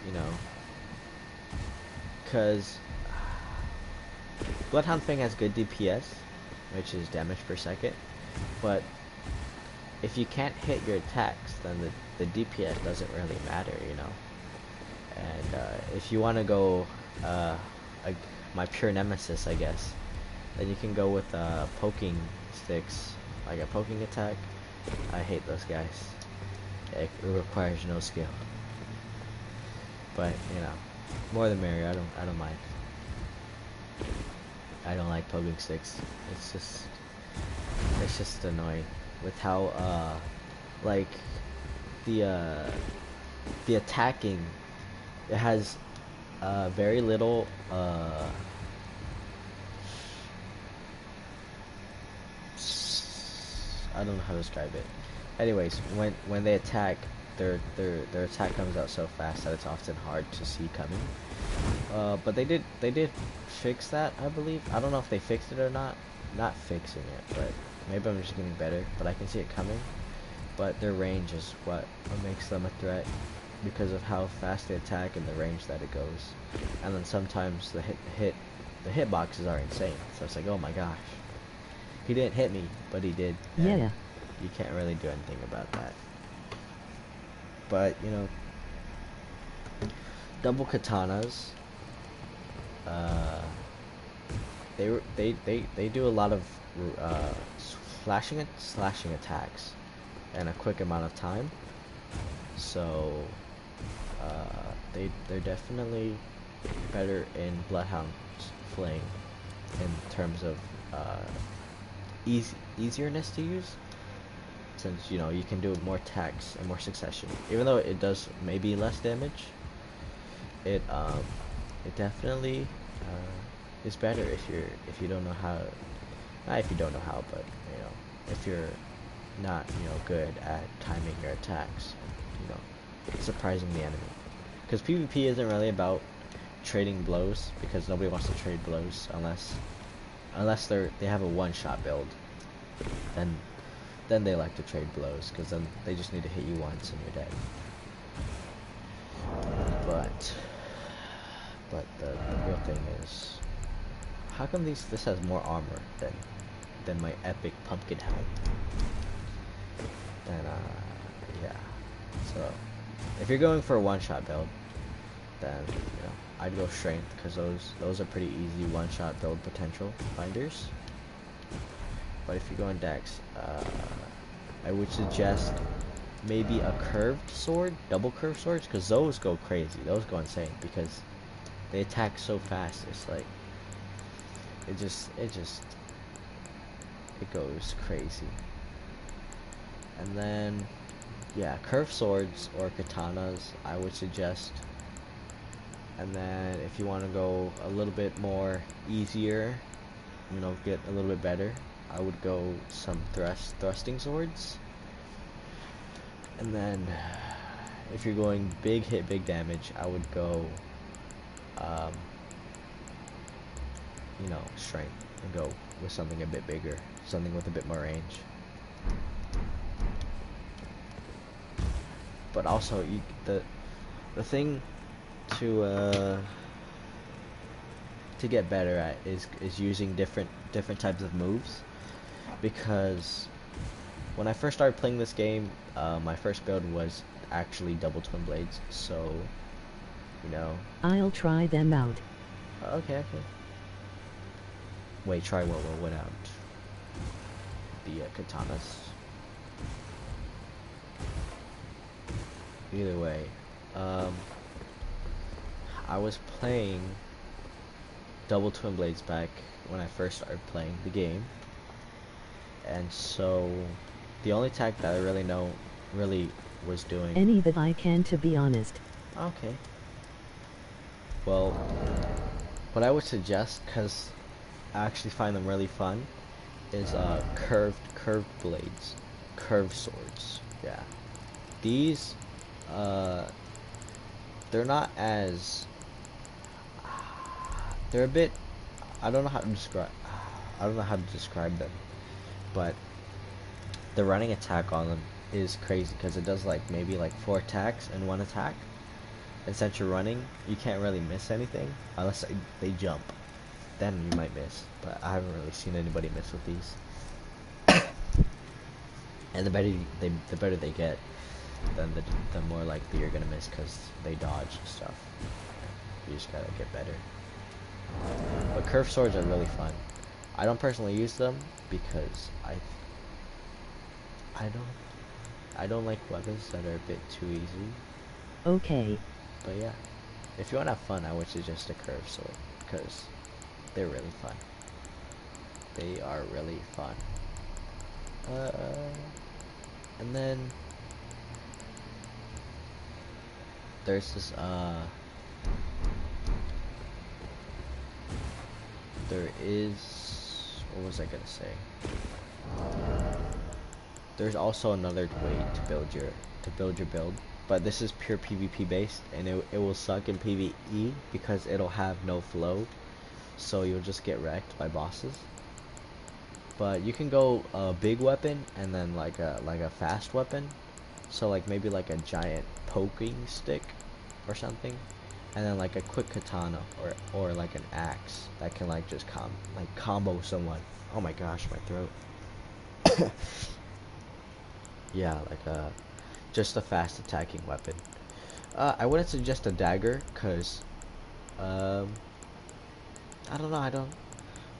you know, because Bloodhound Fang has good DPS, which is damage per second, but if you can't hit your attacks, then the DPS doesn't really matter, you know. And if you want to go my pure nemesis, I guess, then you can go with poking sticks, like a poking attack. I hate those guys. It requires no skill. But you know, more the merrier. I don't mind. I don't like poking sticks. It's just annoying with how like the attacking, it has very little I don't know how to describe it. Anyways, when they attack, their attack comes out so fast that it's often hard to see coming. But they did fix that, I believe. I don't know if they fixed it or not. Not fixing it, but maybe I'm just getting better. But I can see it coming. But their range is what makes them a threat, because of how fast they attack and the range that it goes. And then sometimes the hit the hitboxes are insane. So it's like, oh my gosh, he didn't hit me, but he did. Yeah. You can't really do anything about that. But you know, double katanas. They do a lot of slashing attacks in a quick amount of time. So they're definitely better in Bloodhound's Fling in terms of easierness to use, since you know you can do more attacks in more succession. Even though it does maybe less damage, it definitely is better if you don't know how. Not if you don't know how, but you know, if you're not good at timing your attacks, surprising the enemy. Because PvP isn't really about trading blows, because nobody wants to trade blows unless they have a one-shot build. Then they like to trade blows, because then they just need to hit you once and you're dead. But the real thing is, how come this has more armor than my epic pumpkin helm? And yeah. So if you're going for a one-shot build, then I'd go strength, because those are pretty easy one-shot build potential finders. But if you're going dex, I would suggest maybe a curved sword, double curved swords, because those go crazy. Those go insane because they attack so fast. It's like it goes crazy. And then yeah, curved swords or katanas I would suggest. And then if you want to go a little bit more easier, get a little bit better, I would go some thrusting swords. And then if you're going big hit, big damage, I would go strength, and go with something a bit bigger, something with a bit more range. But also the thing to get better at is using different types of moves, because when I first started playing this game, my first build was actually double twin blades, so I'll try them out. Okay. Wait, try what out? The katanas. Either way, I was playing double twin blades back when I first started playing the game, and so the only attack that I really was doing Any that I can, to be honest. Okay. Well, what I would suggest, because I actually find them really fun, is curved blades, curved swords. Yeah, these they're not as, they're a bit, I don't know how to describe them, but the running attack on them is crazy, because it does maybe 4 attacks in one attack. And since you're running, you can't really miss anything unless they jump. Then you might miss, but I haven't really seen anybody miss with these. And the better they get, then the more likely you're gonna miss, because they dodge and stuff. You just gotta get better. But curved swords are really fun. I don't personally use them because I don't like weapons that are a bit too easy. Okay. But yeah, if you want to have fun, I would suggest a curved sword, because they're really fun. They are really fun. And then there's this there is, what was I gonna say? There's also another way to build your build, but this is pure PvP based, and it will suck in PvE because it'll have no flow, so you'll just get wrecked by bosses. But you can go a big weapon and then like a fast weapon, so maybe a giant poking stick or something, and then like a quick katana or like an axe that can like just combo someone. Oh my gosh, my throat. Yeah, like just a fast attacking weapon. I wouldn't suggest a dagger, cause I don't know.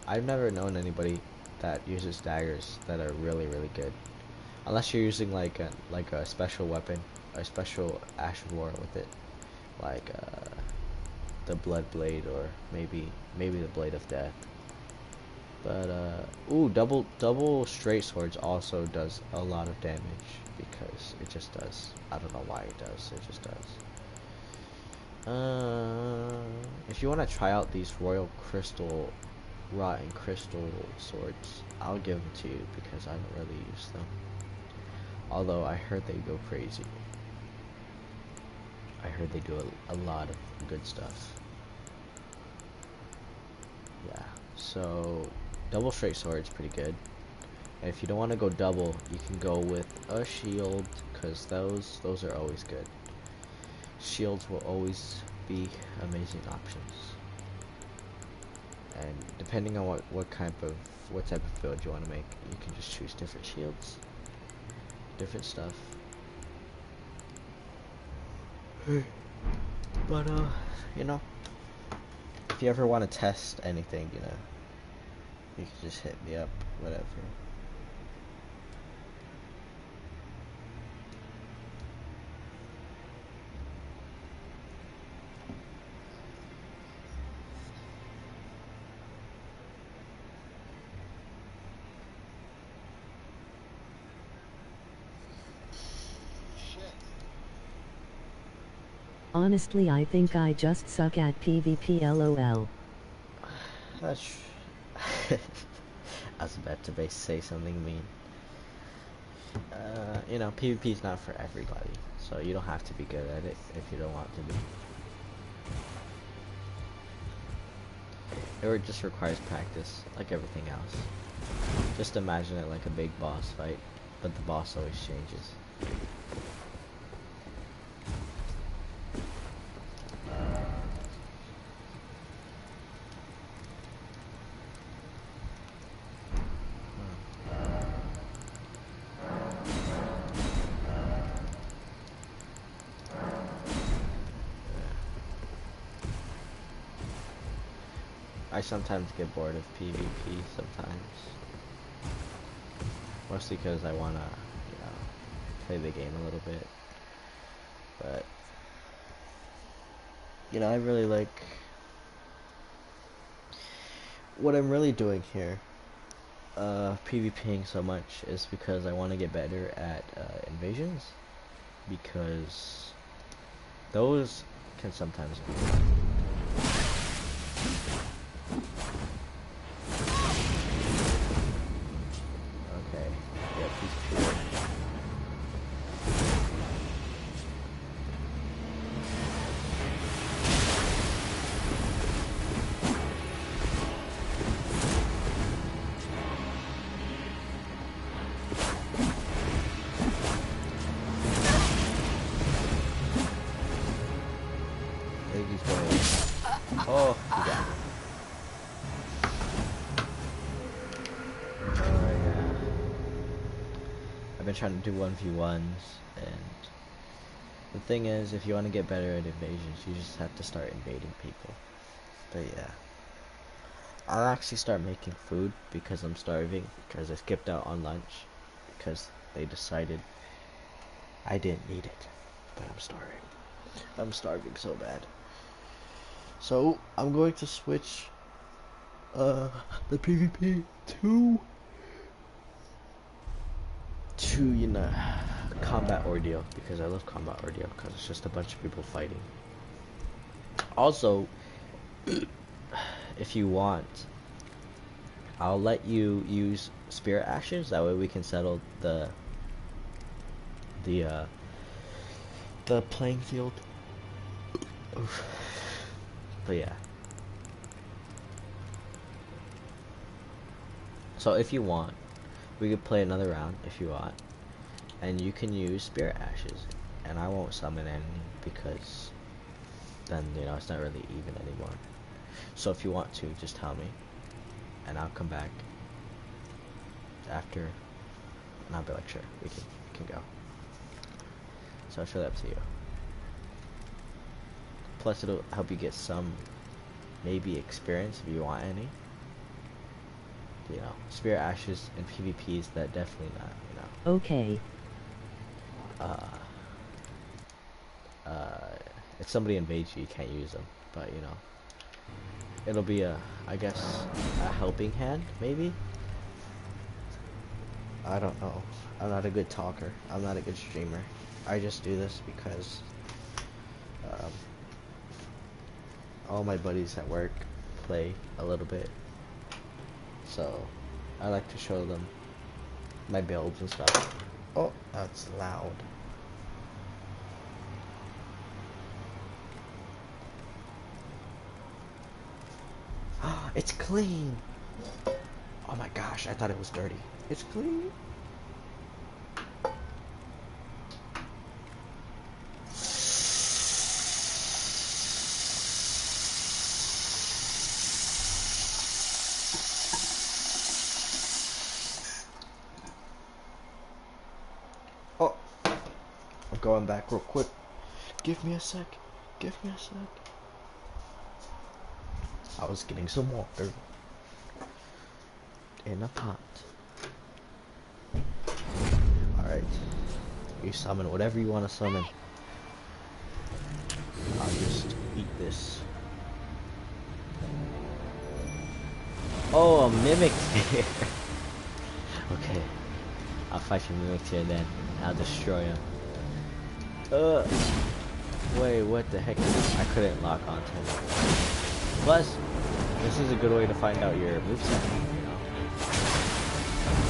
I've never known anybody that uses daggers that are really good. Unless you're using like a special weapon, a special Ash of War with it, like the Blood Blade, or maybe the Blade of Death. But ooh, double straight swords also does a lot of damage, because it just does. I don't know why it does. It just does. If you want to try out these rotten crystal swords, I'll give them to you, because I don't really use them. Although I heard they go crazy. I heard they do a lot of good stuff. Yeah, so double straight sword is pretty good. And if you don't want to go double, you can go with a shield, because those are always good. Shields will always be amazing options. And depending on what type of build you want to make, you can just choose different shields, different stuff. But you know, if you ever want to test anything, you know, you can just hit me up, whatever. Honestly, I think I just suck at PvP, lol. That's I was about to say something mean. You know, PvP is not for everybody, so you don't have to be good at it if you don't want to be. It just requires practice, like everything else. Just imagine it like a big boss fight, but the boss always changes. I sometimes get bored of PvP sometimes. Mostly because I wanna, you know, play the game a little bit. But, you know, I really like... What I'm really doing here, PvPing so much, is because I want to get better at invasions. Because those can sometimes be... Okay, yeah, he's cool. I think he's going... Oh, he got me. I've been trying to do 1v1s, and the thing is, if you want to get better at invasions, you just have to start invading people. But yeah, I'll actually start making food because I'm starving, because I skipped out on lunch because they decided I didn't need it, but I'm starving. I'm starving so bad. So I'm going to switch the PvP to you know, combat ordeal, because I love combat ordeal because it's just a bunch of people fighting. Also, if you want, I'll let you use spirit actions, that way we can settle the playing field. Oof. But yeah, so if you want, we could play another round if you want, and you can use spirit ashes, and I won't summon any because then you know it's not really even anymore. So if you want to, just tell me, and I'll come back after, and I'll be like, sure, we can go. So I'll show that to you. Plus, it'll help you get some, maybe experience if you want any. You know, Spirit Ashes and PvP is that definitely not, you know. Okay. If somebody invades you, you can't use them, but you know, it'll be I guess, a helping hand, maybe? I don't know. I'm not a good talker. I'm not a good streamer. I just do this because, all my buddies at work play a little bit, so I like to show them my builds and stuff. Oh, that's loud. It's clean. Oh my gosh, I thought it was dirty. It's clean. Oh, I'm going back real quick. Give me a sec. Give me a sec. I was getting some water in a pot. Alright. You summon whatever you want to summon. I'll just eat this. Oh, a mimic here. Okay. I'll fight your mimic here then. I'll destroy him. Wait, what the heck? I couldn't lock onto him. Plus, this is a good way to find out your moveset, you know?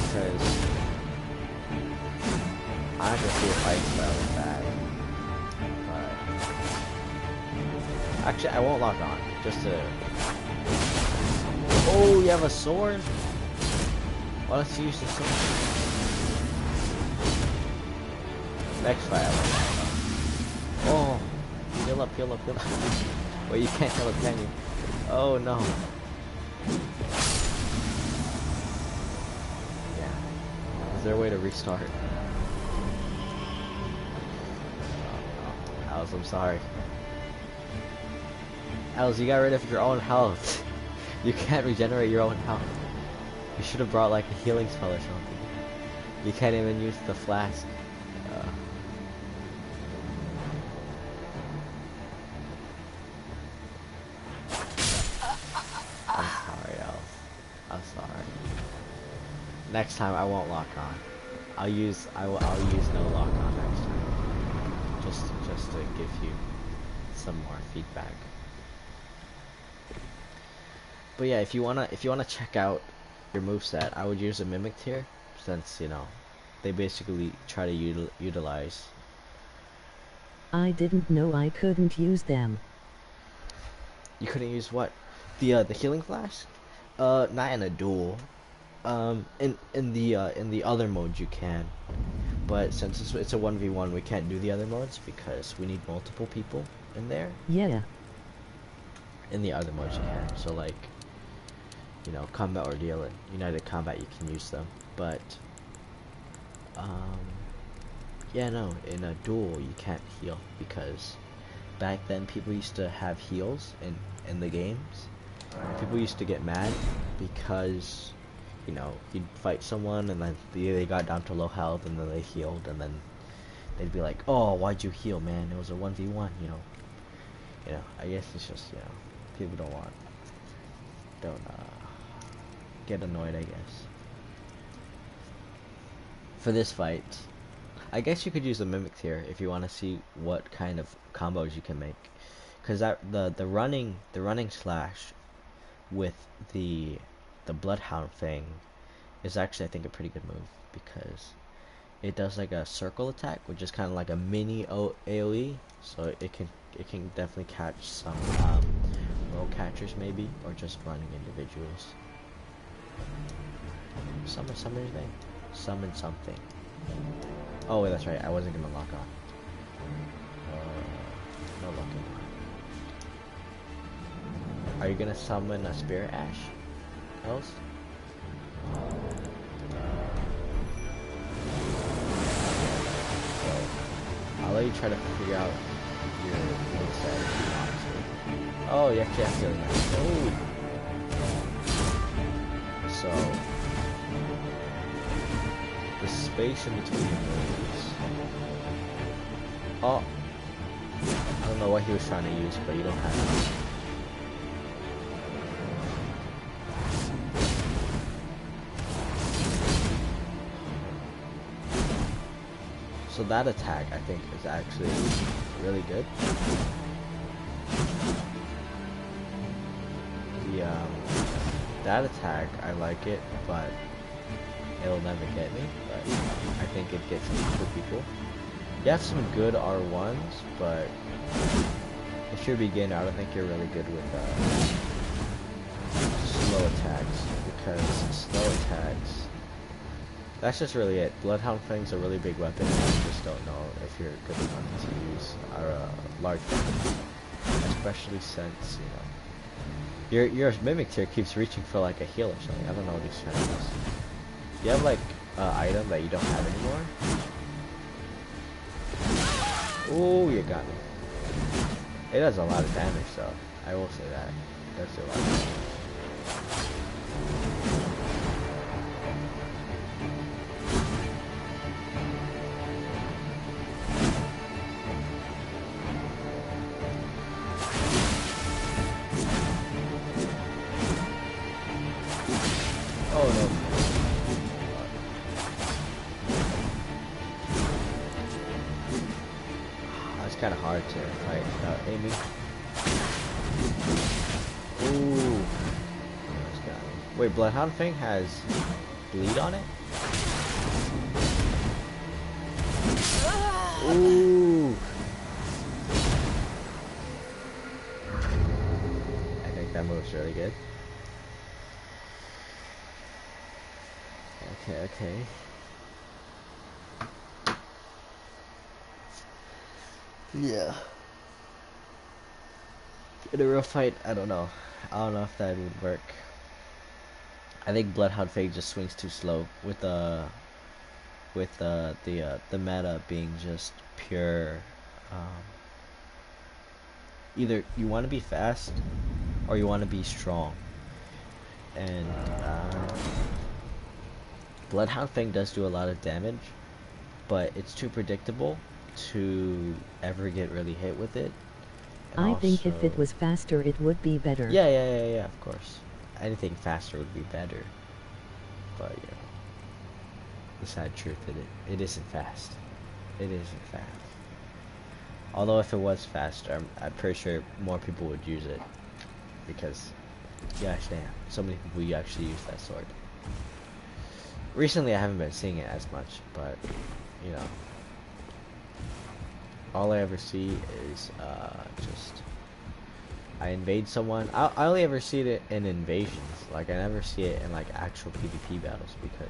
Because I can see a fight style with that. But actually, I won't lock on. Just to. Oh, you have a sword? Well, let's use the sword. Next fight, I won't lock on. Oh, heal up, heal up, heal up. Wait, you can't heal up, can you? Oh no. Yeah. Is there a way to restart? Oh, Els, I'm sorry. Els, you got rid of your own health. You can't regenerate your own health. You should have brought like a healing spell or something. You can't even use the flask. Next time I won't lock on. I'll use no lock on next time. Just to give you some more feedback. But yeah, if you wanna check out your moveset, I would use a mimic tier, since you know they basically try to utilize. I didn't know I couldn't use them. You couldn't use what? The healing flask? Not in a duel. In the other modes you can, but since it's a 1v1, we can't do the other modes because we need multiple people in there. Yeah. In the other modes you can, so like, you know, combat ordeal and united combat, you can use them, but yeah, no, in a duel you can't heal because back then people used to have heals in the games. People used to get mad because, you know, you'd fight someone and then they got down to low health and then they healed and then they'd be like, oh, why'd you heal, man? It was a 1v1, you know. You know, I guess it's just, you know, people don't get annoyed, I guess. For this fight, I guess you could use the mimic tier if you want to see what kind of combos you can make, because the running slash with the bloodhound thing is actually, I think, a pretty good move because it does like a circle attack, which is kind of like a mini AoE, so it can definitely catch some low catchers maybe, or just running individuals. Summon his name. Summon something. Oh wait, that's right. I wasn't gonna lock on. No locking on. Are you gonna summon a Spirit Ash? Else? I'll let you try to figure out your moveset if you want to. Oh, you actually have to go nice. Oh! So, the space in between your moves. Oh! I don't know what he was trying to use, but you don't have to. So that attack, I think, is actually really good. That attack, I like it, but it'll never get me. But I think it gets me for people. You have some good R1s, but if you're a beginner, I don't think you're really good with slow attacks, because slow attacks, that's just really it. Bloodhound Fang's a really big weapon, and I just don't know if you're good enough to use a large weapon, especially since, you know, your Mimic tier keeps reaching for like a heal or something. I don't know what he's trying to use. Do you have like an item that you don't have anymore? Oh, you got me. It does a lot of damage though. I will say that. It does do a lot of damage. Oh no. That's kind of hard to fight without aiming. Ooh. Wait, Bloodhound Fang has bleed on it? Ooh. I think that move's really good. Okay. Yeah. In a real fight, I don't know. I don't know if that would work. I think Bloodhound Fang just swings too slow with the meta being just pure. Either you want to be fast or you want to be strong, and Bloodhound Fang does do a lot of damage, but it's too predictable to ever get really hit with it. And I think if it was faster it would be better. Yeah, of course. Anything faster would be better. But, you know, the sad truth, it isn't fast. It isn't fast. Although if it was faster, I'm pretty sure more people would use it. Because, gosh damn, so many people actually use that sword. Recently I haven't been seeing it as much, but, you know, all I ever see is just I invade someone. I only ever see it in invasions. Like I never see it in like actual PvP battles, because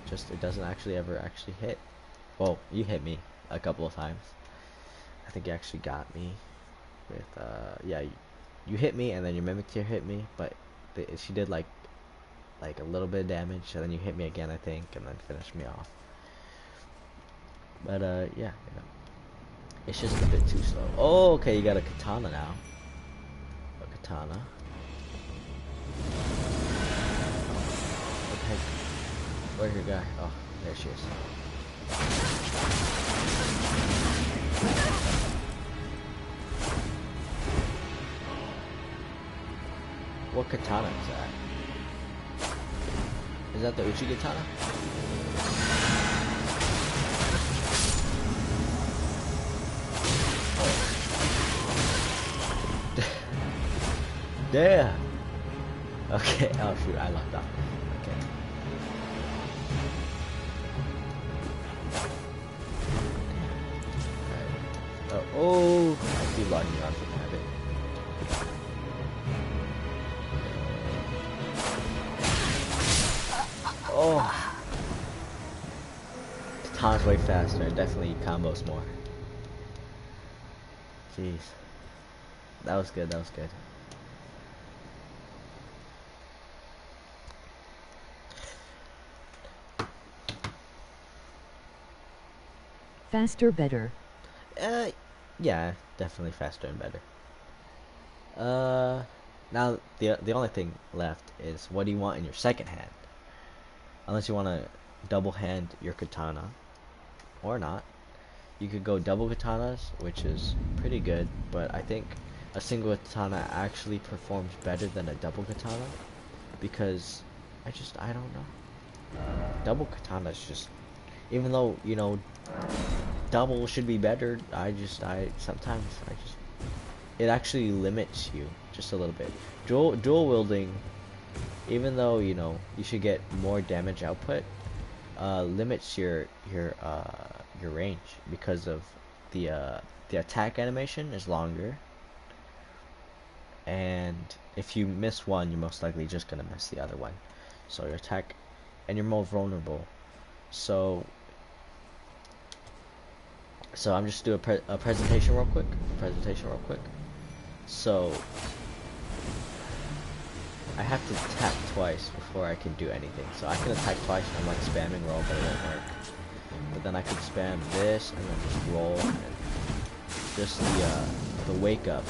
just it doesn't actually ever hit. Well, you hit me a couple of times. I think you actually got me with yeah, you hit me and then your Mimic tier hit me, but she did like a little bit of damage, and then you hit me again, I think, and then finished me off. But yeah, you know, it's just a bit too slow. Oh, okay, you got a katana now. A katana. Okay, where's your guy? Oh, there she is. What katana is that? Is that the Uchi katana? Damn. Okay. Oh shoot, I locked off. Okay. Right. Oh, I keep locking you off from habit. Oh. Katana's way faster and definitely combos more. Jeez. That was good, that was good. Faster, better. Yeah, definitely faster and better. Now the only thing left is what do you want in your second hand? Unless you want to double hand your katana, or not. You could go double katanas, which is pretty good, but I think a single katana actually performs better than a double katana, because I don't know. Double katana is just, even though, you know, double should be better, sometimes it actually limits you just a little bit. Dual wielding, even though, you know, you should get more damage output, limits your range, because of the attack animation is longer, and if you miss one, you're most likely just gonna miss the other one. So your attack, and you're more vulnerable. So I'm just do a presentation real quick. So I have to tap twice before I can do anything. So I can attack twice and I'm like spamming roll, but it won't work. But then I could spam this and then just roll, and just the wake up.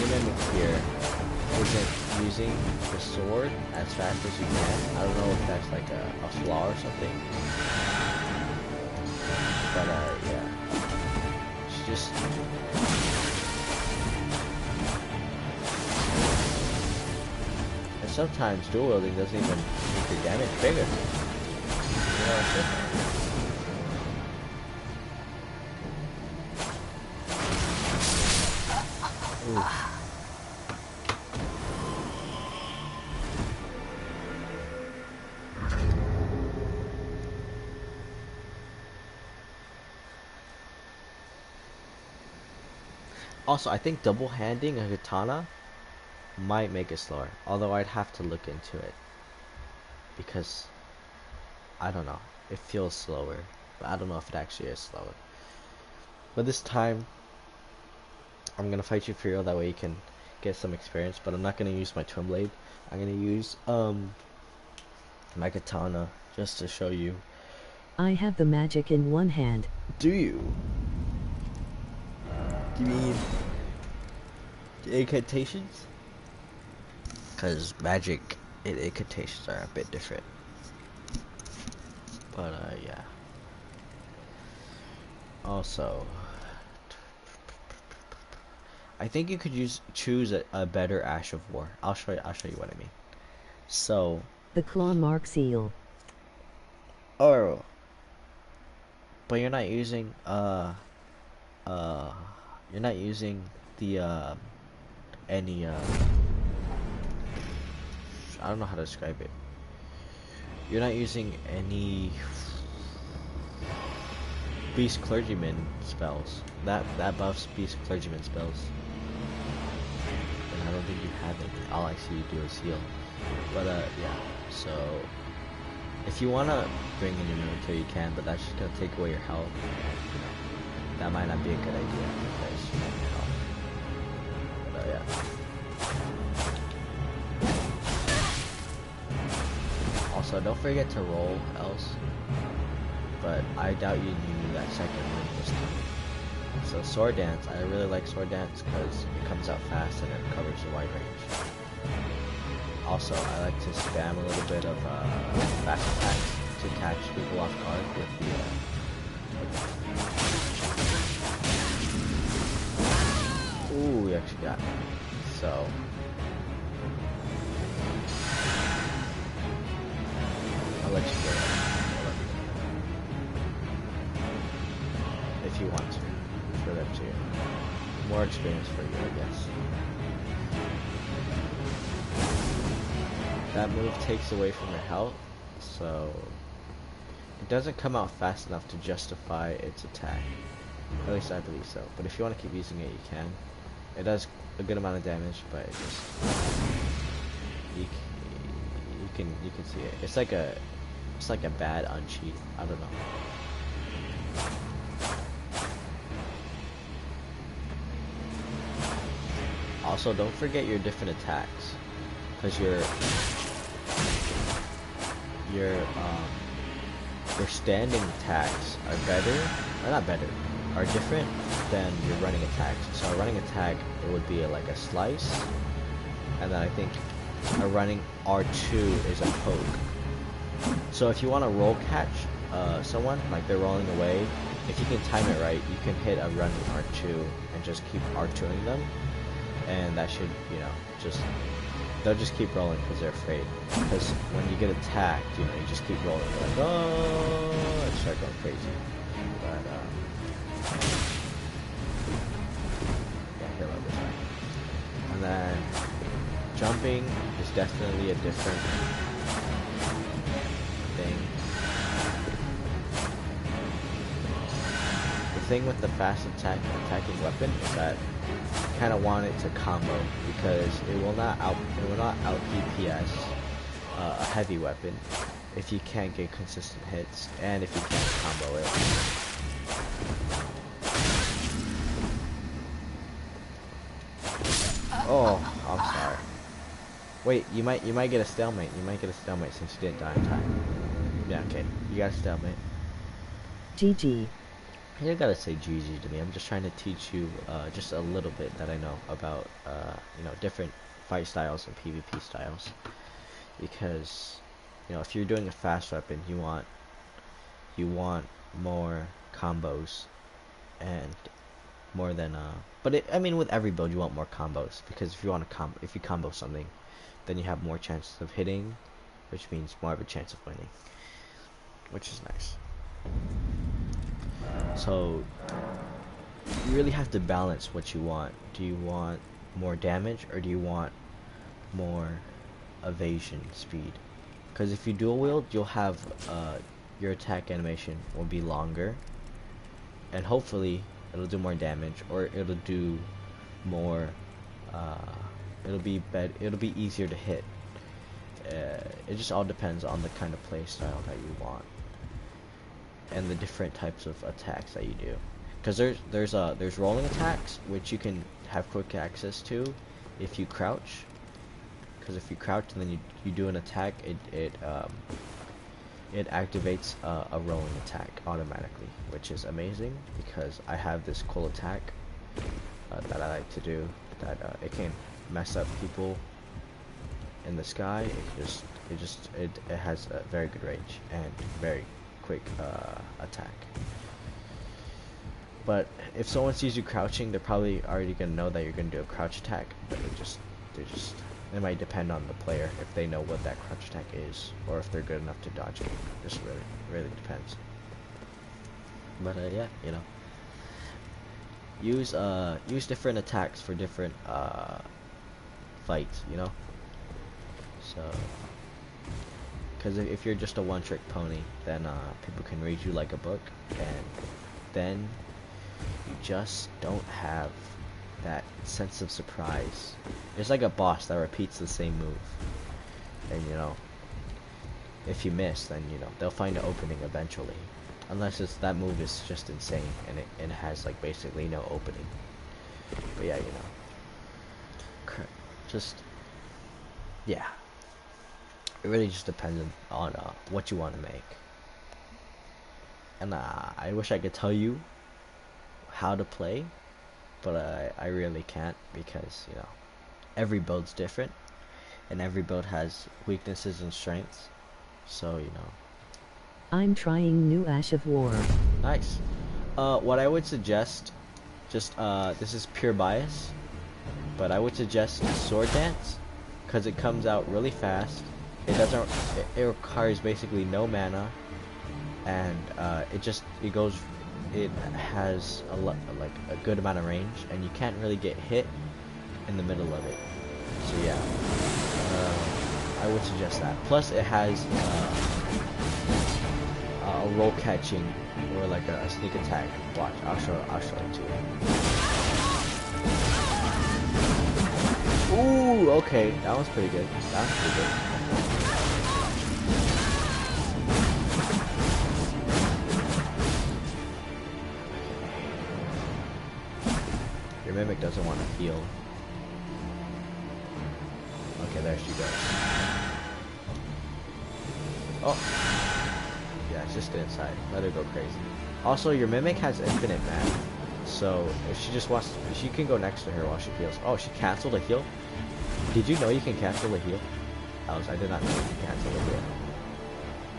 Mimic here isn't using the sword as fast as you can. I don't know if that's like a flaw or something. But yeah. It's just and sometimes dual wielding doesn't even make the damage bigger. You know, ooh. Also, I think double handing a katana might make it slower, although I'd have to look into it, because I don't know, it feels slower, but I don't know if it actually is slower. But this time I'm gonna fight you for real, that way you can get some experience, but I'm not gonna use my twin blade. I'm gonna use my katana just to show you. I have the magic in one hand. Do you? Do you mean the incantations? Because magic and incantations are a bit different. But yeah. Also, I think you could choose a better Ash of War. I'll show you what I mean. So The claw mark seal. oh, but you're not using the any I don't know how to describe it. You're not using any Beast Clergyman spells. That buffs Beast Clergyman spells. And I don't think you have it. All I see you do is heal. But yeah. So if you wanna bring in your military, you can, but that's just gonna take away your health. And, you know, that might not be a good idea because you have your health. But yeah. Also, don't forget to roll else. But I doubt you knew that second one this time. So sword dance, I really like sword dance because it comes out fast and it covers a wide range. Also, I like to spam a little bit of fast attacks to catch people off guard with the ooh, we actually got me. So I'll let you go. If you want to, for them to. More experience for you, I guess. That move takes away from your health, so it doesn't come out fast enough to justify its attack. At least I believe so. But if you want to keep using it, you can. It does a good amount of damage, but it just you can see it. It's like a bad uncheat. I don't know. Also, don't forget your different attacks, because your standing attacks are better, or not better, are different than your running attacks. So a running attack, it would be like a slice, and then I think a running R2 is a poke. So if you want to roll catch someone, like they're rolling away, if you can time it right, you can hit a running R2 and just keep R2ing them, and that should, you know, they'll just keep rolling because they're afraid. Because when you get attacked, you know, you just keep rolling. They're like, oh, and start going crazy. But yeah, heal up this way. And then jumping is definitely a different thing. The thing with the fast attacking weapon is that you kind of want it to combo, because it will not out DPS a heavy weapon if you can't get consistent hits and if you can't combo it. Oh, I'm sorry. Wait, you might get a stalemate. You might get a stalemate since you didn't die in time. Yeah, okay. You got a stalemate. GG. You gotta say GG to me. I'm just trying to teach you just a little bit that I know about you know, different fight styles and PvP styles. Because, you know, if you're doing a fast weapon, you want more combos and more than I mean, with every build you want more combos, because if you combo something, then you have more chances of hitting, which means more of a chance of winning, which is nice. So you really have to balance what you want. Do you want more damage, or do you want more evasion speed? Because if you dual wield, you'll have your attack animation will be longer, and hopefully it'll do more damage, or it'll do more it'll be easier to hit. It just all depends on the kind of play style that you want and the different types of attacks that you do. Because there's rolling attacks, which you can have quick access to if you crouch. Because if you crouch and then you do an attack, it activates a rolling attack automatically, which is amazing, because I have this cool attack that I like to do that it can mess up people in the sky. It has a very good range and very quick attack. But if someone sees you crouching, they're probably already gonna know that you're gonna do a crouch attack. But it might depend on the player if they know what that crouch attack is, or if they're good enough to dodge it. Just really depends. But yeah, you know, use different attacks for different fights, you know. So, because if you're just a one-trick pony, then people can read you like a book, and then you just don't have that sense of surprise. It's like a boss that repeats the same move, and you know, if you miss, then you know they'll find an opening eventually, unless that move is just insane and it has like basically no opening. But yeah, you know, just yeah, it really just depends on what you want to make. And I wish I could tell you how to play, but I really can't, because you know, every build's different and every build has weaknesses and strengths. So you know, I'm trying new Ash of War. nice. What I would suggest, just this is pure bias, but I would suggest Sword Dance, because it comes out really fast. It requires basically no mana, and it has like a good amount of range, and you can't really get hit in the middle of it. So yeah, I would suggest that. Plus it has a roll catching, or like a sneak attack. Watch, I'll show it to you. Ooh, okay, that was pretty good. Your Mimic doesn't want to heal. Okay, there she goes. Oh, yeah, just get inside. Let her go crazy. Also, your Mimic has infinite mana, so if she just wants, she can go next to her while she heals. Oh, she canceled a heal? Did you know you can cancel a heal? I did not know you can cancel a heal.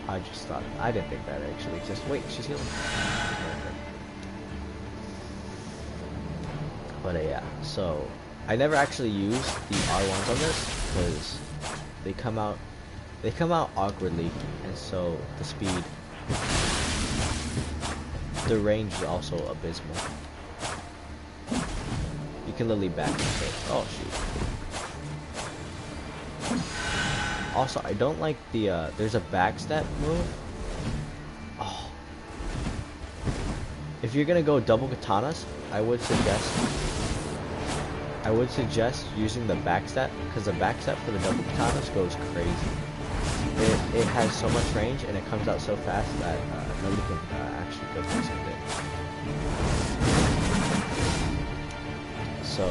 I just thought, I didn't think that actually. Just wait, she's healing. But yeah, so I never actually used the R1s on this because they come out awkwardly, and so the speed, the range is also abysmal. You can literally back and forth. Oh shoot. Also, I don't like the there's a backstep move. Oh. If you're gonna go double katanas, I would suggest using the backstep, because the backstep for the double katanas goes crazy. It has so much range and it comes out so fast that nobody can actually go through something. So,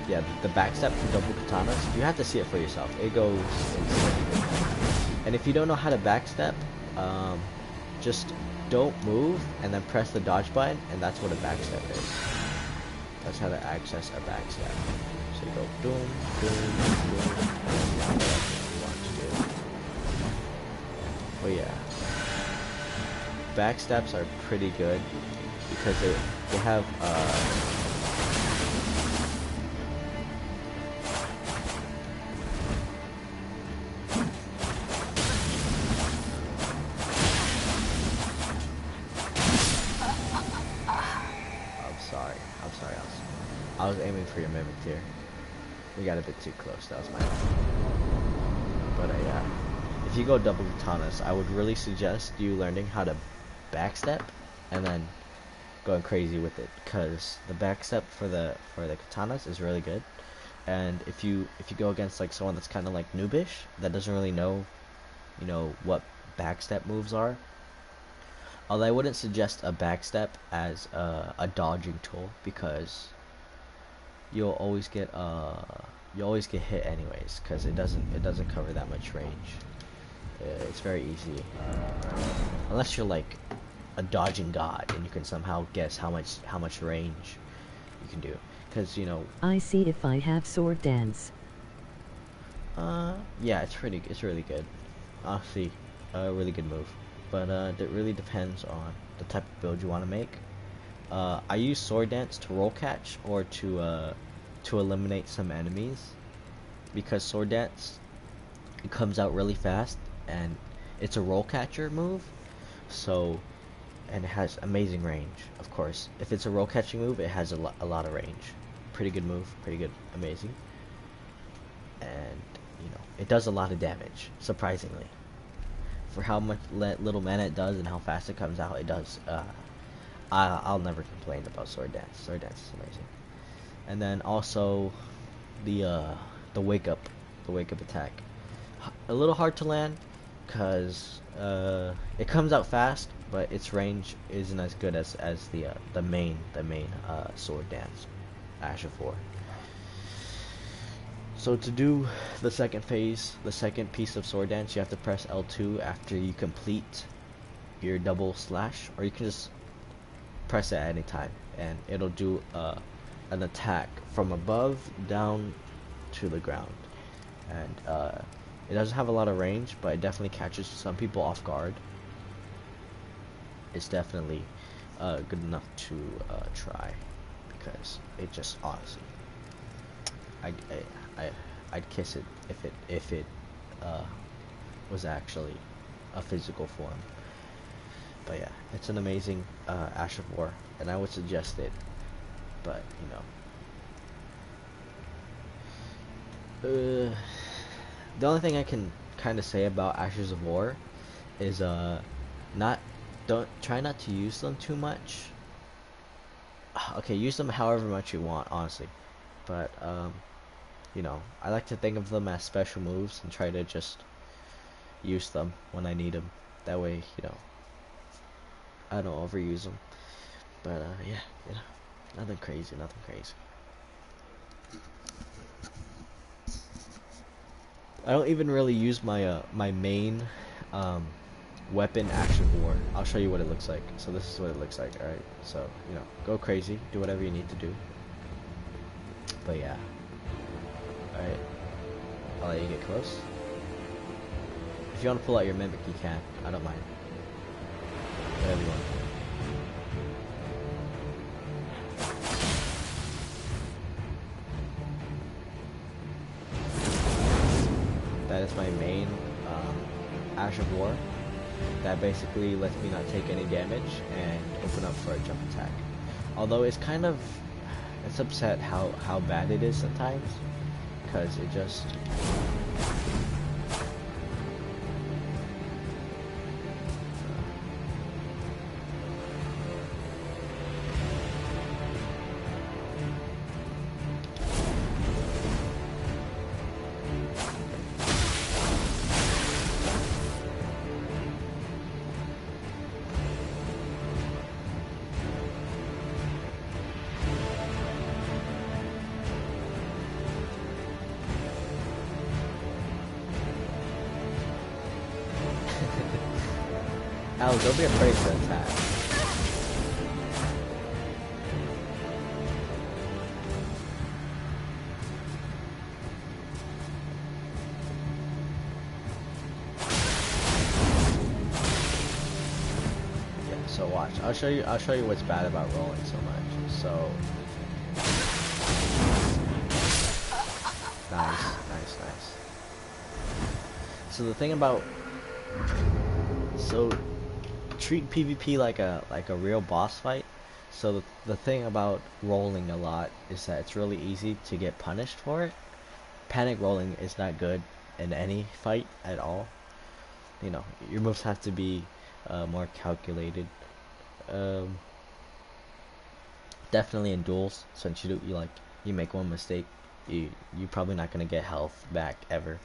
yeah, the backstep for double katanas, you have to see it for yourself. It goes insane. And if you don't know how to backstep, just don't move and then press the dodge button, and that's what a backstep is. That's how to access a backstep. So you go boom, boom, boom, and whatever you want to do. But yeah, backsteps are pretty good because they have I was aiming for your Mimic here. We got a bit too close, that was my fault. But yeah, if you go double katanas, I would really suggest you learning how to backstep and then going crazy with it, because the backstep for the katanas is really good. And if you go against like someone that's kind of like noobish, that doesn't really know, you know, what backstep moves are, although I wouldn't suggest a backstep as a dodging tool, because you'll always get hit anyways, because it doesn't cover that much range. It's very easy, unless you're like a dodging god and you can somehow guess how much range you can do, because you know. I see if I have sword dance. Yeah, it's really good. Honestly, a really good move, but it really depends on the type of build you want to make. I use sword dance to roll catch or to eliminate some enemies, because sword dance, it comes out really fast and it's a roll catcher move, so, and it has amazing range. Of course, if it's a roll catching move, it has a lot of range. Pretty good move, pretty good, amazing, and you know, it does a lot of damage, surprisingly, for how much little mana it does and how fast it comes out. It does. I'll never complain about sword dance. Sword dance is amazing. And then also the wake up attack, a little hard to land because it comes out fast, but its range isn't as good as the main sword dance, Ash of War. So to do the second phase, the second piece of sword dance, you have to press L2 after you complete your double slash, or you can just press it at any time, and it'll do an attack from above down to the ground. And it doesn't have a lot of range, but it definitely catches some people off guard. It's definitely good enough to try, because it just honestly, I'd kiss it if it was actually a physical form. But yeah, it's an amazing Ash of War, and I would suggest it. But you know, the only thing I can kind of say about Ashes of War is try not to use them too much. Okay, use them however much you want, honestly, but you know, I like to think of them as special moves and try to just use them when I need them. That way, you know, I don't overuse them. But yeah, you know, nothing crazy. I don't even really use my main weapon action war. I'll show you what it looks like. So this is what it looks like. All right. So you know, go crazy, do whatever you need to do. But yeah. All right. I'll let you get close. If you want to pull out your mimic, you can. I don't mind. Whatever you want to do. That is my main Ash of War. That basically lets me not take any damage and open up for a jump attack. Although it's kind of, it's upset how bad it is sometimes, because it just Alex, don't be afraid to attack. Yeah, so watch. I'll show you what's bad about rolling so much. So nice. So the thing about treat PvP like a real boss fight. So the thing about rolling a lot is that it's really easy to get punished for it. Panic rolling is not good in any fight at all. You know, your moves have to be more calculated. Definitely in duels, since you make one mistake, you're probably not gonna get health back ever,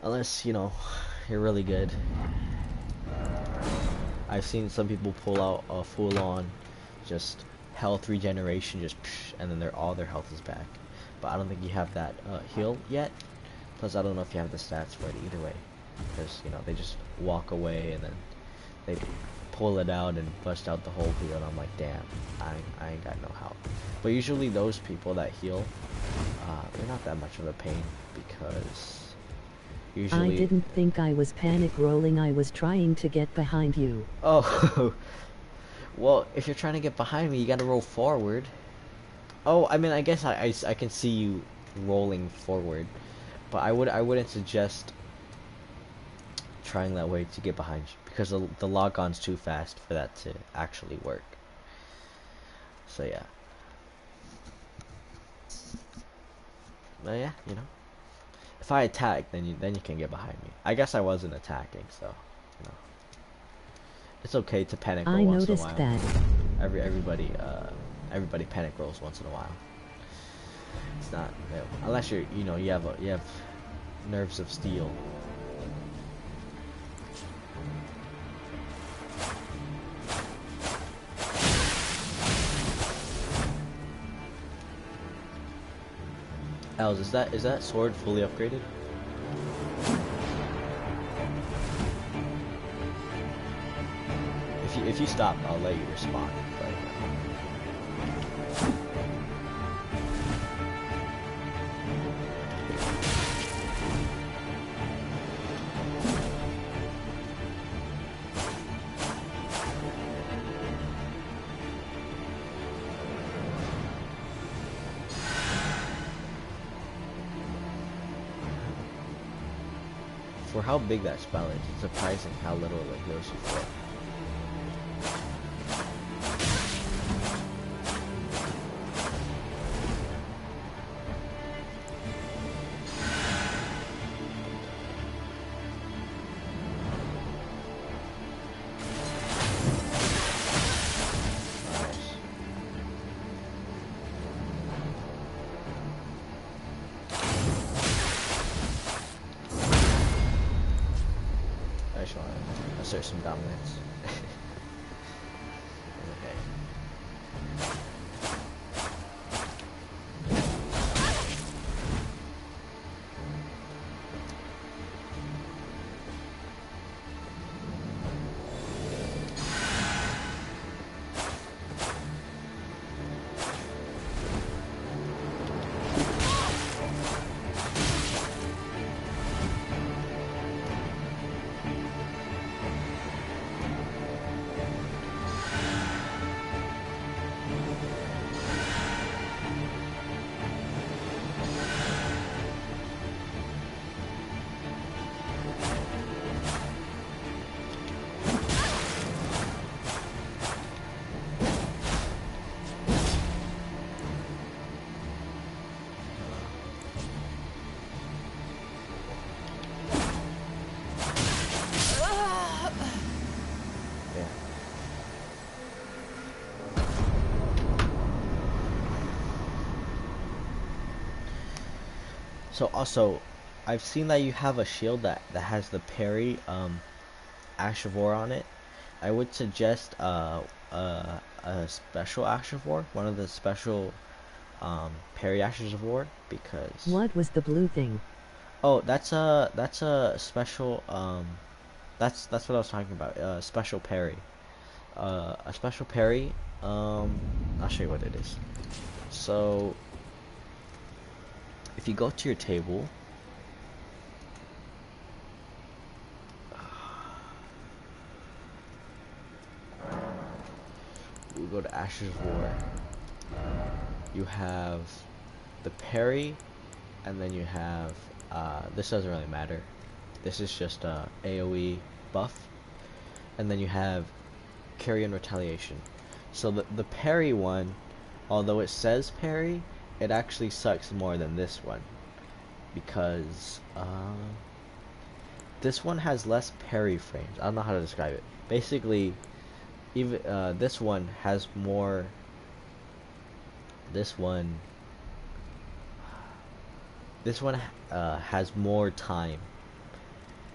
unless you know you're really good. I've seen some people pull out a full-on just health regeneration, and then all their health is back. But I don't think you have that heal yet. Plus, I don't know if you have the stats for it either way, because you know they just walk away and then they pull it out and bust out the whole heal, and I'm like, damn, I ain't got no health. But usually those people that heal, they're not that much of a pain, because usually... I didn't think I was panic rolling, I was trying to get behind you. Oh, well, if you're trying to get behind me, you gotta roll forward. Oh, I mean, I guess I can see you rolling forward, but I wouldn't suggest trying that way to get behind you, because the log-on's too fast for that to actually work. So yeah. But yeah, you know. If I attack, then you can get behind me. I guess I wasn't attacking, so you know. It's okay to panic roll once in a while. I noticed that. Everybody panic rolls once in a while. It's not, you know, unless you have nerves of steel. Els, is that sword fully upgraded? If you stop, I'll let you respawn. But for how big that spell is, it's surprising how little it heals you for. I just want to assert some dominance. Okay. So also, I've seen that you have a shield that has the parry Ash of War on it. I would suggest a special Ash of War, one of the special parry Ashes of War, because What was the blue thing? oh, that's a special that's what I was talking about. Special parry. A special parry. I'll show you what it is. So if you go to your table, we go to Ashes of War. You have the parry, and then you have this doesn't really matter. This is just a AoE buff, and then you have carry and retaliation. So the parry one, although it says parry, it actually sucks more than this one, because this one has less parry frames. I don't know how to describe it. Basically, even this one has more. This one has more time,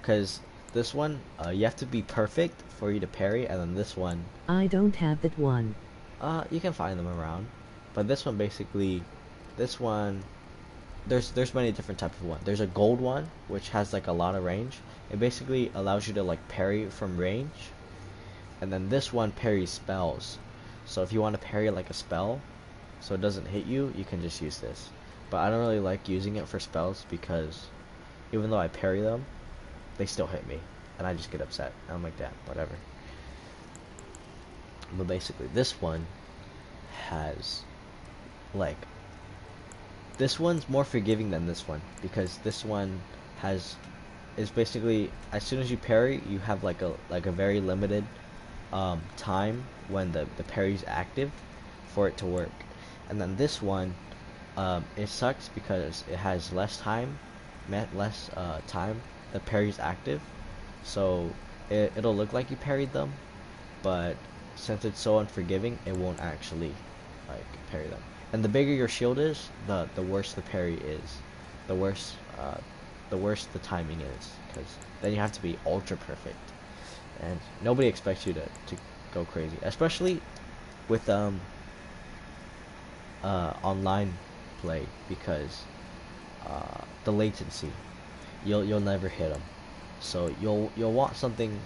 because this one you have to be perfect for you to parry, and then this one I don't have that one. you can find them around, but this one basically, this one there's many different types of one. There's a gold one which has like a lot of range. It basically allows you to like parry from range, and then this one parries spells. So if you want to parry like a spell so it doesn't hit you, you can just use this. But I don't really like using it for spells, because even though I parry them, they still hit me, and I just get upset. I'm like, damn, whatever. But basically, this one has, like, this one's more forgiving than this one, because this one is basically, as soon as you parry, you have like a very limited time when the parry's active for it to work. And then this one, it sucks because it has less time, the parry's active, so it'll look like you parried them, but since it's so unforgiving, it won't actually like parry them. And the bigger your shield is, the worse the parry is, the worse the timing is, because then you have to be ultra perfect, and nobody expects you to go crazy, especially with online play, because the latency, you'll never hit them. So you'll want something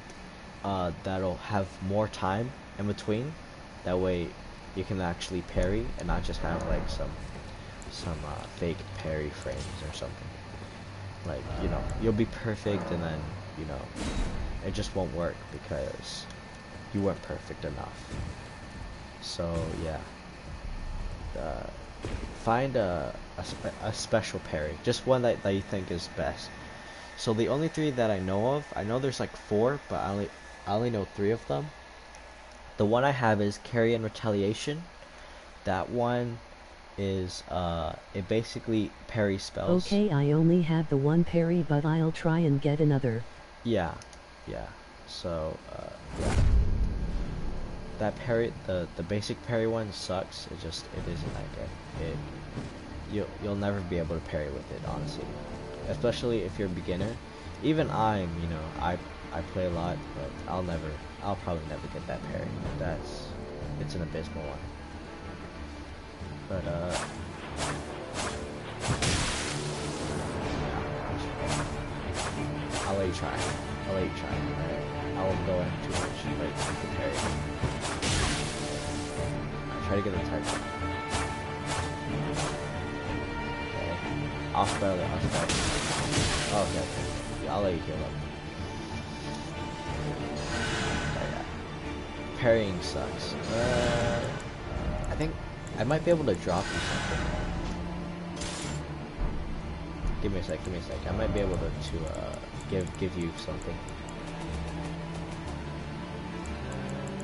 that'll have more time in between. That way you can actually parry and not just have like some fake parry frames or something. Like, you know, you'll be perfect, and then, you know, it just won't work because you weren't perfect enough. So yeah, find a special parry, just one that you think is best. So the only three that I know of, I know there's like 4, but I only know 3 of them. The one I have is carry and retaliation. That one is it basically parry spells. Okay, I only have the one parry, but I'll try and get another. Yeah. So yeah, that parry, the basic parry one sucks. It isn't that good. You'll never be able to parry with it, honestly, especially if you're a beginner. Even I play a lot, but I'll probably never get that parry. It's an abysmal one. But I'll let you try. Alright? I won't go in too much, like the parry. Try to get the type. Okay. I'll spell it. Oh, okay. Yeah, I'll let you heal up. Yeah. Parrying sucks. I think I might be able to drop you something. Give me a sec. I might be able to give you something.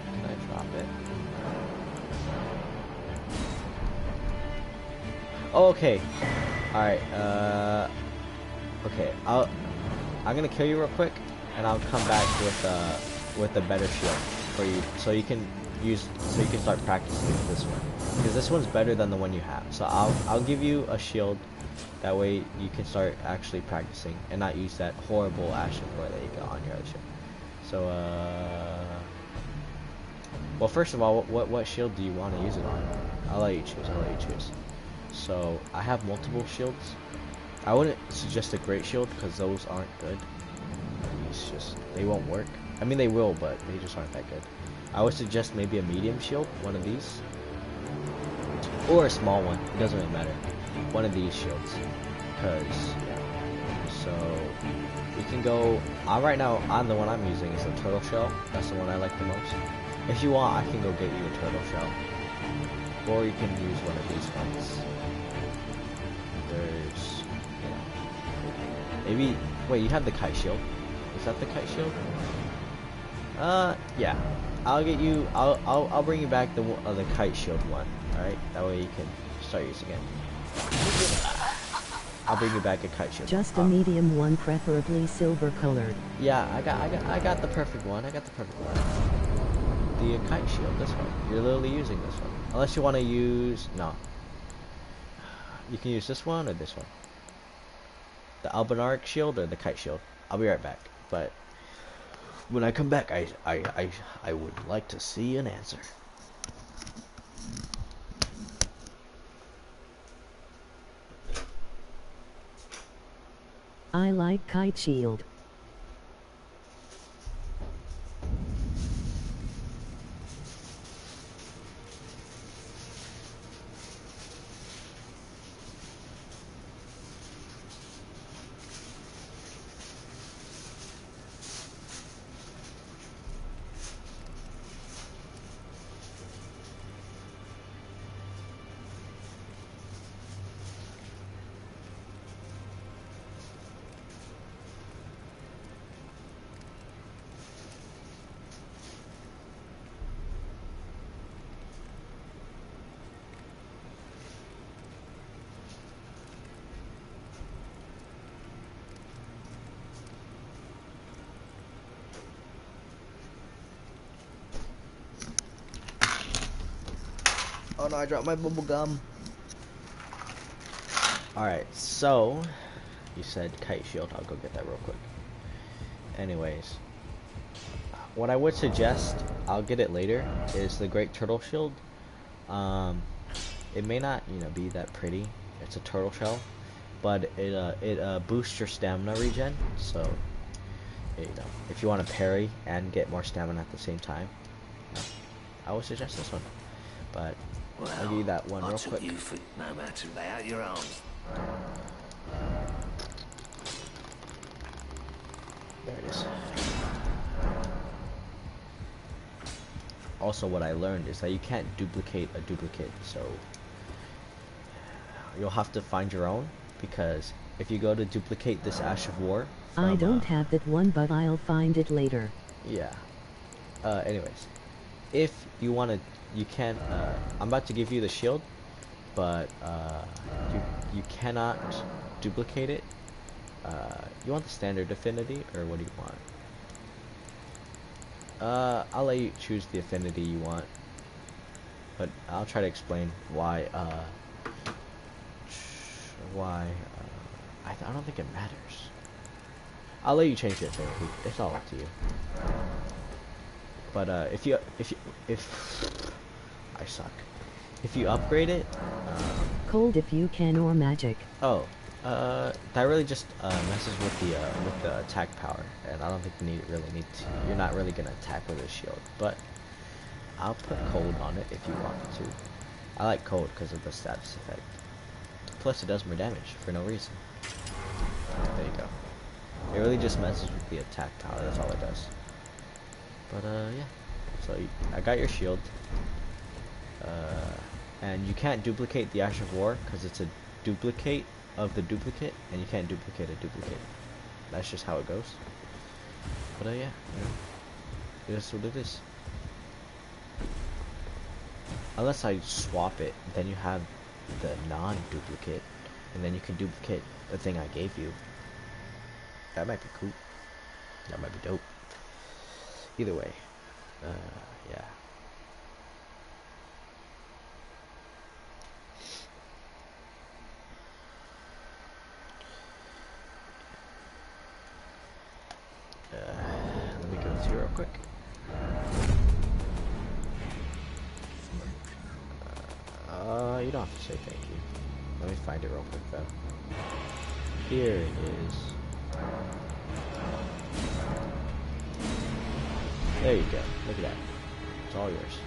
Can I drop it? Oh, okay. Alright, okay, I'm gonna kill you real quick, and I'll come back with a better shield for you, so you can start practicing with this one, because this one's better than the one you have. So I'll give you a shield That way you can start actually practicing and not use that horrible Ash of War that you got on your other ship. So, well, first of all, what shield do you want to use it on? I'll let you choose. I'll let you choose. So I have multiple shields. I wouldn't suggest a great shield because those aren't good. They won't work. I mean, they will, but they just aren't that good. I would suggest maybe a medium shield, one of these, or a small one. It doesn't really matter. One of these shields, because yeah. So you can go. Right now, on the one I'm using is the turtle shell. That's the one I like the most. If you want, I can go get you a turtle shell, or you can use one of these ones. There's, maybe. Wait, you have the kite shield. Is that the kite shield? Yeah. I'll get you. I'll bring you back the kite shield one. All right. That way you can start using it. I'll bring you back a kite shield. Just a medium one, preferably silver colored. Yeah, I got the perfect one. I got the perfect one. The kite shield. This one. You're literally using this one. Unless you want to use no. You can use this one or this one. The Albinaric shield or the kite shield. I'll be right back. But when I come back, I would like to see an answer. I like kite shield. Oh no, I dropped my bubble gum. Alright, so you said kite shield. I'll go get that real quick. Anyways, what I would suggest, I'll get it later, is the Great Turtle Shield. It may not, be that pretty. It's a turtle shell, but it boosts your stamina regen. So, if you want to parry and get more stamina at the same time, I would suggest this one. But I'll give you that one real quick. You for no man to lay out your arms. There it is. Also, what I learned is that you can't duplicate a duplicate, so you'll have to find your own, because if you go to duplicate this Ash of War from, I don't have that one, but I'll find it later. Yeah. Anyways, if you want to, you can, I'm about to give you the shield, but you cannot duplicate it. You want the standard affinity, or what do you want? I'll let you choose the affinity you want, but I'll try to explain why, I don't think it matters. I'll let you change the affinity. It's all up to you. But if I suck. If you upgrade it, Cold if you can, or magic. oh, that really just messes with the attack power, and I don't think you really need to. You're not really gonna attack with a shield, but I'll put cold on it if you want me to. I like cold because of the status effect. Plus, it does more damage for no reason. There you go. It really just messes with the attack power. That's all it does. But yeah. So I got your shield. And you can't duplicate the Ash of War because it's a duplicate of the duplicate, and you can't duplicate a duplicate. That's just how it goes. But yeah, it is what it is. Unless I swap it, then you have the non-duplicate, and then you can duplicate the thing I gave you. That might be cool. That might be dope. Either way, yeah. quick. You don't have to say thank you. Let me find it real quick though. Here it is. There you go. Look at that. It's all yours.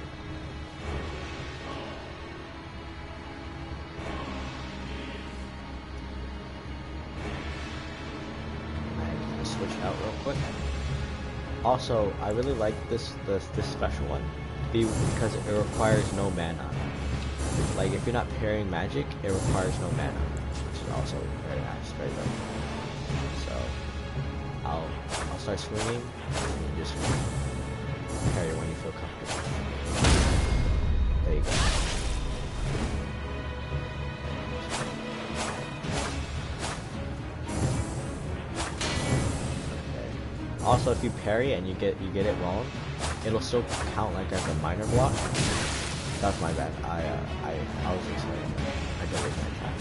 I'm gonna switch out real quick. Also, I really like this special one because it requires no mana. Like if you're not pairing magic, it requires no mana, which is also very nice, very good. So I'll start swinging, and you just parry when you feel comfortable. There you go. Okay. Also, if you parry and you get it wrong, it'll still count like as a minor block. That's my bad. I was explaining. I did it my time.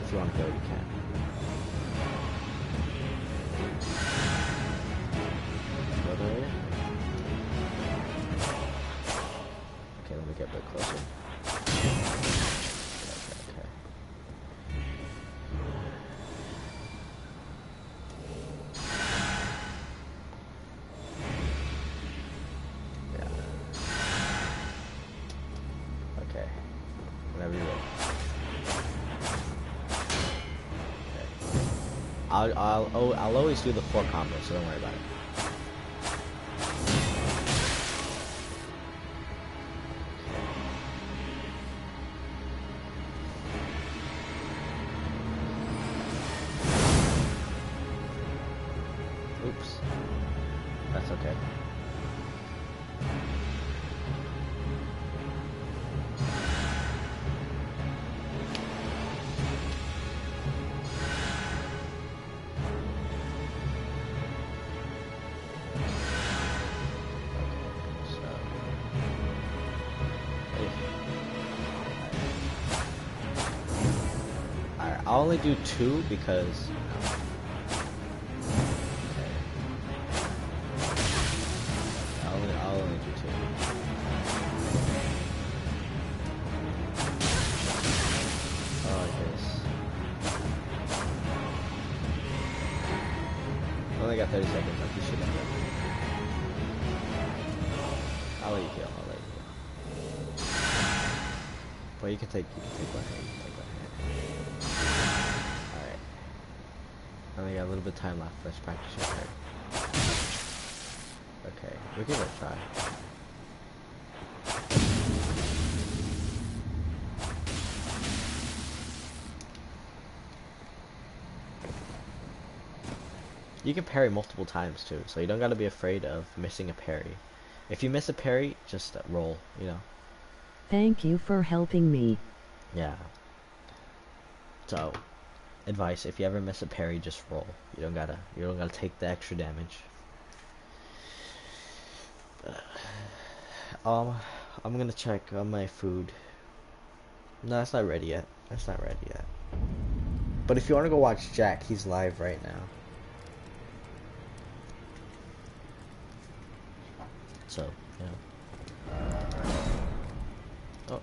If you want to go, you can. Go there. Okay, let me get a bit closer. Okay. Whenever you're ready. Okay. I'll always do the 4 combos, so don't worry about it. Oops. That's okay. I'll only do 2 because I'll only do 2. Oh, I guess. I only got 30 seconds. Like you should have done. I'll let you heal. I'll let you heal. But you can take one hand. I only got a little bit of time left. Let's practice your parry. Okay, we'll give it a try. You can parry multiple times too, so you don't gotta be afraid of missing a parry. If you miss a parry, just roll, you know. Thank you for helping me. Yeah. So, advice: if you ever miss a parry, just roll. You don't gotta take the extra damage. I'm gonna check on my food. No, it's not ready yet. It's not ready yet. But if you want to go watch Jack, he's live right now. So, yeah. Oh.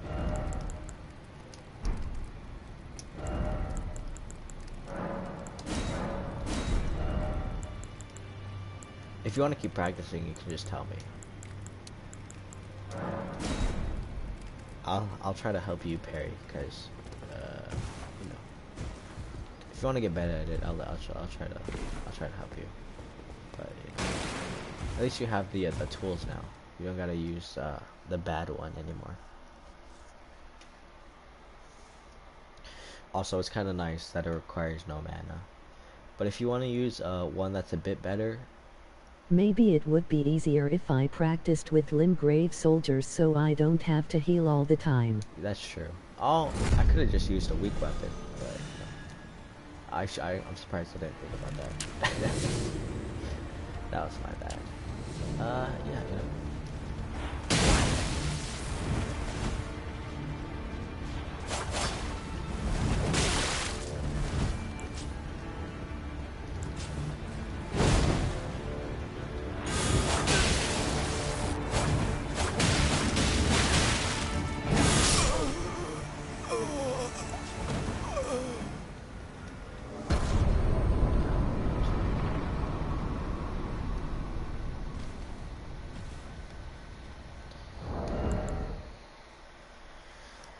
If you want to keep practicing, you can just tell me. I'll try to help you parry, because you know, if you want to get better at it, I'll try to help you. But yeah, at least you have the tools now. You don't gotta use the bad one anymore. Also, it's kind of nice that it requires no mana. But if you want to use one that's a bit better, maybe it would be easier if I practiced with Limgrave soldiers so I don't have to heal all the time. That's true. I could have just used a weak weapon, but I'm surprised I didn't think about that. That was my bad. Yeah, you know.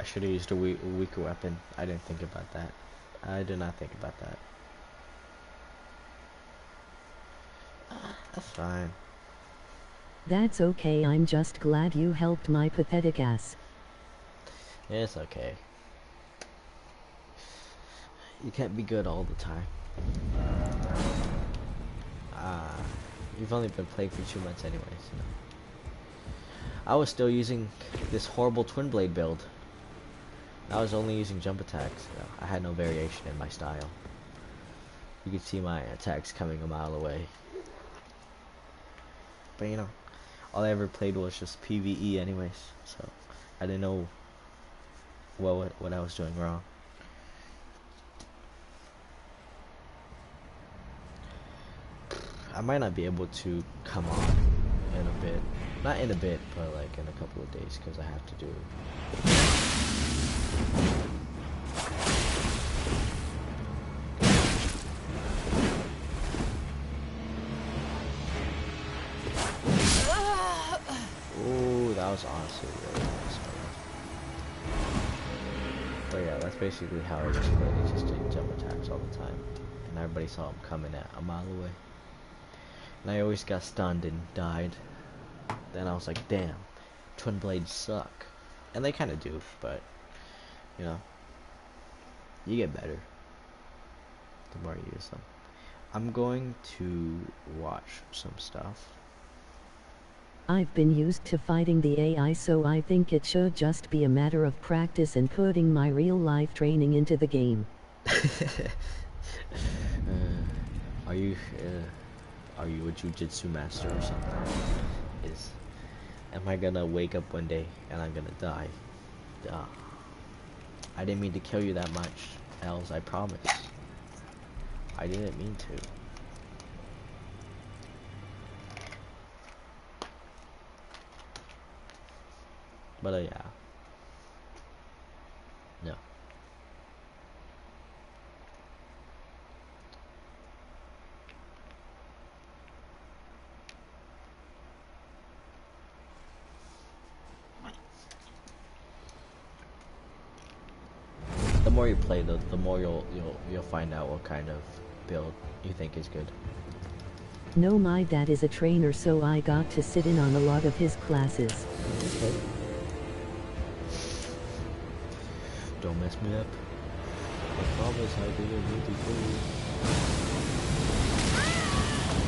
I should have used a weaker weapon. I didn't think about that. I did not think about that. That's fine. That's okay, I'm just glad you helped my pathetic ass. It's okay. You can't be good all the time. You've only been playing for 2 months anyways, you know. I was still using this horrible twin blade build. I was only using jump attacks. You know, I had no variation in my style. You could see my attacks coming a mile away. But you know, all I ever played was just PvE anyways, so I didn't know what I was doing wrong. I might not be able to come on in a bit. Not in a bit, but like in a couple of days, because I have to do... Ooh, that was honestly really nice. But yeah, that's basically how I just played. I just did jump attacks all the time. And everybody saw him coming at a mile away. And I always got stunned and died. Then I was like, damn, twin blades suck. And they kind of do, but, you know, you get better the more you use them. I'm going to watch some stuff. I've been used to fighting the AI, so I think it should just be a matter of practice and putting my real-life training into the game. Are you a jujitsu master or something? Am I gonna wake up one day and I'm gonna die? I didn't mean to kill you that much, Els, I promise. I didn't mean to. But yeah. No. The more you play, the more you'll find out what kind of build you think is good. No, my dad is a trainer, so I got to sit in on a lot of his classes. Okay. Don't mess me up. I promise I didn't mean to kill you.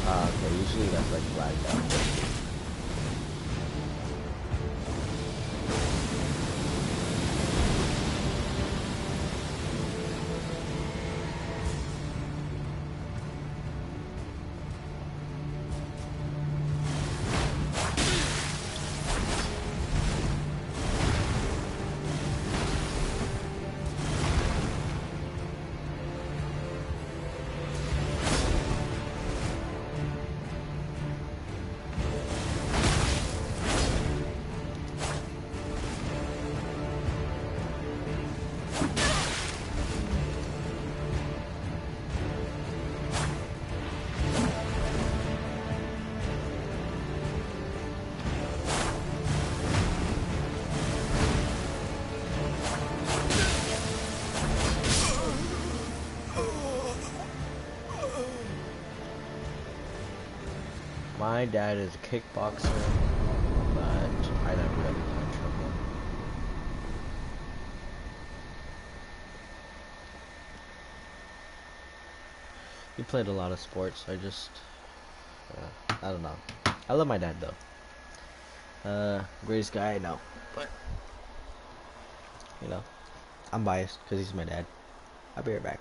Okay, usually that's like flagged out. My dad is a kickboxer, but I never really punch him. He played a lot of sports. I don't know. I love my dad though. Greatest guy I know, but you know, I'm biased because he's my dad. I'll be right back.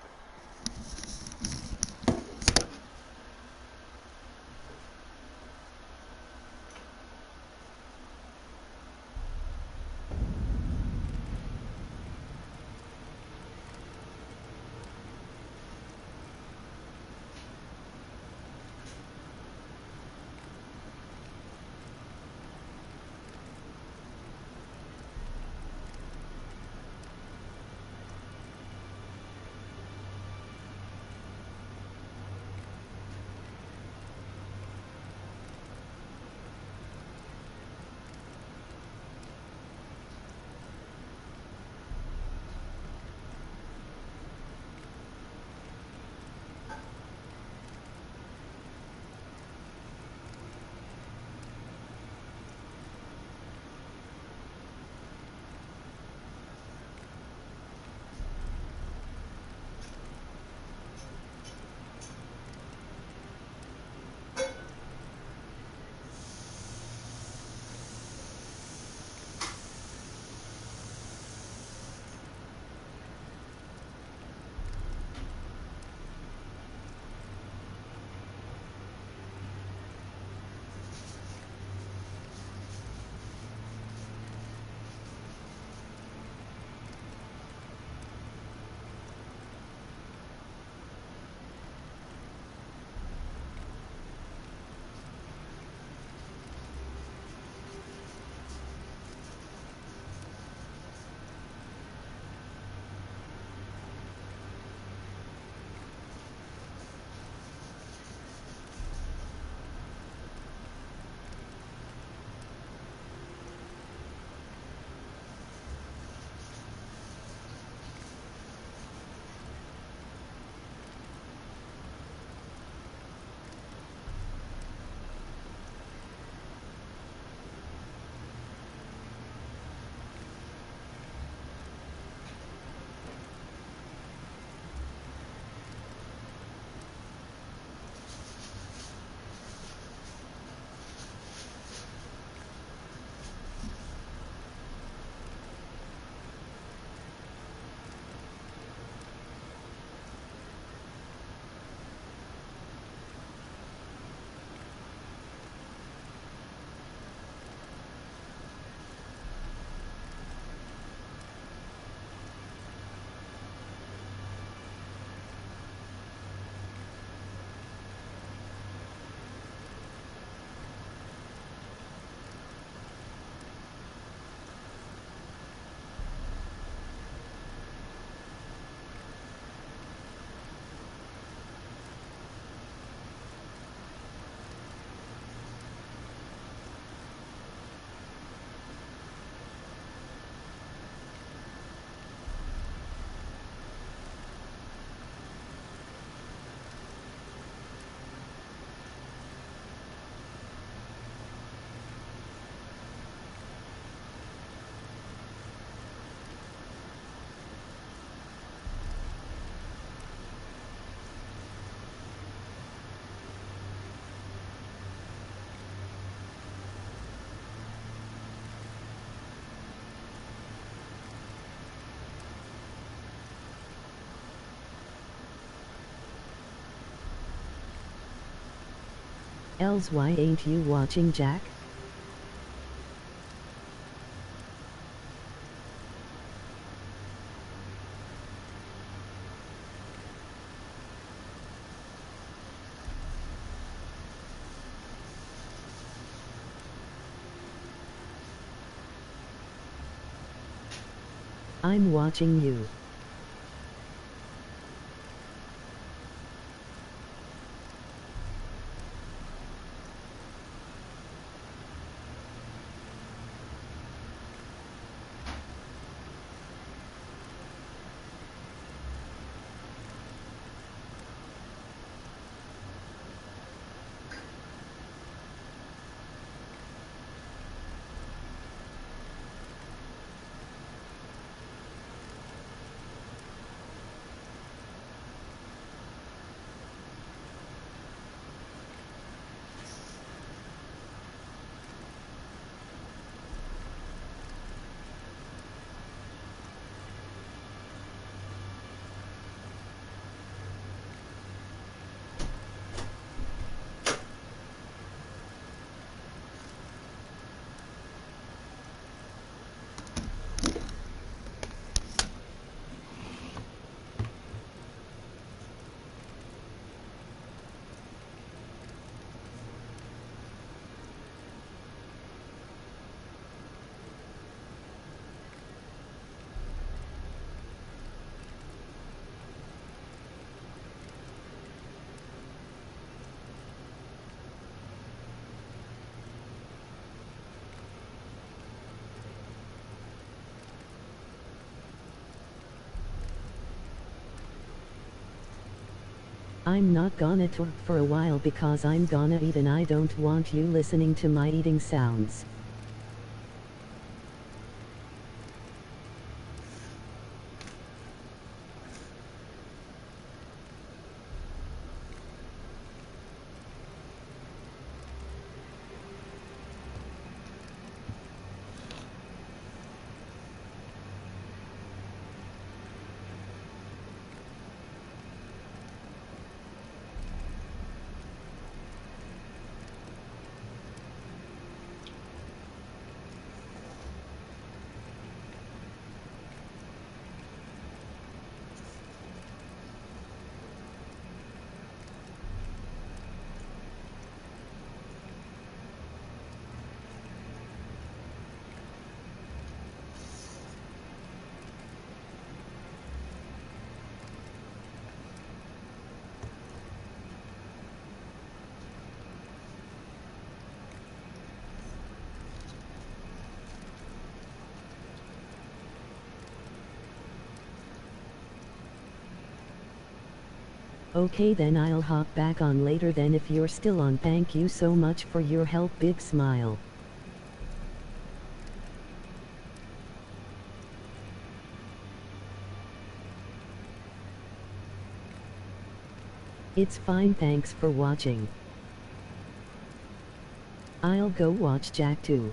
Else why ain't you watching, Jack? I'm watching you. I'm not gonna talk for a while because I'm gonna eat and I don't want you listening to my eating sounds. Okay, then I'll hop back on later then if you're still on. Thank you so much for your help, big smile. It's fine, thanks for watching. I'll go watch Jack too.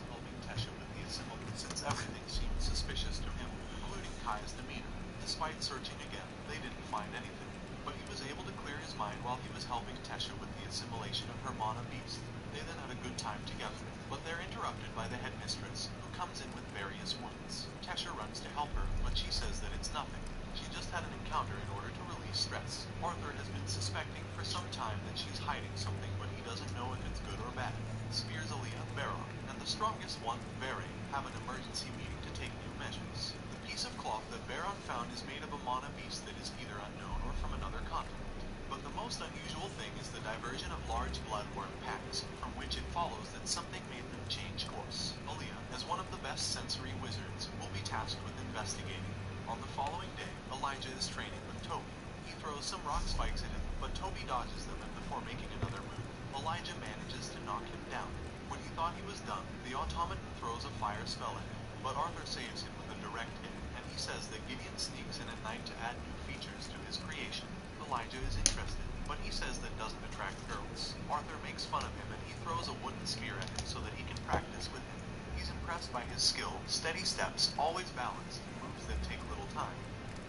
Helping Tesha with the assembly since everything seemed suspicious to him, including Kai's demeanor. Despite searching again, they didn't find anything, but he was able to clear his mind while he was helping Tesha with the assimilation of her mana beast. They then had a good time together, but they're interrupted by the headmistress, who comes in with various wounds. Tesha runs to help her, but she says that it's nothing. She just had an encounter in order to release stress. Arthur has been suspecting for some time that she's hiding something, but he doesn't know if it's good or bad. Spears Aaliyah, Baron, and the strongest one, Vere, have an emergency meeting to take new measures. The piece of cloth that Baron found is made of a mana beast that is either unknown or from another continent. But the most unusual thing is the diversion of large bloodworm packs, from which it follows that something made them change course. Aaliyah, as one of the best sensory wizards, will be tasked with investigating. On the following day, Elijah is training with Toby. He throws some rock spikes at him, but Toby dodges them, and before making another move, Elijah manages to knock him down. When he thought he was done, the automaton throws a fire spell at him, but Arthur saves him with a direct hit, and he says that Gideon sneaks in at night to add new features to his creation. Elijah is interested, but he says that doesn't attract girls. Arthur makes fun of him and he throws a wooden spear at him so that he can practice with him. He's impressed by his skill, steady steps, always balanced, moves that take little time.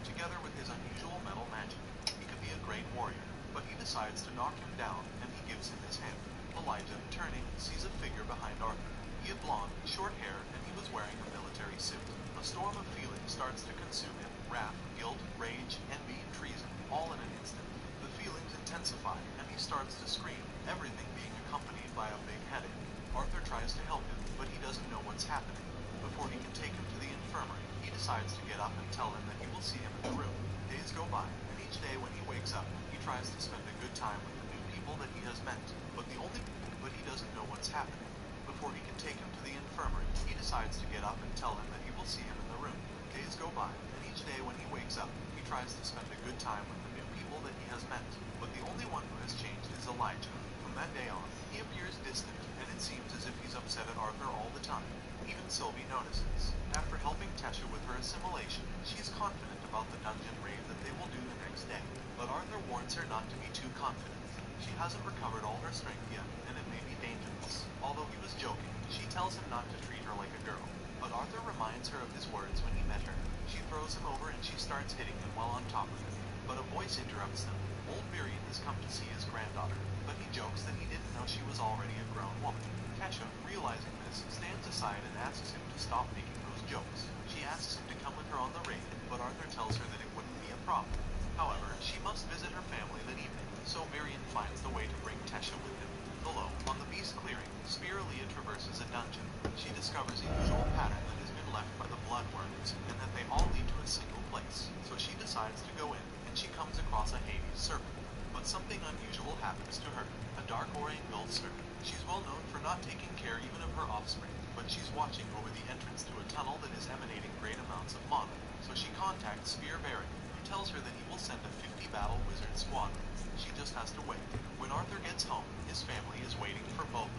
Together with his unusual metal magic, he could be a great warrior, but he decides to knock him down and he gives him his hand. Elijah, turning, sees a figure behind Arthur. He had blonde, short hair, and he was wearing a military suit. A storm of feelings starts to consume him. Wrath, guilt, rage, envy, treason, all in an instant. The feelings intensify, and he starts to scream, everything being accompanied by a big headache. Arthur tries to help him, but he doesn't know what's happening. Before he can take him to the infirmary, he decides to get up and tell him that he will see him in the room. Days go by, and each day when he wakes up, he tries to spend a good time with the new people that he has met, but he doesn't know what's happening. Before he can take him to the infirmary, he decides to get up and tell him that he will see him in the room. Days go by, and each day when he wakes up, he tries to spend a good time with the new people that he has met, but the only one who has changed is Elijah. From that day on, he appears distant, and it seems as if he's upset at Arthur all the time. Even Sylvie notices. After helping Tesha with her assimilation, she's confident about the dungeon raid that they will do the next day, but Arthur warns her not to be too confident. She hasn't recovered all her strength yet, and it may be dangerous. Although he was joking, she tells him not to treat her like a girl. But Arthur reminds her of his words when he met her. She throws him over and she starts hitting him while on top of him. But a voice interrupts them. Old Miriam has come to see his granddaughter, but he jokes that he didn't know she was already a grown woman. Tesha, realizing this, stands aside and asks him to stop making those jokes. She asks him to come with her on the raid, but Arthur tells her that it wouldn't be a problem. However, she must visit her family that evening, so Miriam finds the way to bring Tesha with him. Below, on the beast clearing, Spiralia traverses a dungeon. She discovers a usual pattern that has been left by the bloodworms, and that they all lead to a single place. So she decides to go in, and she comes across a Hades serpent. But something unusual happens to her. A dark or engulfed serpent. She's well known for not taking care even of her offspring, but she's watching over the entrance to a tunnel that is emanating great amounts of mana. So she contacts Spear Baron, who tells her that he will send a 50-battle wizard squadron. She just has to wait. When Arthur gets home, his family is waiting for both.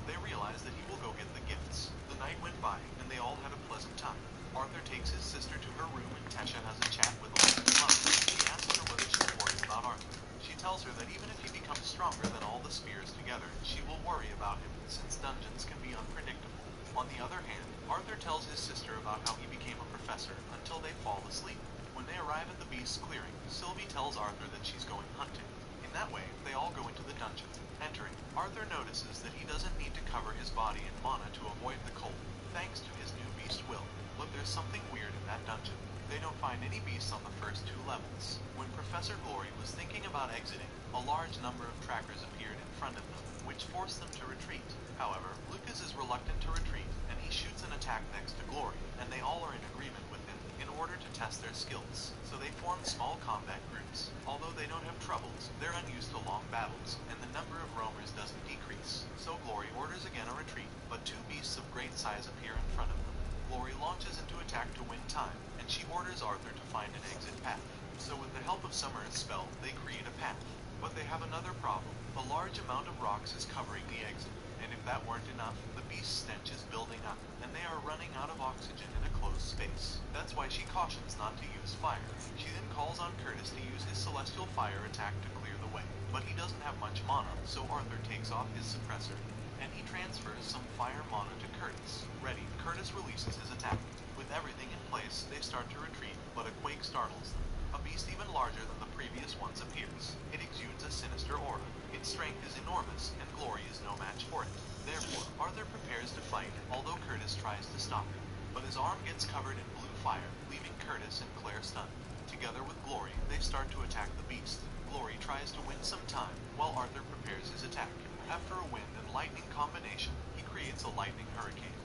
They realize that he will go get the gifts. The night went by, and they all had a pleasant time. Arthur takes his sister to her room, and Tesha has a chat with Elden. He asks her whether she's worried about Arthur. She tells her that even if he becomes stronger than all the spears together, she will worry about him, since dungeons can be unpredictable. On the other hand, Arthur tells his sister about how he became a professor until they fall asleep. When they arrive at the beast's clearing, Sylvie tells Arthur that she's going hunting. In that way, they all go into the dungeon. Entering, Arthur notices that he doesn't need to cover his body in mana to avoid the cold, thanks to his new beast will. But there's something weird in that dungeon. They don't find any beasts on the first 2 levels. When Professor Glory was thinking about exiting, a large number of trackers appeared in front of them, which forced them to retreat. However, Lucas is reluctant to retreat, and he shoots an attack next to Glory, and they all are in agreement with him in order to test their skills. So they form small combat groups. Although they don't have troubles, they're unused to long battles, and the number of roamers doesn't decrease. So Glory orders again a retreat, but 2 beasts of great size appear in front of them. Glory launches into attack to win time, and she orders Arthur to find an exit path. So with the help of Summer's spell, they create a path. But they have another problem. A large amount of rocks is covering the exit, and if that weren't enough, the beast's stench is building up, and they are running out of oxygen in a closed space. That's why she cautions not to use fire. She then calls on Curtis to use his celestial fire attack to clear the way. But he doesn't have much mana, so Arthur takes off his suppressor, and he transfers some fire mana to Curtis. Ready, Curtis releases his attack. With everything in place, they start to retreat, but a quake startles them. A beast even larger than the previous ones appears. It exudes a sinister aura. Its strength is enormous, and Glory is no match for it. Therefore, Arthur prepares to fight, although Curtis tries to stop him. But his arm gets covered in blue fire, leaving Curtis and Claire stunned. Together with Glory, they start to attack the beast. Glory tries to win some time, while Arthur prepares his attack. After a wind and lightning combination, he creates a lightning hurricane.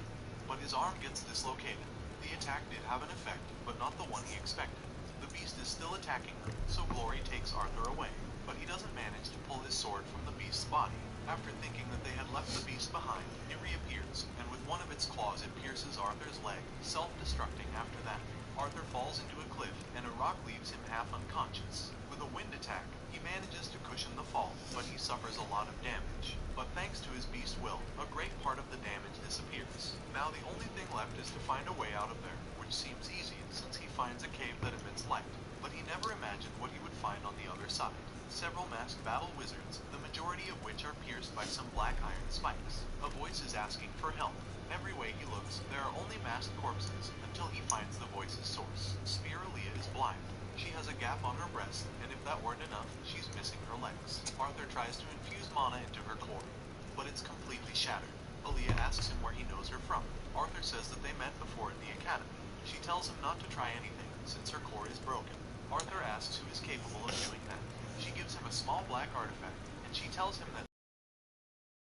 But his arm gets dislocated. The attack did have an effect, but not the one he expected. The beast is still attacking them, so Glory takes Arthur away. But he doesn't manage to pull his sword from the beast's body. After thinking that they had left the beast behind, it reappears, and with one of its claws it pierces Arthur's leg, self-destructing after that. Arthur falls into a cliff, and a rock leaves him half unconscious. With a wind attack, he manages to cushion the fall, but he suffers a lot of damage. But thanks to his beast will, a great part of the damage disappears. Now the only thing left is to find a way out of there, which seems easy since he finds a cave that emits light. But he never imagined what he would find on the other side. several masked battle wizards, the majority of which are pierced by some black iron spikes. A voice is asking for help. Every way he looks, there are only masked corpses, until he finds the voice's source. Spear Aaliyah is blind. She has a gap on her breast, and if that weren't enough, she's missing her legs. Arthur tries to infuse mana into her core, but it's completely shattered. Aaliyah asks him where he knows her from. Arthur says that they met before in the academy. She tells him not to try anything, since her core is broken. Arthur asks who is capable of doing that. She gives him a small black artifact, and she tells him that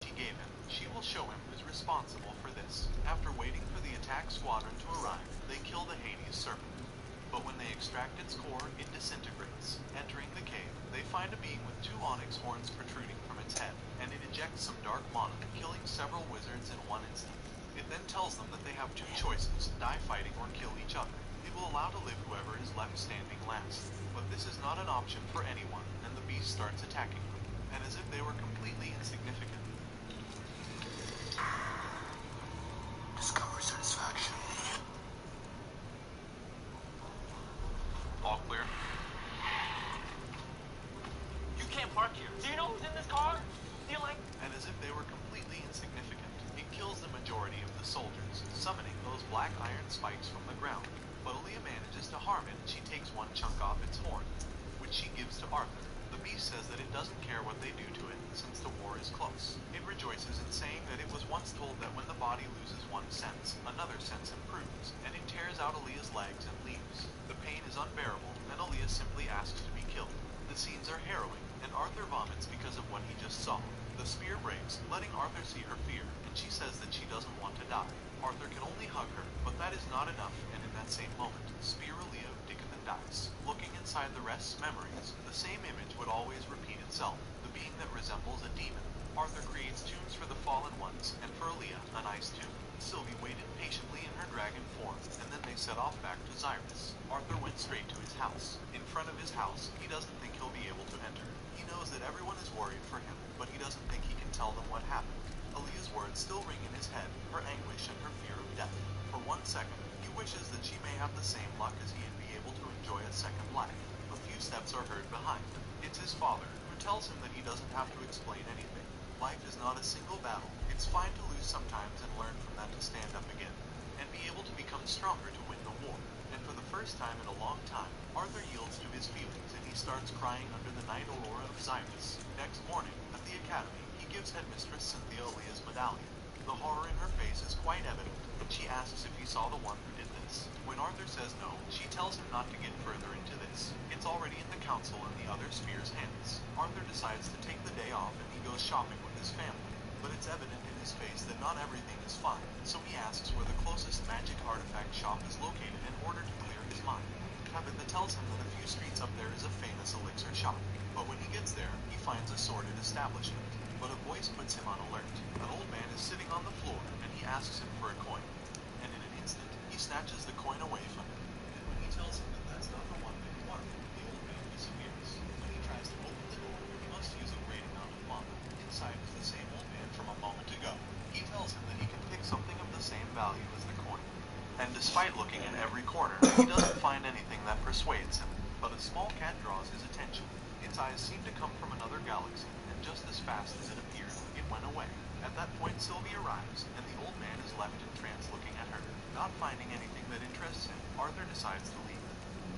she gave him. She will show him who's responsible for this. After waiting for the attack squadron to arrive, they kill the Hades serpent. But when they extract its core, it disintegrates. Entering the cave, they find a being with 2 onyx horns protruding from its head, and it ejects some dark mana, killing several wizards in one instant. It then tells them that they have 2 choices, die fighting or kill each other. It will allow to live whoever is left standing last. But this is not an option for anyone, and the beast starts attacking them, and as if they were completely insignificant. Discovery satisfaction. All clear? You can't park here. Do you know who's in this car? You're like... And as if they were completely insignificant, it kills the majority of the soldiers, summoning those black iron spikes from the ground. But Aaliyah manages to harm it, and she takes one chunk off its horn, which she gives to Arthur. The beast says that it doesn't care what they do to it, since the war is close. It rejoices in saying that it was once told that when the body loses one sense, another sense improves, and it tears out Aaliyah's legs and leaves. The pain is unbearable, and Aaliyah simply asks to be killed. The scenes are harrowing, and Arthur vomits because of what he just saw. The spear breaks, letting Arthur see her fear, and she says that she doesn't want to die. Arthur can only hug her, but that is not enough, and in that same moment, Spear Aaliyah Dickon dies. Looking inside the rest's memories, the same image would always repeat itself, the being that resembles a demon. Arthur creates tombs for the fallen ones, and for Aaliyah, an ice tomb. Sylvie waited patiently in her dragon form, and then they set off back to Xyrus. Arthur went straight to his house. In front of his house, he doesn't think he'll be able to enter. He knows that everyone is worried for him, but he doesn't think he can tell them what happened. Aaliyah's words still ring in his head, her anguish and her fear of death. For 1 second, he wishes that she may have the same luck as he and be able to enjoy a second life. A few steps are heard behind. It's his father, who tells him that he doesn't have to explain anything. Life is not a single battle. It's fine to lose sometimes and learn from that to stand up again, and be able to become stronger to win the war. And for the first time in a long time, Arthur yields to his feelings, and he starts crying under the night aurora of Xyrus. Next morning, at the academy, he gives Headmistress Cynthia Aaliyah's medallion. The horror in her face is quite evident, and she asks if he saw the one who did this. When Arthur says no, she tells him not to get further into this. It's already in the council and the other spear's hands. Arthur decides to take the day off, and he goes shopping with his family. But it's evident in his face that not everything is fine, so he asks where the closest magic artifact shop is located in order to clear his mind. Tabitha tells him that a few streets up there is a famous elixir shop, but when he gets there, he finds a sordid establishment. But a voice puts him on alert. An old man is sitting on the floor, and he asks him for a coin. And in an instant, he snatches the coin away from him. And when he tells him that that's not the one that he wanted, the old man disappears. When he tries to open the door, he must use a great amount of mana. Inside is the same old man from a moment ago. He tells him that he can pick something of the same value as the coin. And despite looking in every corner, he doesn't find anything that persuades him. But a small cat draws his attention. Its eyes seem to come from another galaxy, and just as fast as it appeared, it went away. At that point, Sylvie arrives, and the old man is left in trance looking at her. Not finding anything that interests him, Arthur decides to leave.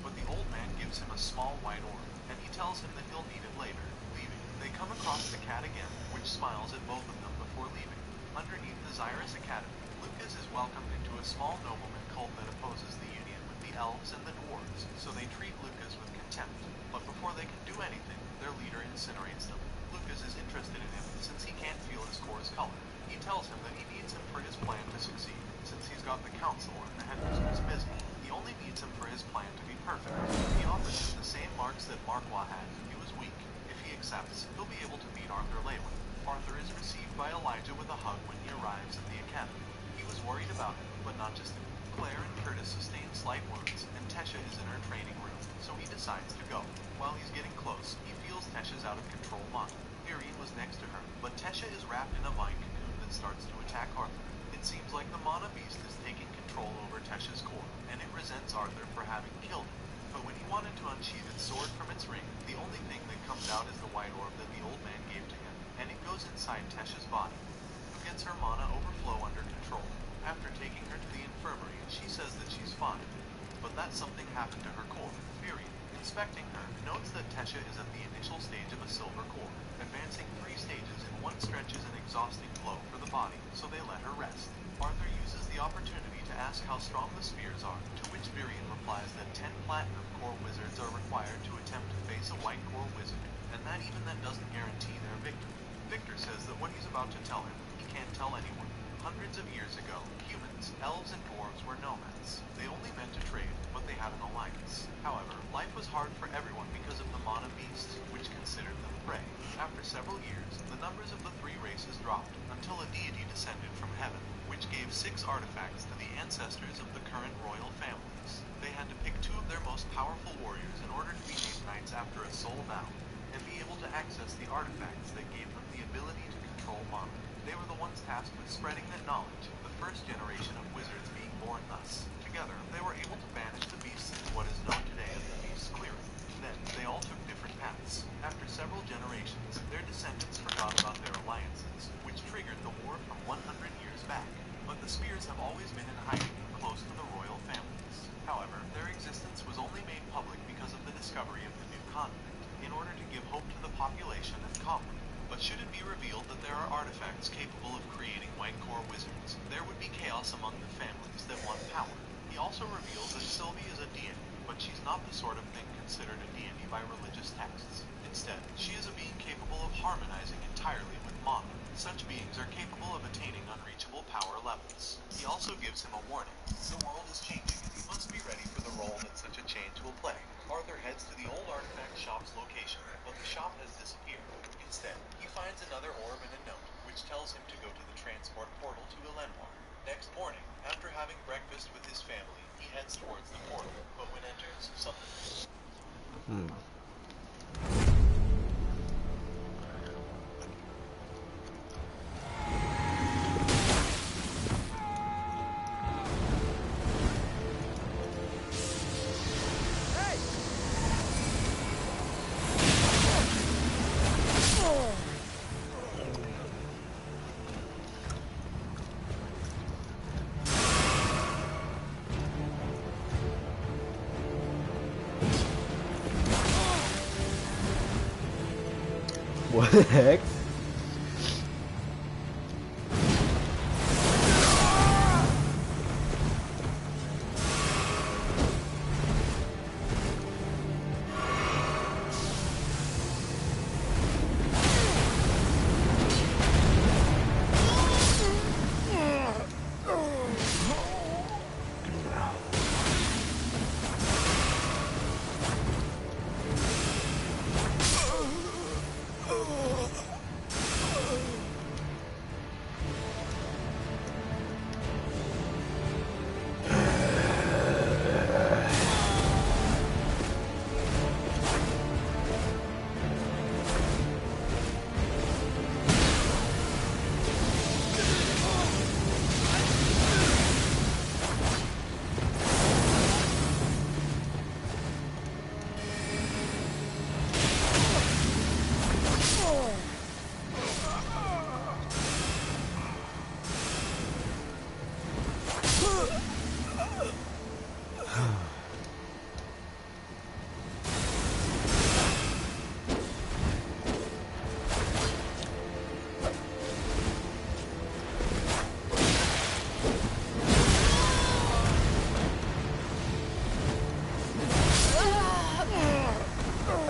But the old man gives him a small white orb, and he tells him that he'll need it later. Leaving, they come across the cat again, which smiles at both of them before leaving. Underneath the Xyrus Academy, Lucas is welcomed into a small nobleman cult that opposes the union with the elves and the dwarves, so they treat Lucas with contempt. But before they can do anything, their leader incinerates them. Lucas is interested in him since he can't feel his core's color. He tells him that he needs him for his plan to succeed, since he's got the council and the headmistress busy. He only needs him for his plan to be perfect. He offers him the same marks that Marquand had when he was weak. If he accepts, he'll be able to beat Arthur Lewin. Arthur is received by Elijah with a hug when he arrives at the academy. He was worried about him, but not just him. Claire and Curtis sustain slight wounds, and Tesha is in her training room, so he decides to go. While he's getting close, he feels Tesha's out of control mana. Irene was next to her, but Tesha is wrapped in a vine cocoon that starts to attack Arthur. It seems like the mana beast is taking control over Tesha's core, and it resents Arthur for having killed him. But when he wanted to unsheath its sword from its ring, the only thing that comes out is the white orb that the old man gave to him, and it goes inside Tesh's body, who gets her mana overflow under control. After taking her to the infirmary, she says that she's fine, but that something happened to her core. Miriam, inspecting her, notes that Tesha is at the initial stage of a silver core. Advancing 3 stages in one stretch is an exhausting blow for the body, so they let her rest. Arthur uses the opportunity to ask how strong the spears are, to which Virion replies that 10 platinum core wizards are required to attempt to face a white core wizard, and that even that doesn't guarantee their victory. Victor says that what he's about to tell him, he can't tell anyone. Hundreds of years ago, humans, elves, and dwarves were nomads. They only meant to trade, but they had an alliance. However, life was hard for everyone because of the mana beasts, which considered them prey. After several years, the numbers of the 3 races dropped, until a deity descended from heaven, which gave 6 artifacts to the ancestors of the current royal families. They had to pick 2 of their most powerful warriors in order to be named knights after a soul vow, and be able to access the artifacts that gave them the ability to control mana. They were the ones tasked with spreading that knowledge, the first generation of wizards being born thus. Together, they were able to banish the beasts into what is known today as the Beast's Clearing. Then, they all took different paths. After several generations, their descendants forgot about their alliances, which triggered the war from 100 years back. But the spears have always been in hiding, close to the royal families. However, their existence was only made public because of the discovery of the new continent, in order to give hope to the population and comfort. But should it be revealed that there are artifacts capable of creating white core wizards, there would be chaos among the families that want power. He also reveals that Sylvie is a deity, but she's not the sort of thing considered a deity by religious texts. Instead, she is a being capable of harmonizing entirely with mana. Such beings are capable of attaining unreachable power levels. He also gives him a warning. The world is changing, and he must be ready for the role that such a change will play. Arthur heads to the old artifact shop's location, but the shop has disappeared. Instead, he finds another orb and a note, which tells him to go to the transport portal to Elenoir. Next morning, after having breakfast with his family, he heads towards the portal, but when enters, something... What the heck?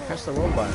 Catch the robot.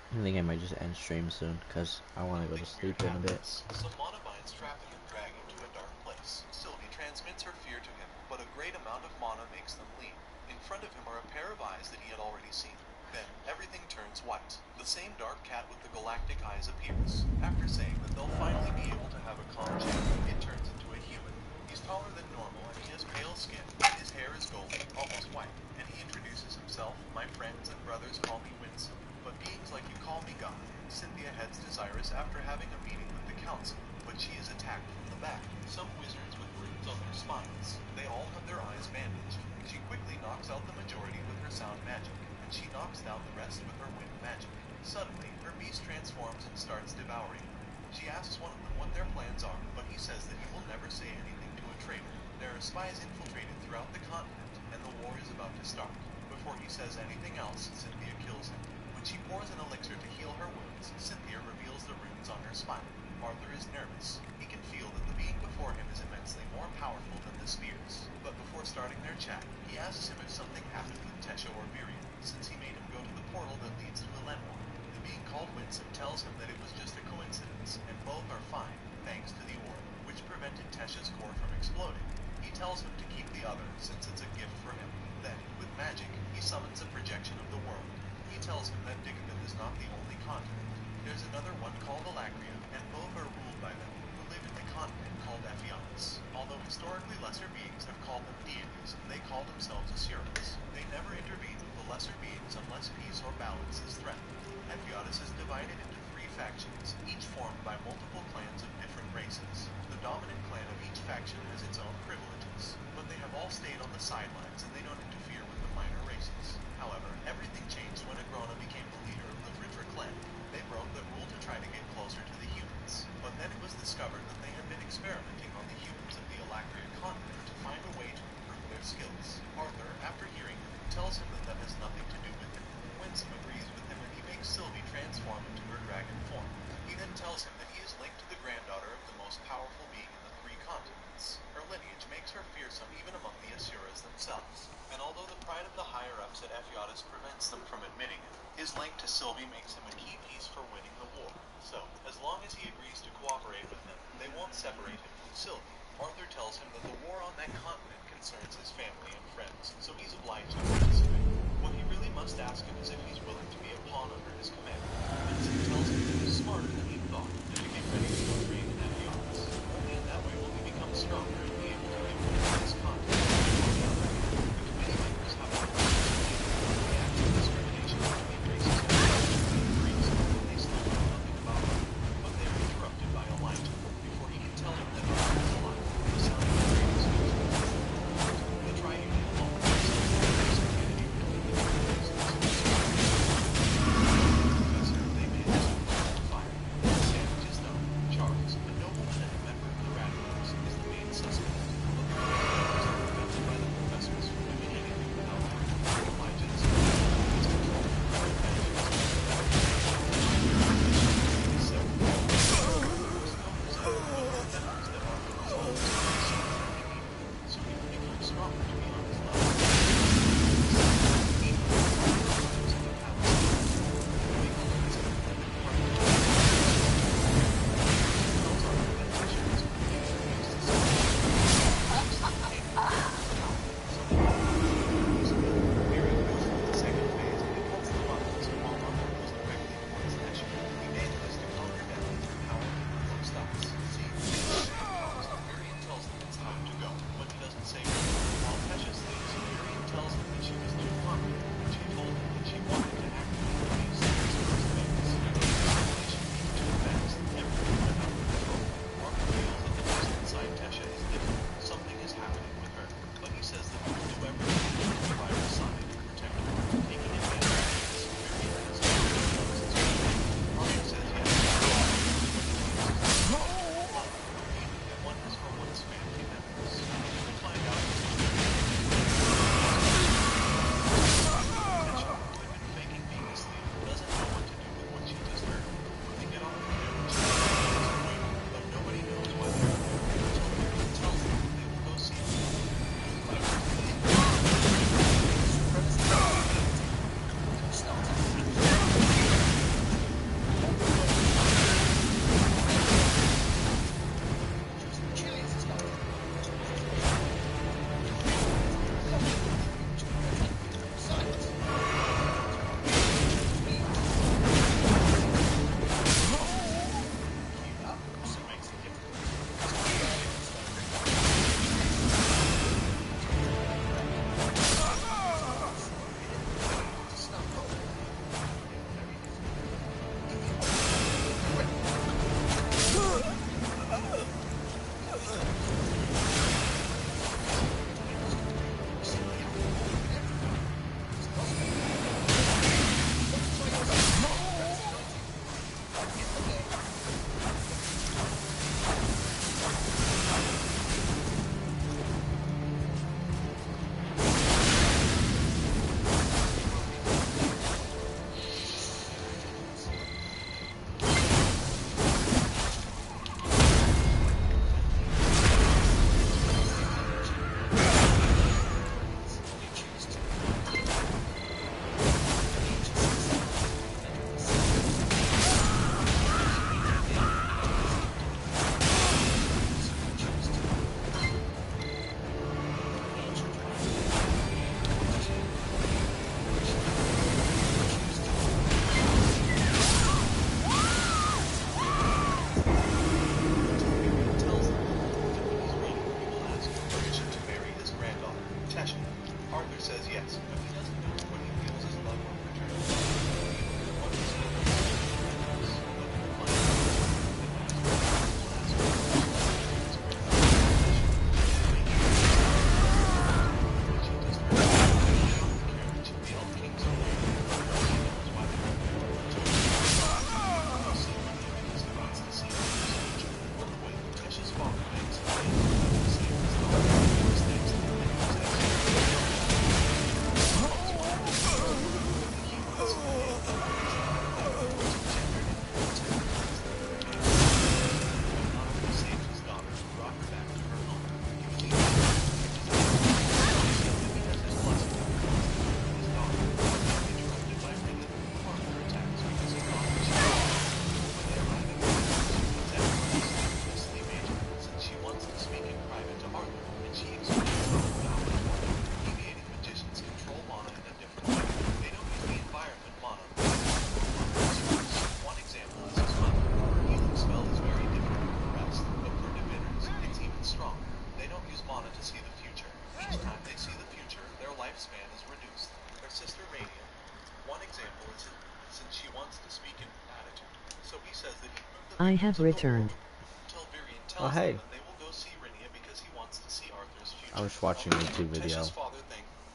I think I might just end stream soon because I want to go to sleep in a bit. Some Monabites trap him and drag him to a dark place. Sylvie transmits her fear to him, but a great amount of mana makes them leave. In front of him are a pair of eyes that he had already seen. Then, everything turns white. The same dark cat with the galactic eyes appears. After saying that they'll finally be able to have a calm chat, it turns into a human. He's taller than normal and he has pale skin, and his hair is golden, almost white. And he introduces himself, "My friends and brothers call me Winsome, but beings like you call me God." Cynthia heads to Cyrus after having a meeting with the council, but she is attacked from the back. Some wizards with runes on their spines. They all have their eyes bandaged. She quickly knocks out the majority with her sound magic, and she knocks down the rest with her wind magic. Suddenly, her beast transforms and starts devouring them. She asks one of them what their plans are, but he says that he will never say anything to a traitor. There are spies infiltrated throughout the continent, and the war is about to start. Before he says anything else, Cynthia kills him. When she pours an elixir to heal her wounds, Cynthia reveals the runes on her spine. Arthur is nervous. He can feel that the being before him is immensely more powerful than the spears. But before starting their chat, he asks him if something happened with Tesha or Virion, since he made him go to the portal that leads to Elenoir. The being called Winsome tells him that it was just a coincidence, and both are fine, thanks to the orb, which prevented Tesha's core from exploding. He tells him to keep the other, since it's a gift for him. Then, with magic, he summons a projection of the world. He tells him that Dickavid is not the only continent. There's another one called Alacria, and both are ruled by them, who live in the continent called Ephianis. Although historically lesser beings have called them deities, they call themselves Asuras. They never intervene with the lesser beings unless peace or balance is threatened. Ephianis is divided into 3 factions, each formed by multiple clans of different races. The dominant clan of each faction has its own privileges, but they have all stayed on the sidelines and they don't interfere with the minor races. However, everything changed when Agrona became the leader of the Vritra clan. They broke the rule to try to get closer to the humans, but then it was discovered that they had been experimenting on the humans of the Alacria continent to find a way to improve their skills. Arthur, after hearing him, tells him that that has nothing to do with him. Winsome agrees with him and he makes Sylvie transform into her dragon form. He then tells him that he is linked to the granddaughter of the most powerful being in the 3 continents. Her lineage makes her fearsome even among the Asuras themselves. And although the pride of the higher-ups at Ephiatis prevents them from admitting it, his link to Sylvie makes him a key piece for winning the war. So, as long as he agrees to cooperate with them, they won't separate him from Sylvie. Arthur tells him that the war on that continent concerns his family and friends, so he's obliged to participate. What he really must ask him is if he's willing to be a pawn under his command. Vincent tells him that he's smarter than he thought, and to get ready to go train in Ephiatis. Only in that way will he become stronger and be able to influence this continent. I have returned. Oh, hey. They will go see Rhynia because he wants to see Arthur's future. I was watching a YouTube video. Tesh's father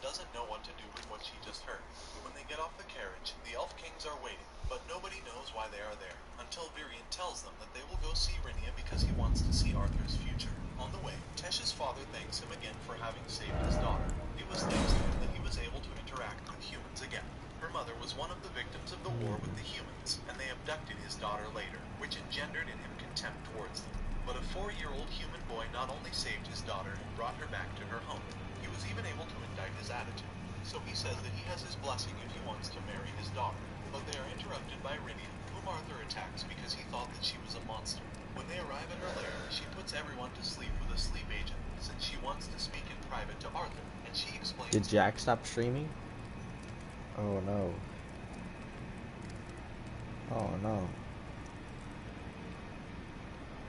doesn't know what to do with what she just heard. When they get off the carriage, the Elf Kings are waiting, but nobody knows why they are there, until Virion tells them that they will go see Rhynia because he wants to see Arthur's future. On the way, Tesh's father thanks him again for having saved his daughter. It was thanks to him that he was able to interact with humans again. Her mother was one of the victims of the war with the humans, and they abducted his daughter later, which engendered in him contempt towards them. But a 4-year-old human boy not only saved his daughter and brought her back to her home, he was even able to indict his attitude. So he says that he has his blessing if he wants to marry his daughter. But they are interrupted by Rhynia, whom Arthur attacks because he thought that she was a monster. When they arrive at her lair, she puts everyone to sleep with a sleep agent, since she wants to speak in private to Arthur, and she explains— Did Jack stop streaming? Oh no. Oh no.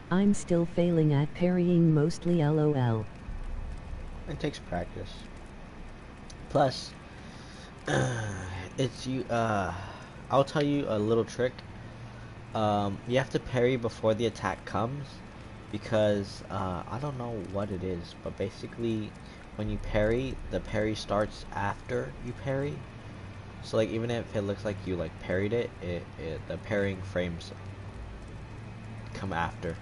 I'm still failing at parrying, mostly LOL. It takes practice. Plus, it's you. I'll tell you a little trick. You have to parry before the attack comes, because I don't know what it is, but basically, when you parry, the parry starts after you parry. So like, even if it looks like you like parried it, the parrying frames come after.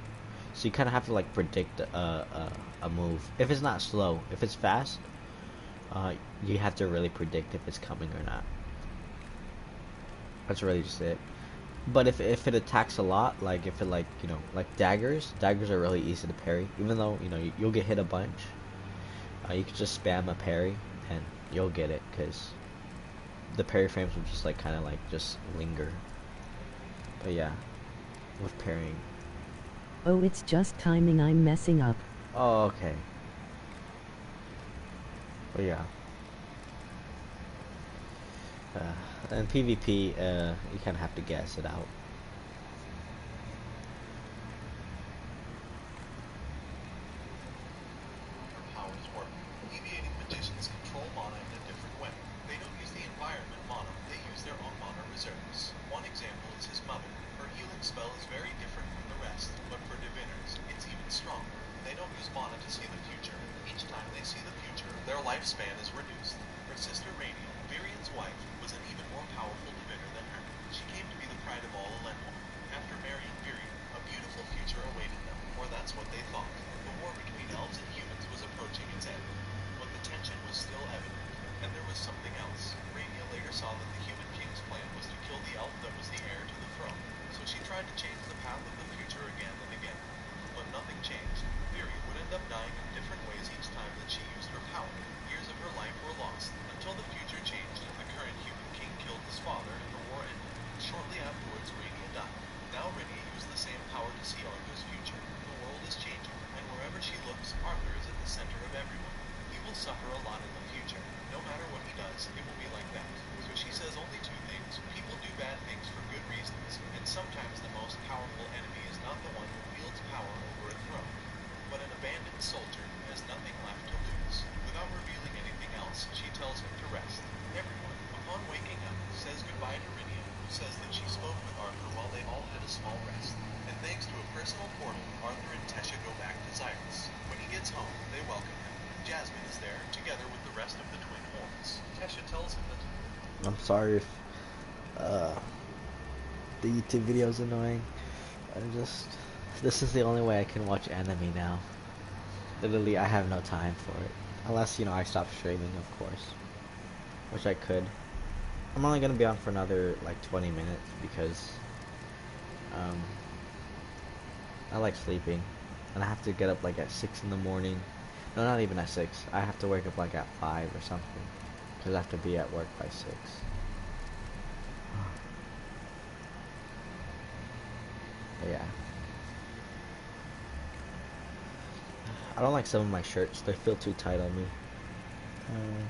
So you kind of have to like predict a move. If it's not slow, if it's fast, you have to really predict if it's coming or not. That's really just it. But if it attacks a lot, like if it like, you know, like daggers are really easy to parry. Even though, you know, you'll get hit a bunch, you can just spam a parry and you'll get it, because the parry frames will just like kind of like just linger. But yeah, with parrying. Oh, it's just timing, I'm messing up. Oh, okay. But yeah. And PvP, you kind of have to guess it out. powers work. Deviating magicians control mana in a different way. They don't use the environment mana, they use their own mana reserves. One example is his mother. Her healing spell is very different from the rest, but for diviners, it's even stronger. They don't use mana to see the future. Each time they see the future, their lifespan is reduced. Her sister Rania, Virion's wife, was an even more powerful diviner than her. She came to be the pride of all Elendil. After marrying Virion, a beautiful future awaited them, or that's what they thought. The war between elves and humans was approaching its end, but the tension was still evident, and there was something else. Rania later saw that the human king's plan was to kill the elf that was the heir to the throne, so she tried to change the path of the future again and again. But nothing changed. Virion would end up dying in different ways each time that she used her power. Years of her life were lost, until the future changed and the current human king killed his father and the war ended. Shortly afterwards, Rania died. Now Rania used the same power to see Arthur's future. The world is changing, and wherever she looks, Arthur is at the center of everyone. He will suffer a lot in the future. No matter what he does, it will be like that. So she says only two things. People do bad things for good reasons, and sometimes the most powerful enemy is not the one who wields power over a throne, but an abandoned soldier who has nothing left to lose. Without revealing anything else, she tells him to rest. Everyone, upon waking up, says goodbye to Rhynia, who says that she spoke with Arthur while they all had a small rest. And thanks to a personal portal, Arthur and Tesha go back to Zyrus. When he gets home, they welcome him. Jasmine is there, together with the rest of the twin horns. Tesha tells him that— I'm sorry if the YouTube video is annoying. This is the only way I can watch anime now. Literally, I have no time for it. Unless, you know, I stop streaming, of course. Which I could. I'm only gonna be on for another like 20 minutes because um, I like sleeping, and I have to get up like at 6 in the morning. No, not even at 6. I have to wake up like at 5 or something because I have to be at work by 6. But yeah. I don't like some of my shirts. They feel too tight on me. Yeah.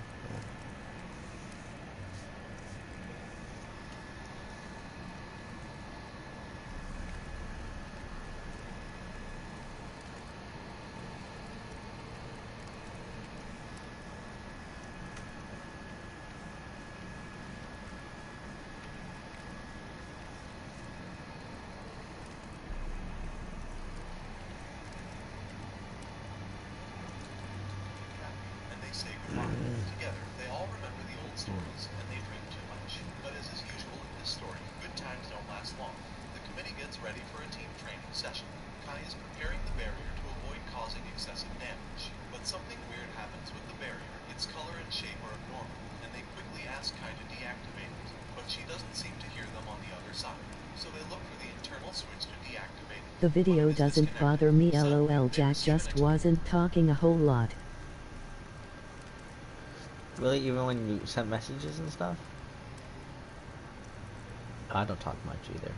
And they say goodbye. Together, they all remember the old stories, and they drink too much. But as is usual in this story, good times don't last long. The committee gets ready for a team training session. Kai is preparing the barrier to avoid causing excessive damage. But something weird happens with the barrier. Its color and shape are abnormal, and they quickly ask Kai to deactivate it. But she doesn't seem to hear them on the other side. So they look for the internal switch to deactivate it. The video doesn't bother me, lol. Jack just wasn't talking a whole lot. Really, even when you send messages and stuff? I don't talk much either.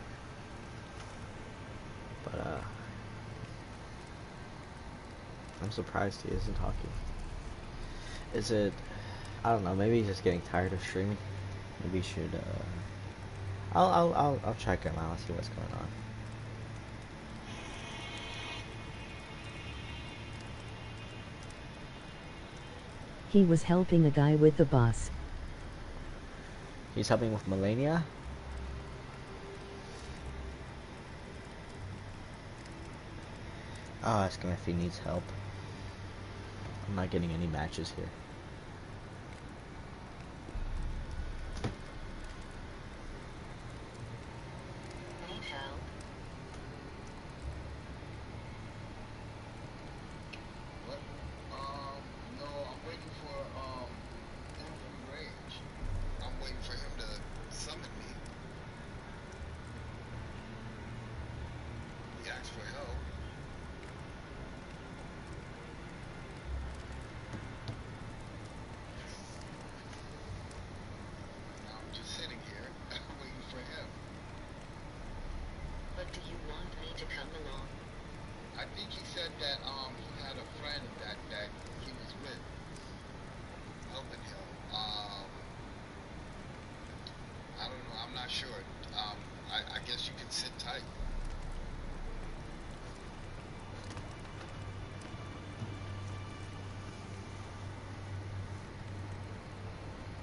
But I'm surprised he isn't talking. Is it? I don't know. Maybe he's just getting tired of streaming. Maybe he should. I'll check him out. See what's going on. He was helping a guy with the boss. He's helping with Melania. I'll ask him if he needs help. I'm not getting any matches here. Need help? What? No, I'm waiting for, Elden Rage. I'm waiting for him to summon me. He asked for help. Now I'm just sitting here, waiting for him. But do you want me to come along? I think he said that, he had a friend that he was with, helping him. I don't know, I'm not sure. I guess you can sit tight.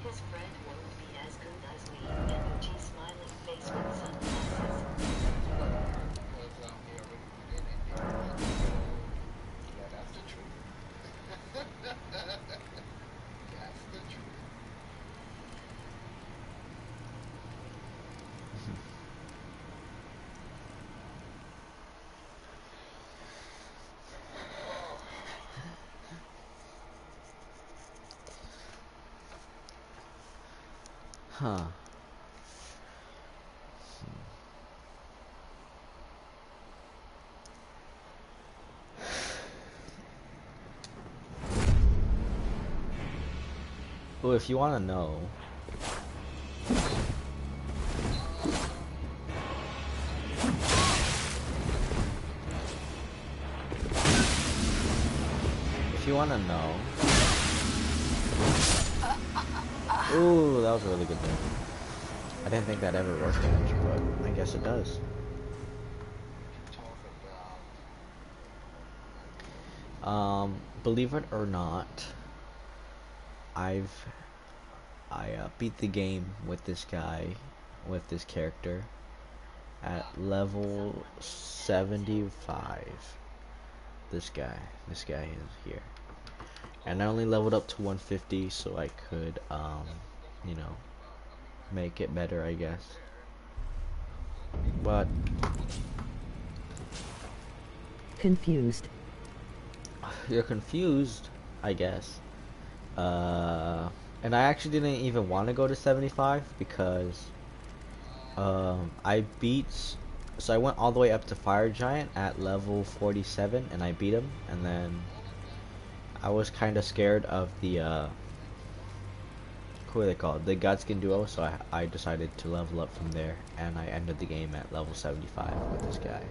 His friend won't be as good as me. Emoji smiling face with sunglasses. Because he already put in it. Yeah, that's the truth. That's the truth. Huh. Well, if you want to know, ooh, that was a really good thing. I didn't think that ever worked much, but I guess it does. Believe it or not, I beat the game with this guy, with this character, at level 75. This guy is here. And I only leveled up to 150 so I could, you know, make it better, I guess. But Confused. you're confused, I guess. And I actually didn't even want to go to 75 because I beat. So I went all the way up to Fire Giant at level 47, and I beat him. And then I was kind of scared of the who are they called? The Godskin duo. So I decided to level up from there, and I ended the game at level 75 with this guy.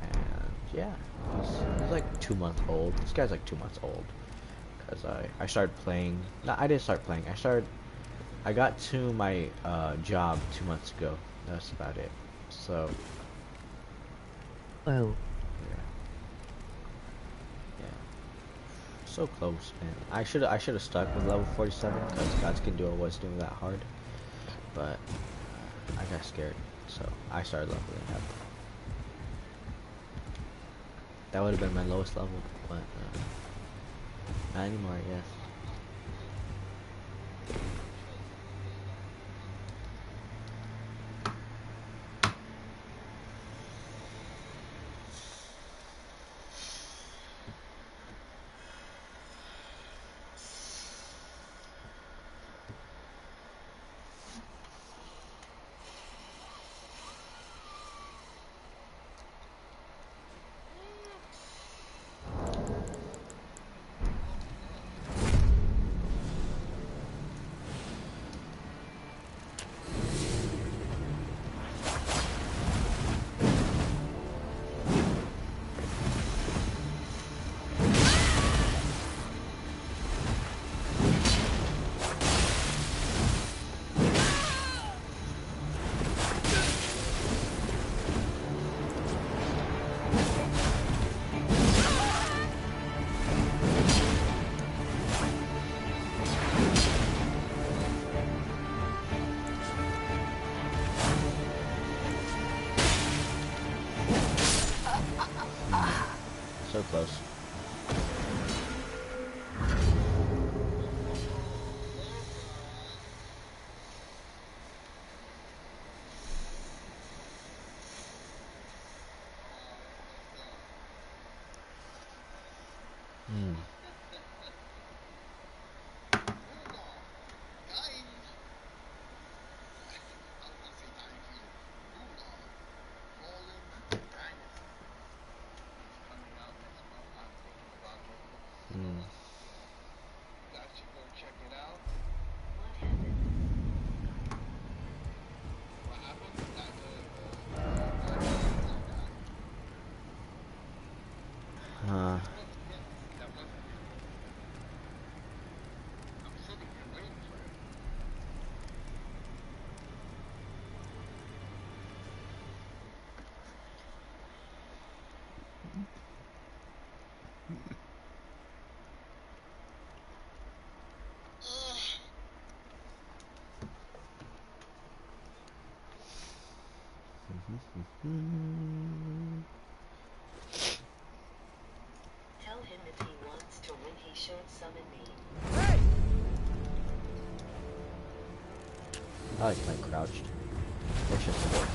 And yeah, he's like 2 months old. This guy's like 2 months old because I started playing. No, I didn't start playing. I got to my job 2 months ago. That's about it. So Oh. yeah, yeah, so close, man. I should have stuck with level 47 because Godskin Duo was doing that hard, but I got scared, so I started leveling up. That would have been my lowest level, but not anymore. Yes. So close. Hmm. Hmm. Check it out. What happened? What happened? The guy. Uh. That wasn't him. That wasn't him. I'm sitting here waiting for him. Tell him if he wants to win, he should summon me. I like playing crouched. It's just a bit.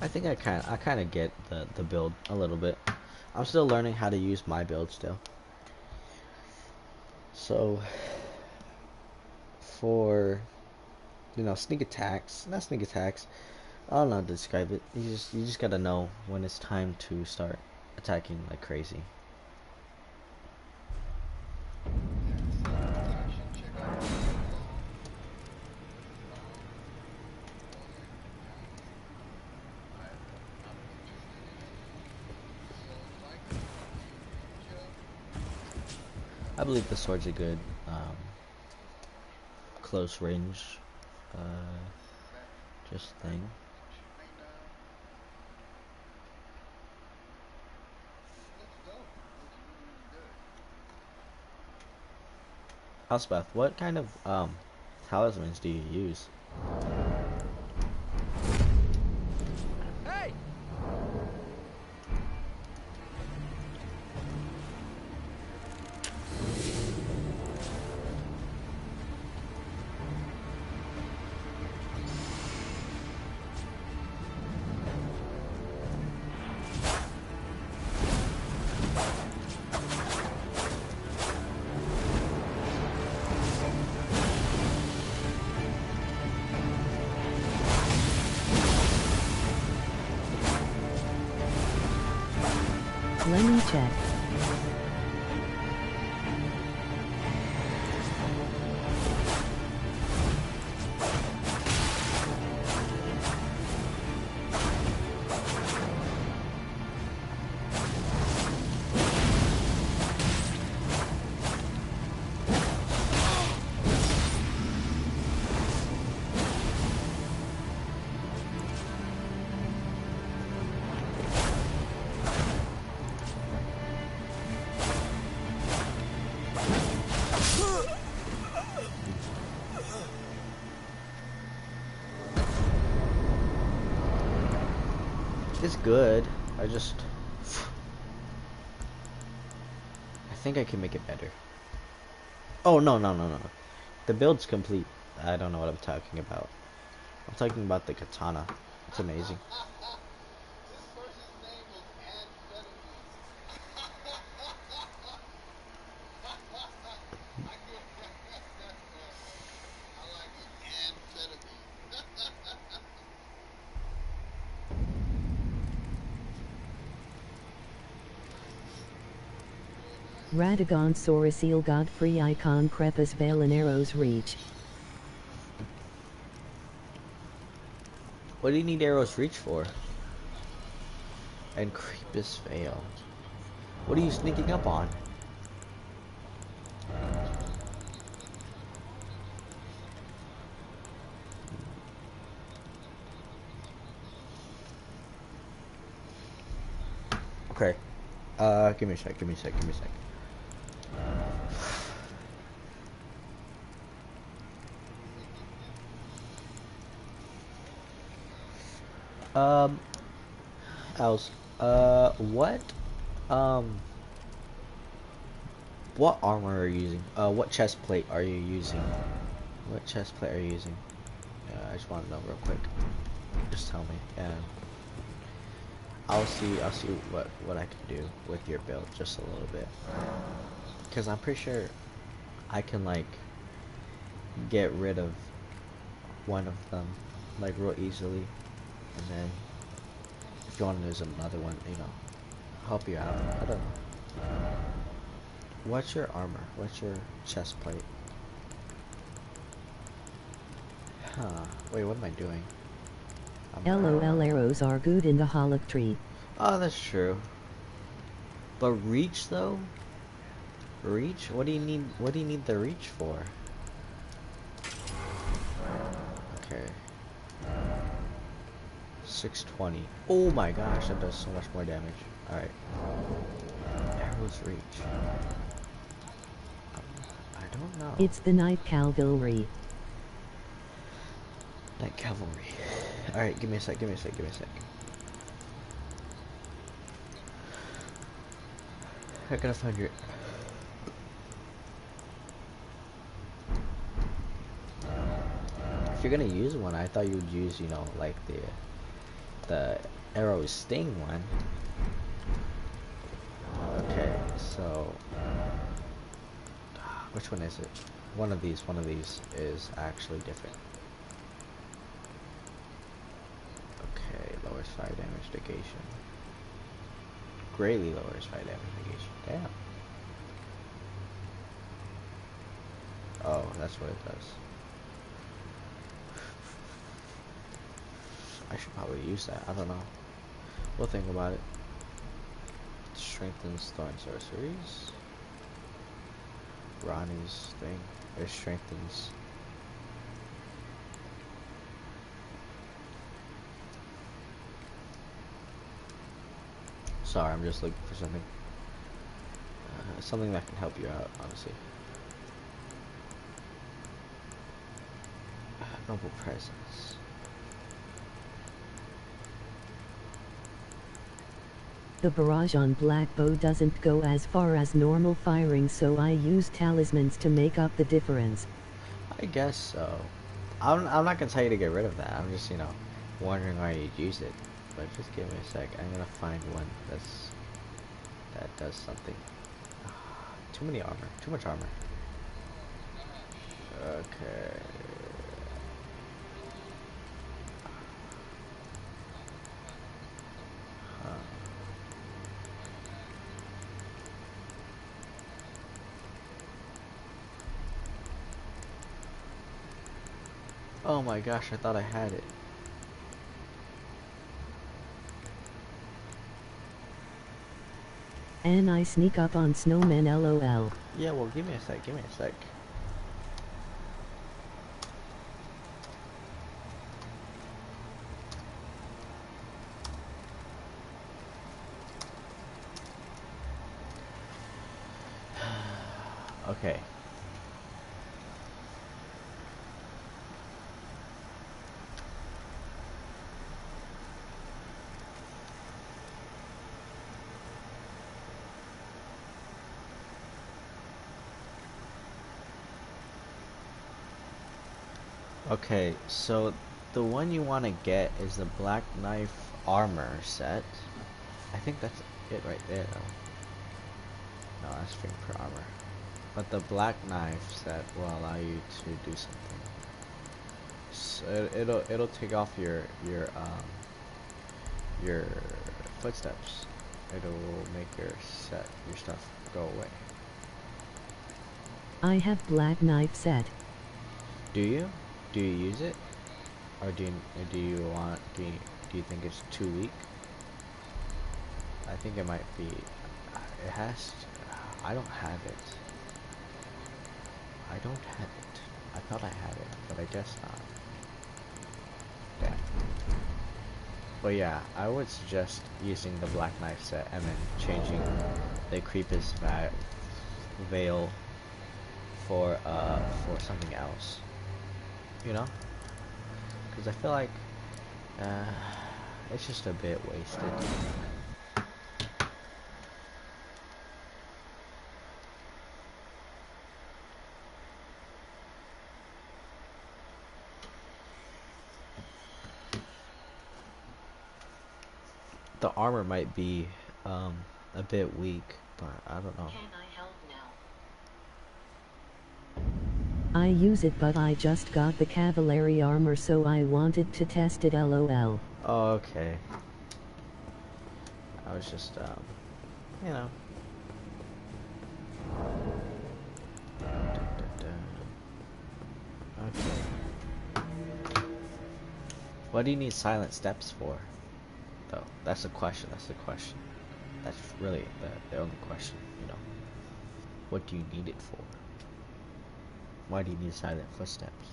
I think I kind of get the build a little bit. I'm still learning how to use my build still. So for sneak attacks, not sneak attacks. I don't know how to describe it. You just gotta know when it's time to start attacking like crazy. I believe the sword's a good close range just thing. Elspeth, what kind of talismans do you use? Let me check. It's good. I think I can make it better. Oh, no, no, no, no. The build's complete. I don't know what I'm talking about. I'm talking about the katana. It's amazing. This person's name was amphetamine. I give that's I like it. Amphetamine. Radagon Sorasil Godfrey Icon Crepus Vale and Arrows Reach. What do you need arrows reach for? And Creepus Veil. What are you sneaking up on? Okay. Give me a sec, give me a sec, give me a sec. Else, um, what armor are you using? What chest plate are you using? What chest plate are you using? I just want to know real quick. Just tell me, and I'll see what I can do with your build just a little bit. Cause I'm pretty sure I can like get rid of one of them like real easily, and then if you want to use another one, you know, help you out. I don't know. What's your armor? What's your chest plate? Huh. Wait, what am I doing? LOL arrows are good in the Hollow tree. Oh, that's true. But reach though? Reach? What do you need? What do you need the reach for? Okay. 620. Oh my gosh, that does so much more damage. Alright. Arrows reach. I don't know. It's the Night Cavalry. Night Cavalry. Alright, give me a sec, give me a sec, give me a sec. I gotta find your... If you're gonna use one, I thought you would use, you know, like the arrow sting one. Okay, so which one is it? One of these is actually different. Okay, lowers 5 damage negation. Greatly lowers 5 damage negation. Damn. Oh, that's what it does. I should probably use that. I don't know. We'll think about it. Strengthens thorn sorceries. Ronnie's thing. It strengthens. Sorry, I'm just looking for something. Something that can help you out, honestly. Noble presence. The barrage on black bow doesn't go as far as normal firing, so I use talismans to make up the difference. I guess so. I'm not gonna tell you to get rid of that. I'm just, you know, wondering why you'd use it. But just give me a sec. I'm gonna find one that does something. Too many armor. Too much armor. Okay. Oh my gosh, I thought I had it. And I sneak up on snowmen, lol. Yeah, well, give me a sec, give me a sec. Okay. Okay, so the one you want to get is the Black Knife armor set. I think that's it right there, though. No, that's per armor. But the Black Knife set will allow you to do something. So it'll take off your footsteps. It'll make your stuff go away. I have black knife set. Do you? Do you use it? Or do you think it's too weak? I think it might be. It has to, I don't have it. I don't have it. I thought I had it, but I guess not. Damn. But yeah, I would suggest using the Black Knife set and then changing the Creepus veil for something else. You know? Because I feel like it's just a bit wasted. The armor might be a bit weak, but I don't know. Can I help now? I use it, but I just got the cavalry armor, so I wanted to test it, lol. Oh, okay. I was just, you know. Okay. What do you need silent steps for? Though, that's the question, That's really the only question, you know. What do you need it for? Why do you need silent footsteps?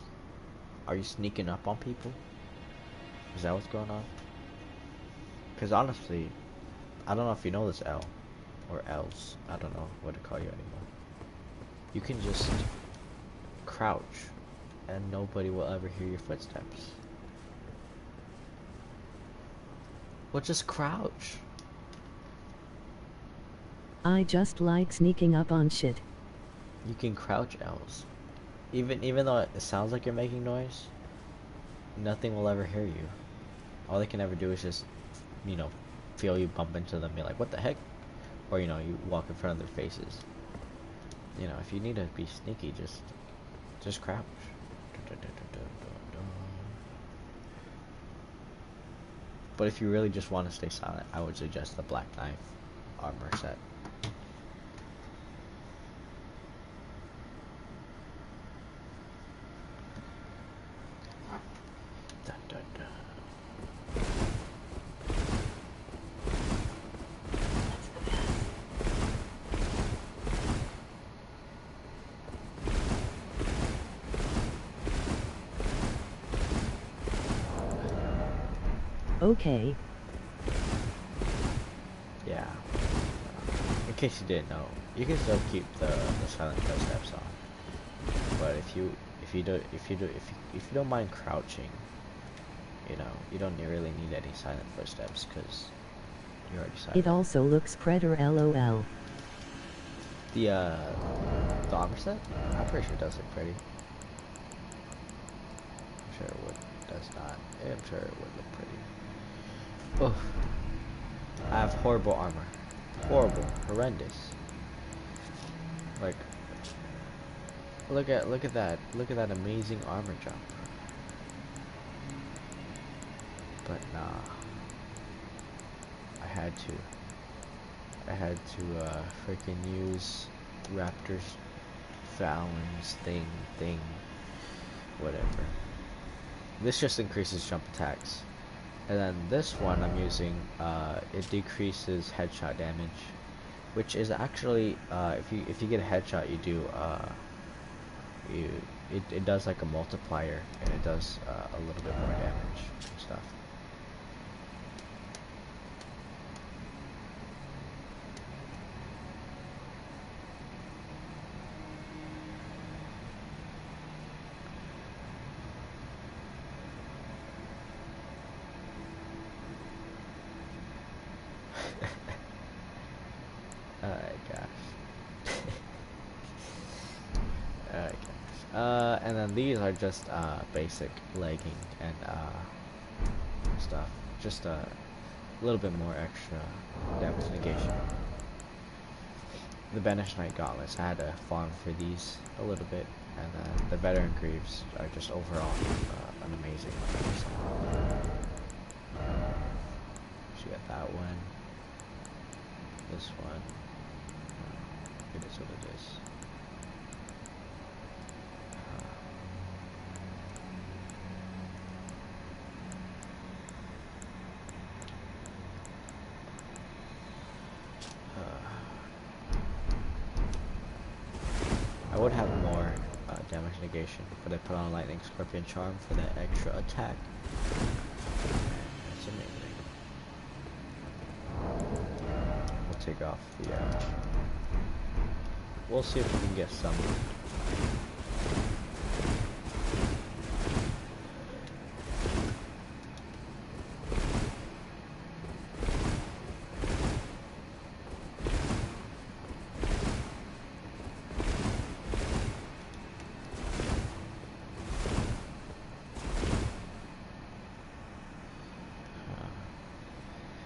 Are you sneaking up on people? Is that what's going on? Because honestly, I don't know if you know this, L. Or L's. I don't know what to call you anymore. You can just crouch and nobody will ever hear your footsteps. Well, just crouch. I just like sneaking up on shit. You can crouch, L's. Even though it sounds like you're making noise, nothing will ever hear you. All they can ever do is just, you know, feel you bump into them and be like, what the heck? Or, you know, you walk in front of their faces. You know, if you need to be sneaky, just crouch. But if you really just want to stay silent, I would suggest the Black Knife armor set. Dun, dun, dun. Okay. Yeah. In case you didn't know, you can still keep the silent footsteps on. But if if you don't mind crouching, you know, you don't really need any silent footsteps because you're already silent. It also looks Predator LOL. The armor set? I'm pretty sure it does look pretty. I'm sure it would. Does not. I'm sure it would look pretty. Oh, I have horrible armor. Horrible, horrendous. Like, look at that. Look at that amazing armor jump. But nah, I had to freaking use Raptor's Fallon's thing, whatever. This just increases jump attacks. And then this one I'm using, it decreases headshot damage, which is actually, if you get a headshot, you do, it does like a multiplier, and it does a little bit more damage and stuff. Alright, gosh. Alright, gosh. And then these are just basic legging and stuff. Just a little bit more extra damage negation. The Banished Knight Gauntlets, I had to farm for these a little bit, and then the Veteran Greaves are just overall an amazing one. So you got that one, this one. It is what it is. I would have more damage negation, but I put on Lightning Scorpion Charm for that extra attack. That's amazing. We'll take off the we'll see if we can get some.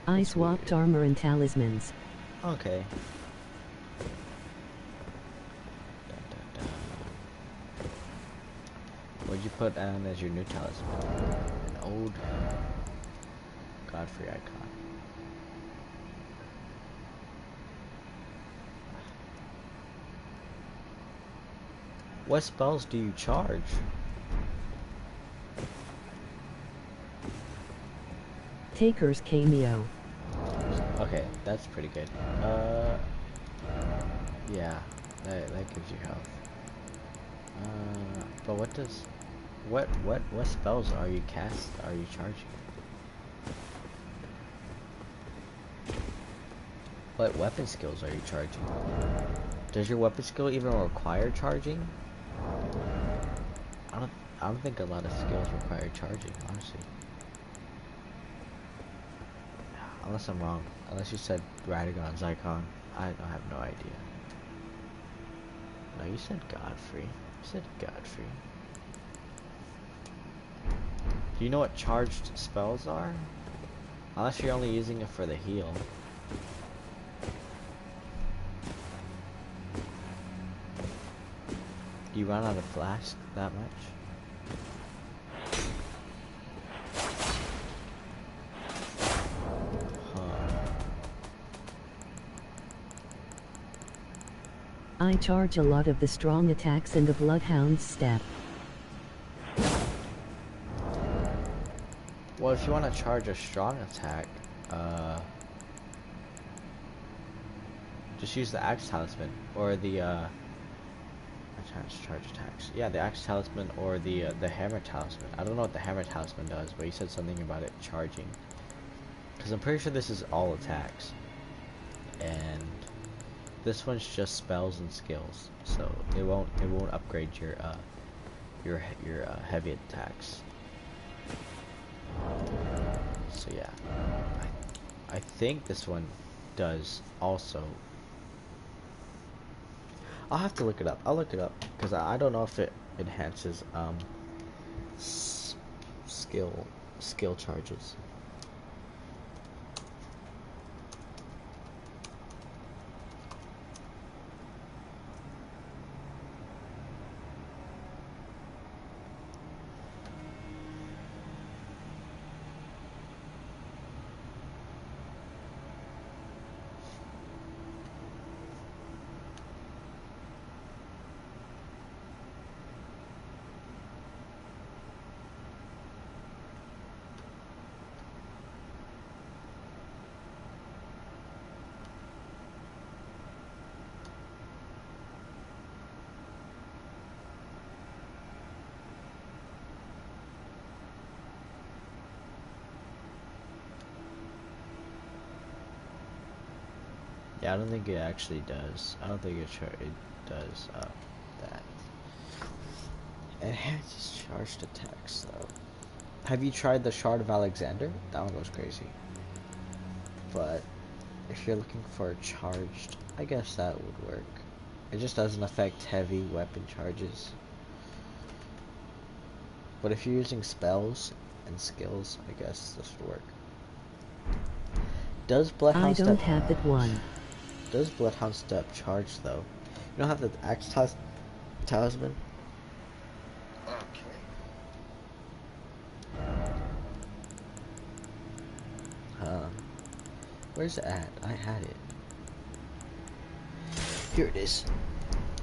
I swapped armor and talismans. Okay. What'd you put on as your new talisman? An old Godfrey icon. What spells do you charge? Taker's cameo. Okay, that's pretty good. Yeah, that gives you health. But what spells are you charging? What weapon skills are you charging? Does your weapon skill even require charging? I don't think a lot of skills require charging, honestly. Unless I'm wrong. Unless you said Radagon's icon. I have no idea. No, you said Godfrey. You said Godfrey. Do you know what charged spells are? Unless you're only using it for the heal. Do you run out of flask that much? I charge a lot of the strong attacks in the Bloodhound's step. Well, if you want to charge a strong attack, just use the Axe Talisman, or the, I charge attacks. Yeah, the Axe Talisman or the Hammer Talisman. I don't know what the Hammer Talisman does, but you said something about it charging. Because I'm pretty sure this is all attacks. And this one's just spells and skills, so it won't upgrade your heavy attacks. So yeah, I think this one does also. I'll have to look it up. I'll look it up because I don't know if it enhances s skill charges. Yeah, I don't think it actually does. I don't think it does that. It enhances charged attacks though. Have you tried the Shard of Alexander? That one goes crazy. But if you're looking for charged, I guess that would work. It just doesn't affect heavy weapon charges. But if you're using spells and skills, I guess this would work. Does Bloodhound I Step... don't have that one. Does Bloodhound Step charge though? You don't have the Axe Talisman? Okay. Where's it at? I had it. Here it is.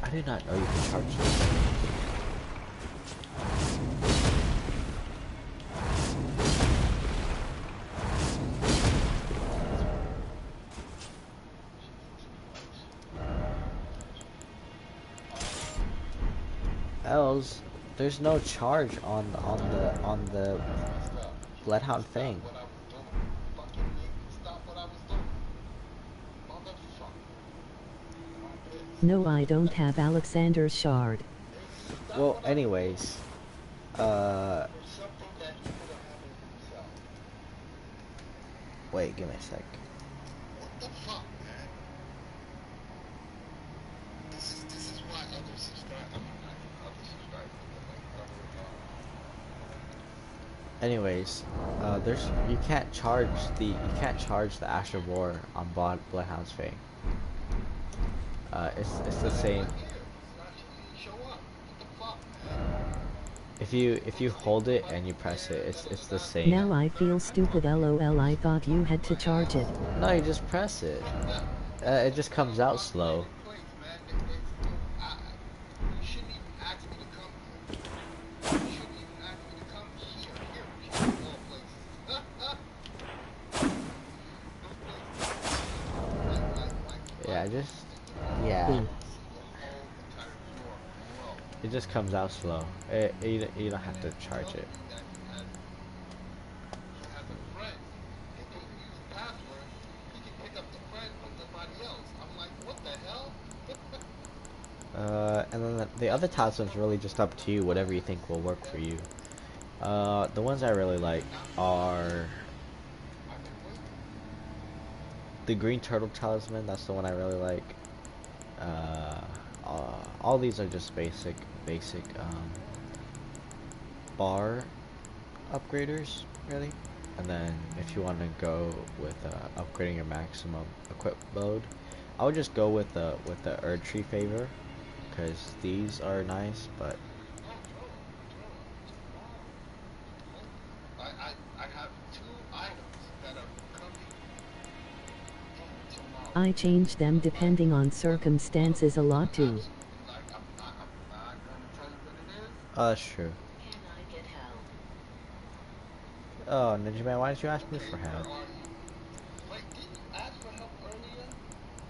I did not know you could charge this. Else, there's no charge on the Bloodhound thing. What I was doing. Fucking nigga, stop what I was doing. Motherfucker. No, I don't have Alexander's shard. Well, anyways, There's something that he could have handled himself. wait, give me a sec. What the fuck, man? This is why other subscribers, I mean, not other subscribers, but like other, Anyways, you can't charge the Asher Boar on Bloodhound's Fang. It's the same. here. It's not, you didn't show up. What the fuck, man? If you hold it and you press it, it's the same. Now I feel stupid, lol. I thought you had to charge it. No, you just press it. It just comes out slow. Place, man. You shouldn't even ask me to come here. You shouldn't even ask me to come here. Here, of all places. Yeah, it just comes out slow. You don't have to charge it. And then the other talisman's really just up to you, whatever you think will work for you. The ones I really like are the green turtle talisman. That's the one I really like. All these are just basic bar upgraders, really. And then if you want to go with upgrading your maximum equip mode, I would just go with the Erd Tree Favor, because these are nice, but I have two items that are coming tomorrow. I change them depending on circumstances a lot too. Like, I'm not gonna tell you what it is. that's true. Can I get help? Oh, Ninja Man, why didn't you ask me for help? Wait, didn't you ask for help earlier?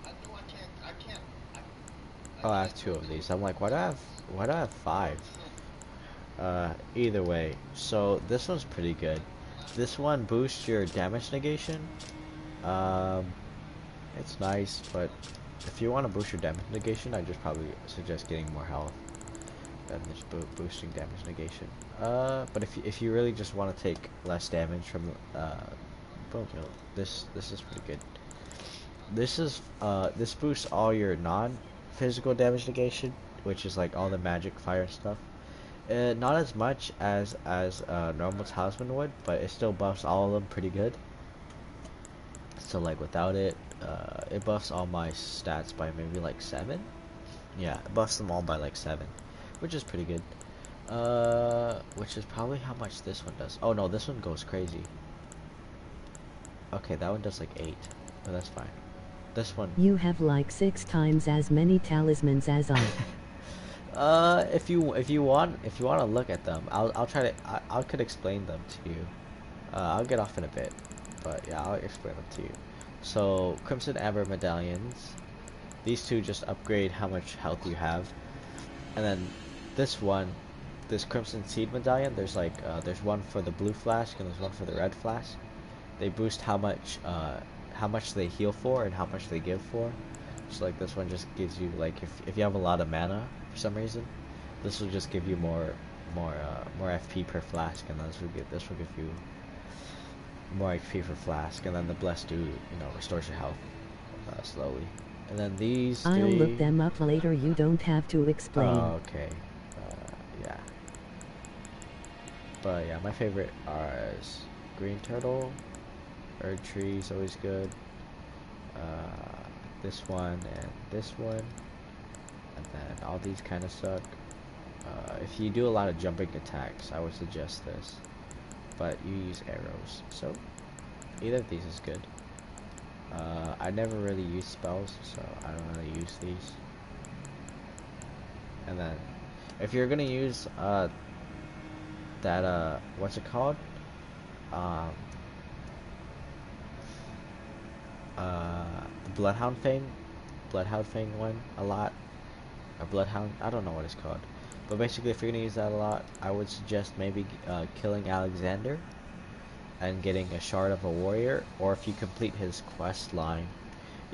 I know I can't. Oh, I have two of these. I'm like, why do I have 5? Either way, so this one's pretty good. This one boosts your damage negation. It's nice, but if you want to boost your damage negation, I just probably suggest getting more health. damage boosting damage negation. But if you really just want to take less damage from boom, you know, this is pretty good. This boosts all your non-physical damage negation, which is like all the magic, fire stuff. Not as much as normal talisman would, but it still buffs all of them pretty good. So like without it, it buffs all my stats by maybe like 7. Yeah, it buffs them all by like 7, which is pretty good. Which is probably how much this one does. Oh no, this one goes crazy. Okay, that one does like 8, but that's fine. This one. You have like 6 times as many talismans as I. If you want to look at them, I'll try to I could explain them to you. I'll get off in a bit, but yeah, I'll explain them to you. So Crimson Amber medallions, these two just upgrade how much health you have, and then this Crimson Seed medallion, there's like there's one for the blue flask and there's one for the red flask. They boost how much they heal for and how much they give for. So like this one just gives you, like, if you have a lot of mana for some reason, this will just give you more FP per flask, and this will give you more HP per flask, and then the blessed do, you know, restores your health slowly. And then these I'll three, look them up later, you don't have to explain. oh, okay. Yeah. But yeah, my favorite is green turtle, Erd tree is always good. This one and this one, and then all these kind of suck. If you do a lot of jumping attacks, I would suggest this, but you use arrows, so either of these is good. I never really use spells, so I don't really use these. And then if you're gonna use that what's it called, the Bloodhound Fang one a lot, or Bloodhound, I don't know what it's called, but basically if you're gonna use that a lot, I would suggest maybe killing Alexander and getting a Shard of a Warrior, or if you complete his quest line,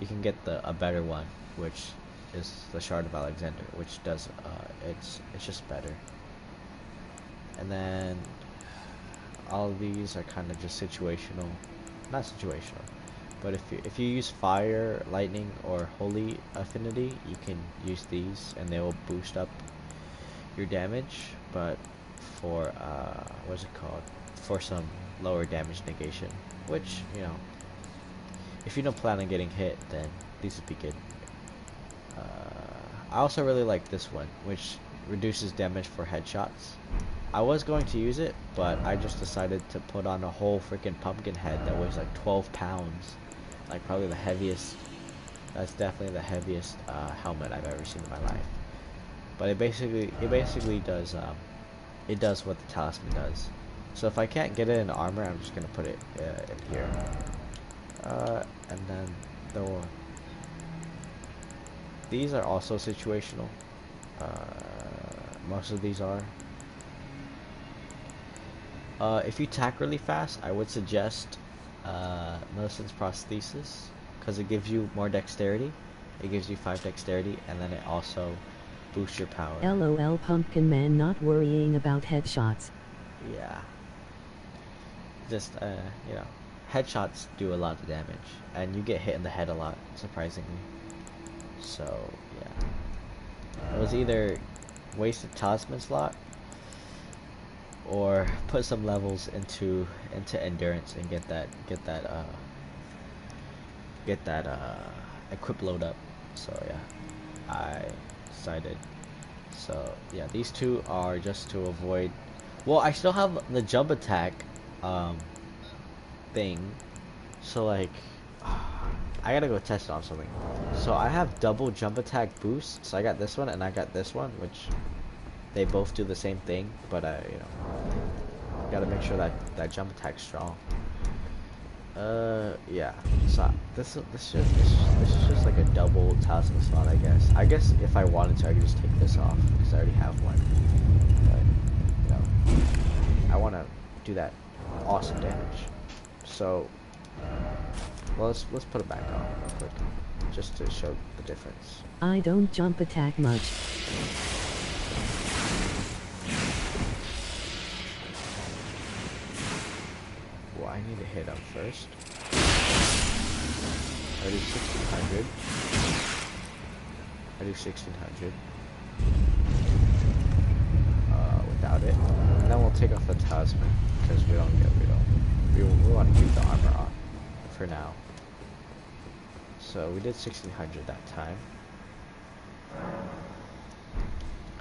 you can get a better one, which is the Shard of Alexander, which does it's just better. And then all of these are kind of just situational, not situational, but if you use fire, lightning, or holy affinity, you can use these and they will boost up your damage. But for what's it called, for some lower damage negation, which, you know, if you don't plan on getting hit, then these would be good. I also really like this one, which reduces damage for headshots. I was going to use it, but I just decided to put on a whole freaking pumpkin head that weighs like 12 pounds. Like probably the heaviest, that's definitely the heaviest helmet I've ever seen in my life. But it basically does, it does what the talisman does. So if I can't get it in armor, I'm just gonna put it in here. And then these are also situational. Most of these are. If you attack really fast, I would suggest Millicent's Prosthesis, because it gives you more dexterity. It gives you 5 dexterity, and then it also boosts your power. LOL Pumpkin Man not worrying about headshots. Yeah. Just, you know, headshots do a lot of damage, and you get hit in the head a lot, surprisingly. So, yeah. It was either waste a talisman slot, or put some levels into endurance and get that equip load up. So yeah, I decided. So yeah, these two are just to avoid. Well, I still have the jump attack thing, so like I gotta go test it on something. So I have double jump attack boost. So I got this one and I got this one, which they both do the same thing, but you know, gotta make sure that jump attack's strong. Yeah. So this is just like a double talisman slot, I guess. I guess if I wanted to, I could just take this off because I already have one. But you know, I want to do that awesome damage. So let's put it back on real quick, just to show the difference. I don't jump attack much. I need to hit him first. I do 1600. I do 1600. Without it. And then we'll take off the talisman because we want to keep the armor on for now. So we did 1600 that time.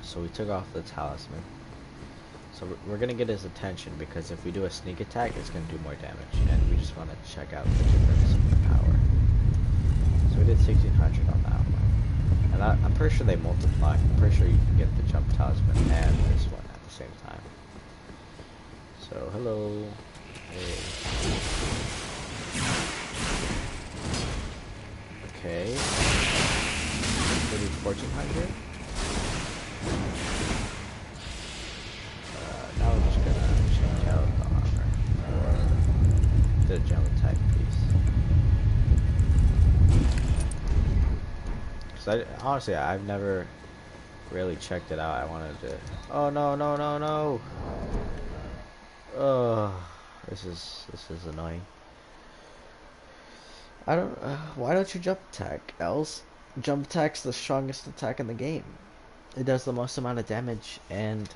So we took off the talisman. So we're gonna get his attention because if we do a sneak attack, it's gonna do more damage, and we just want to check out the difference in power. So we did 1600 on that one, and I'm pretty sure they multiply. I'm pretty sure you can get the jump talisman and this one at the same time. So hello. Hey. Okay. Maybe 1400. Now we're just gonna change out the armor or the jump attack piece. Cause honestly, I've never really checked it out. I wanted to. Oh no no no no! Oh, this is annoying. I don't. Why don't you jump attack, Els? Jump attack's the strongest attack in the game. It does the most amount of damage, and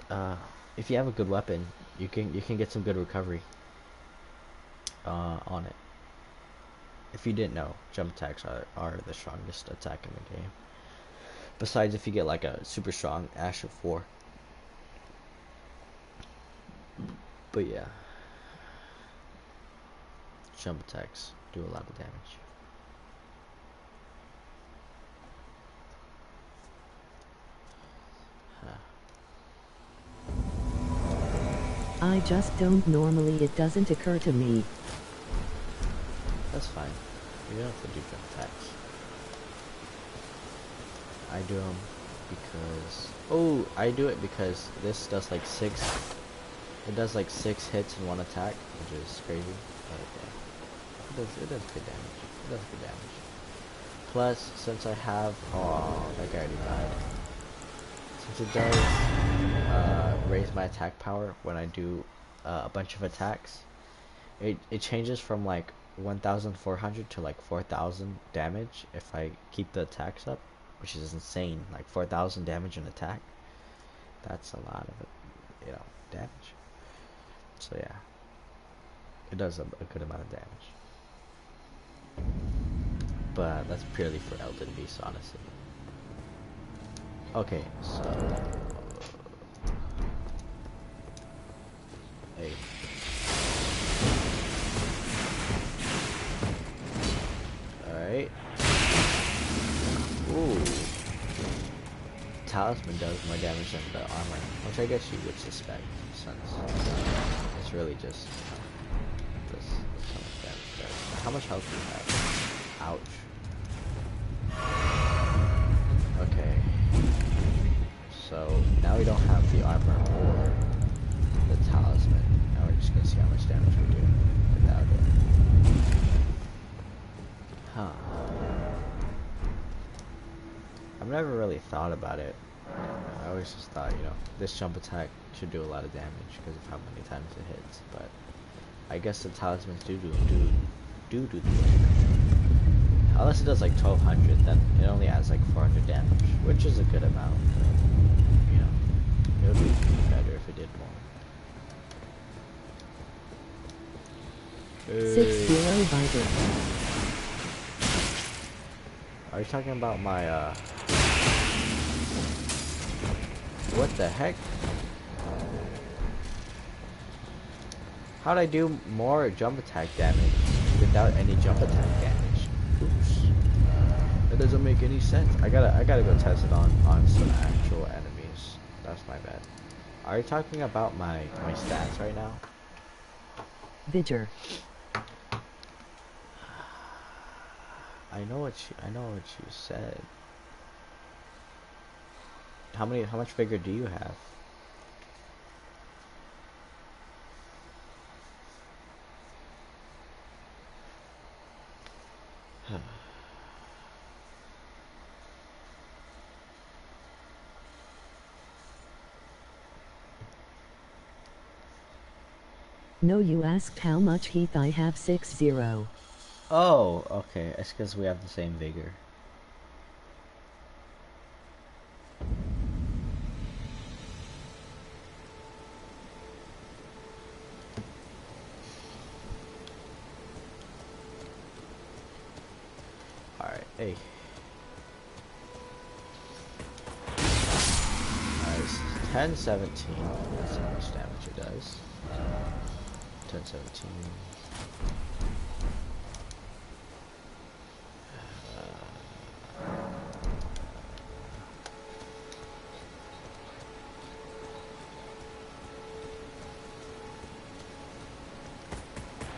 if you have a good weapon, you can get some good recovery on it. If you didn't know, jump attacks are the strongest attack in the game. Besides, if you get like a super strong Ash of 4. But yeah, jump attacks do a lot of damage. I just don't normally. It doesn't occur to me. That's fine. You don't have to do jump attacks. I do them because... Oh, I do it because this does like 6... It does like 6 hits in one attack, which is crazy. But yeah. It does good damage. It does good damage. Plus, since I have... Oh, that guy already died. Since it does raise my attack power when I do a bunch of attacks, it changes from like 1,400 to like 4,000 damage if I keep the attacks up, which is insane. Like 4,000 damage an attack. That's a lot of it, damage. So yeah, it does a good amount of damage. But that's purely for Elden Beast, honestly. Okay, so hey. Alright. Ooh. Talisman does more damage than the armor, which I guess you would suspect, since it's really just this how much damage it does. How much health do you have? Ouch. Okay. So now we don't have the armor or the talisman. Now we're just gonna see how much damage we do without it. Huh. I've never really thought about it. I always just thought, this jump attack should do a lot of damage because of how many times it hits. But I guess the talismans do the work. Unless it does like 1,200, then it only adds like 400 damage, which is a good amount. But, it would be better if it did more. 6-0 Viper. Are you talking about my, what the heck? How'd I do more jump attack damage without any jump attack damage? Oops. That doesn't make any sense. I gotta go test it on some actual enemies. That's my bad. Are you talking about my stats right now? Vidger. I know what you said. How much vigor do you have? No, you asked how much heath I have. 60. Oh, okay. It's because we have the same vigor. Alright, hey. Nice. 1017. That's how much damage it does. 1017.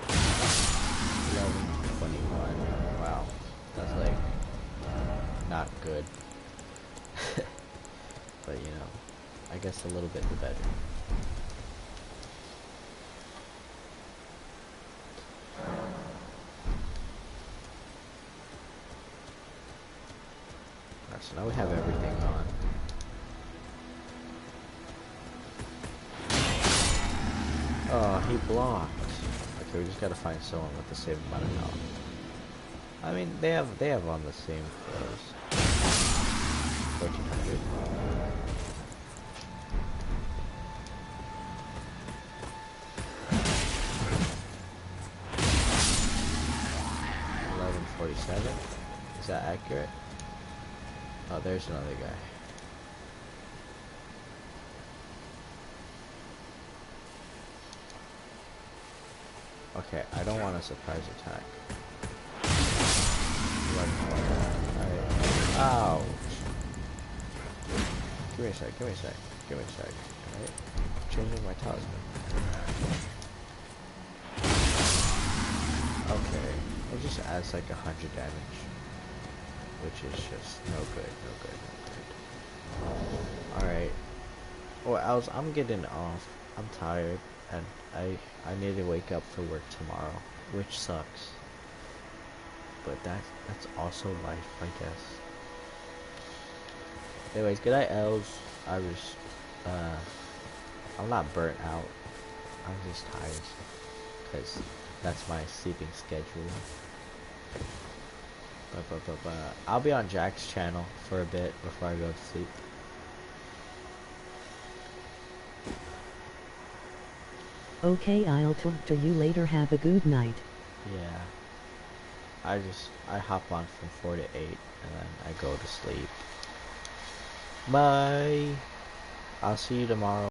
1121. Wow. That's like not good. But you know, I guess a little bit the better. Alright, so now we have everything on. Oh, he blocked. Okay, we just gotta find someone with the same amount of health. I mean, they have on the same floors. 1400. $11.47. Is that accurate? Oh, there's another guy. Okay, I don't want a surprise attack. Alright. Ouch. Give me a sec, give me a sec, give me a sec. Alright. Changing my talisman. Okay. It just adds like 100 damage. Which is just no good, no good, no good. Alright. Well, I'm getting off. I'm tired. And I need to wake up for work tomorrow, which sucks. But that's also life, I guess. Anyways, good night, Els. I'm not burnt out. I'm just tired, cause that's my sleeping schedule. But I'll be on Jack's channel for a bit before I go to sleep. Okay, I'll talk to you later. Have a good night. Yeah. I hop on from 4 to 8 and then I go to sleep. Bye. I'll see you tomorrow.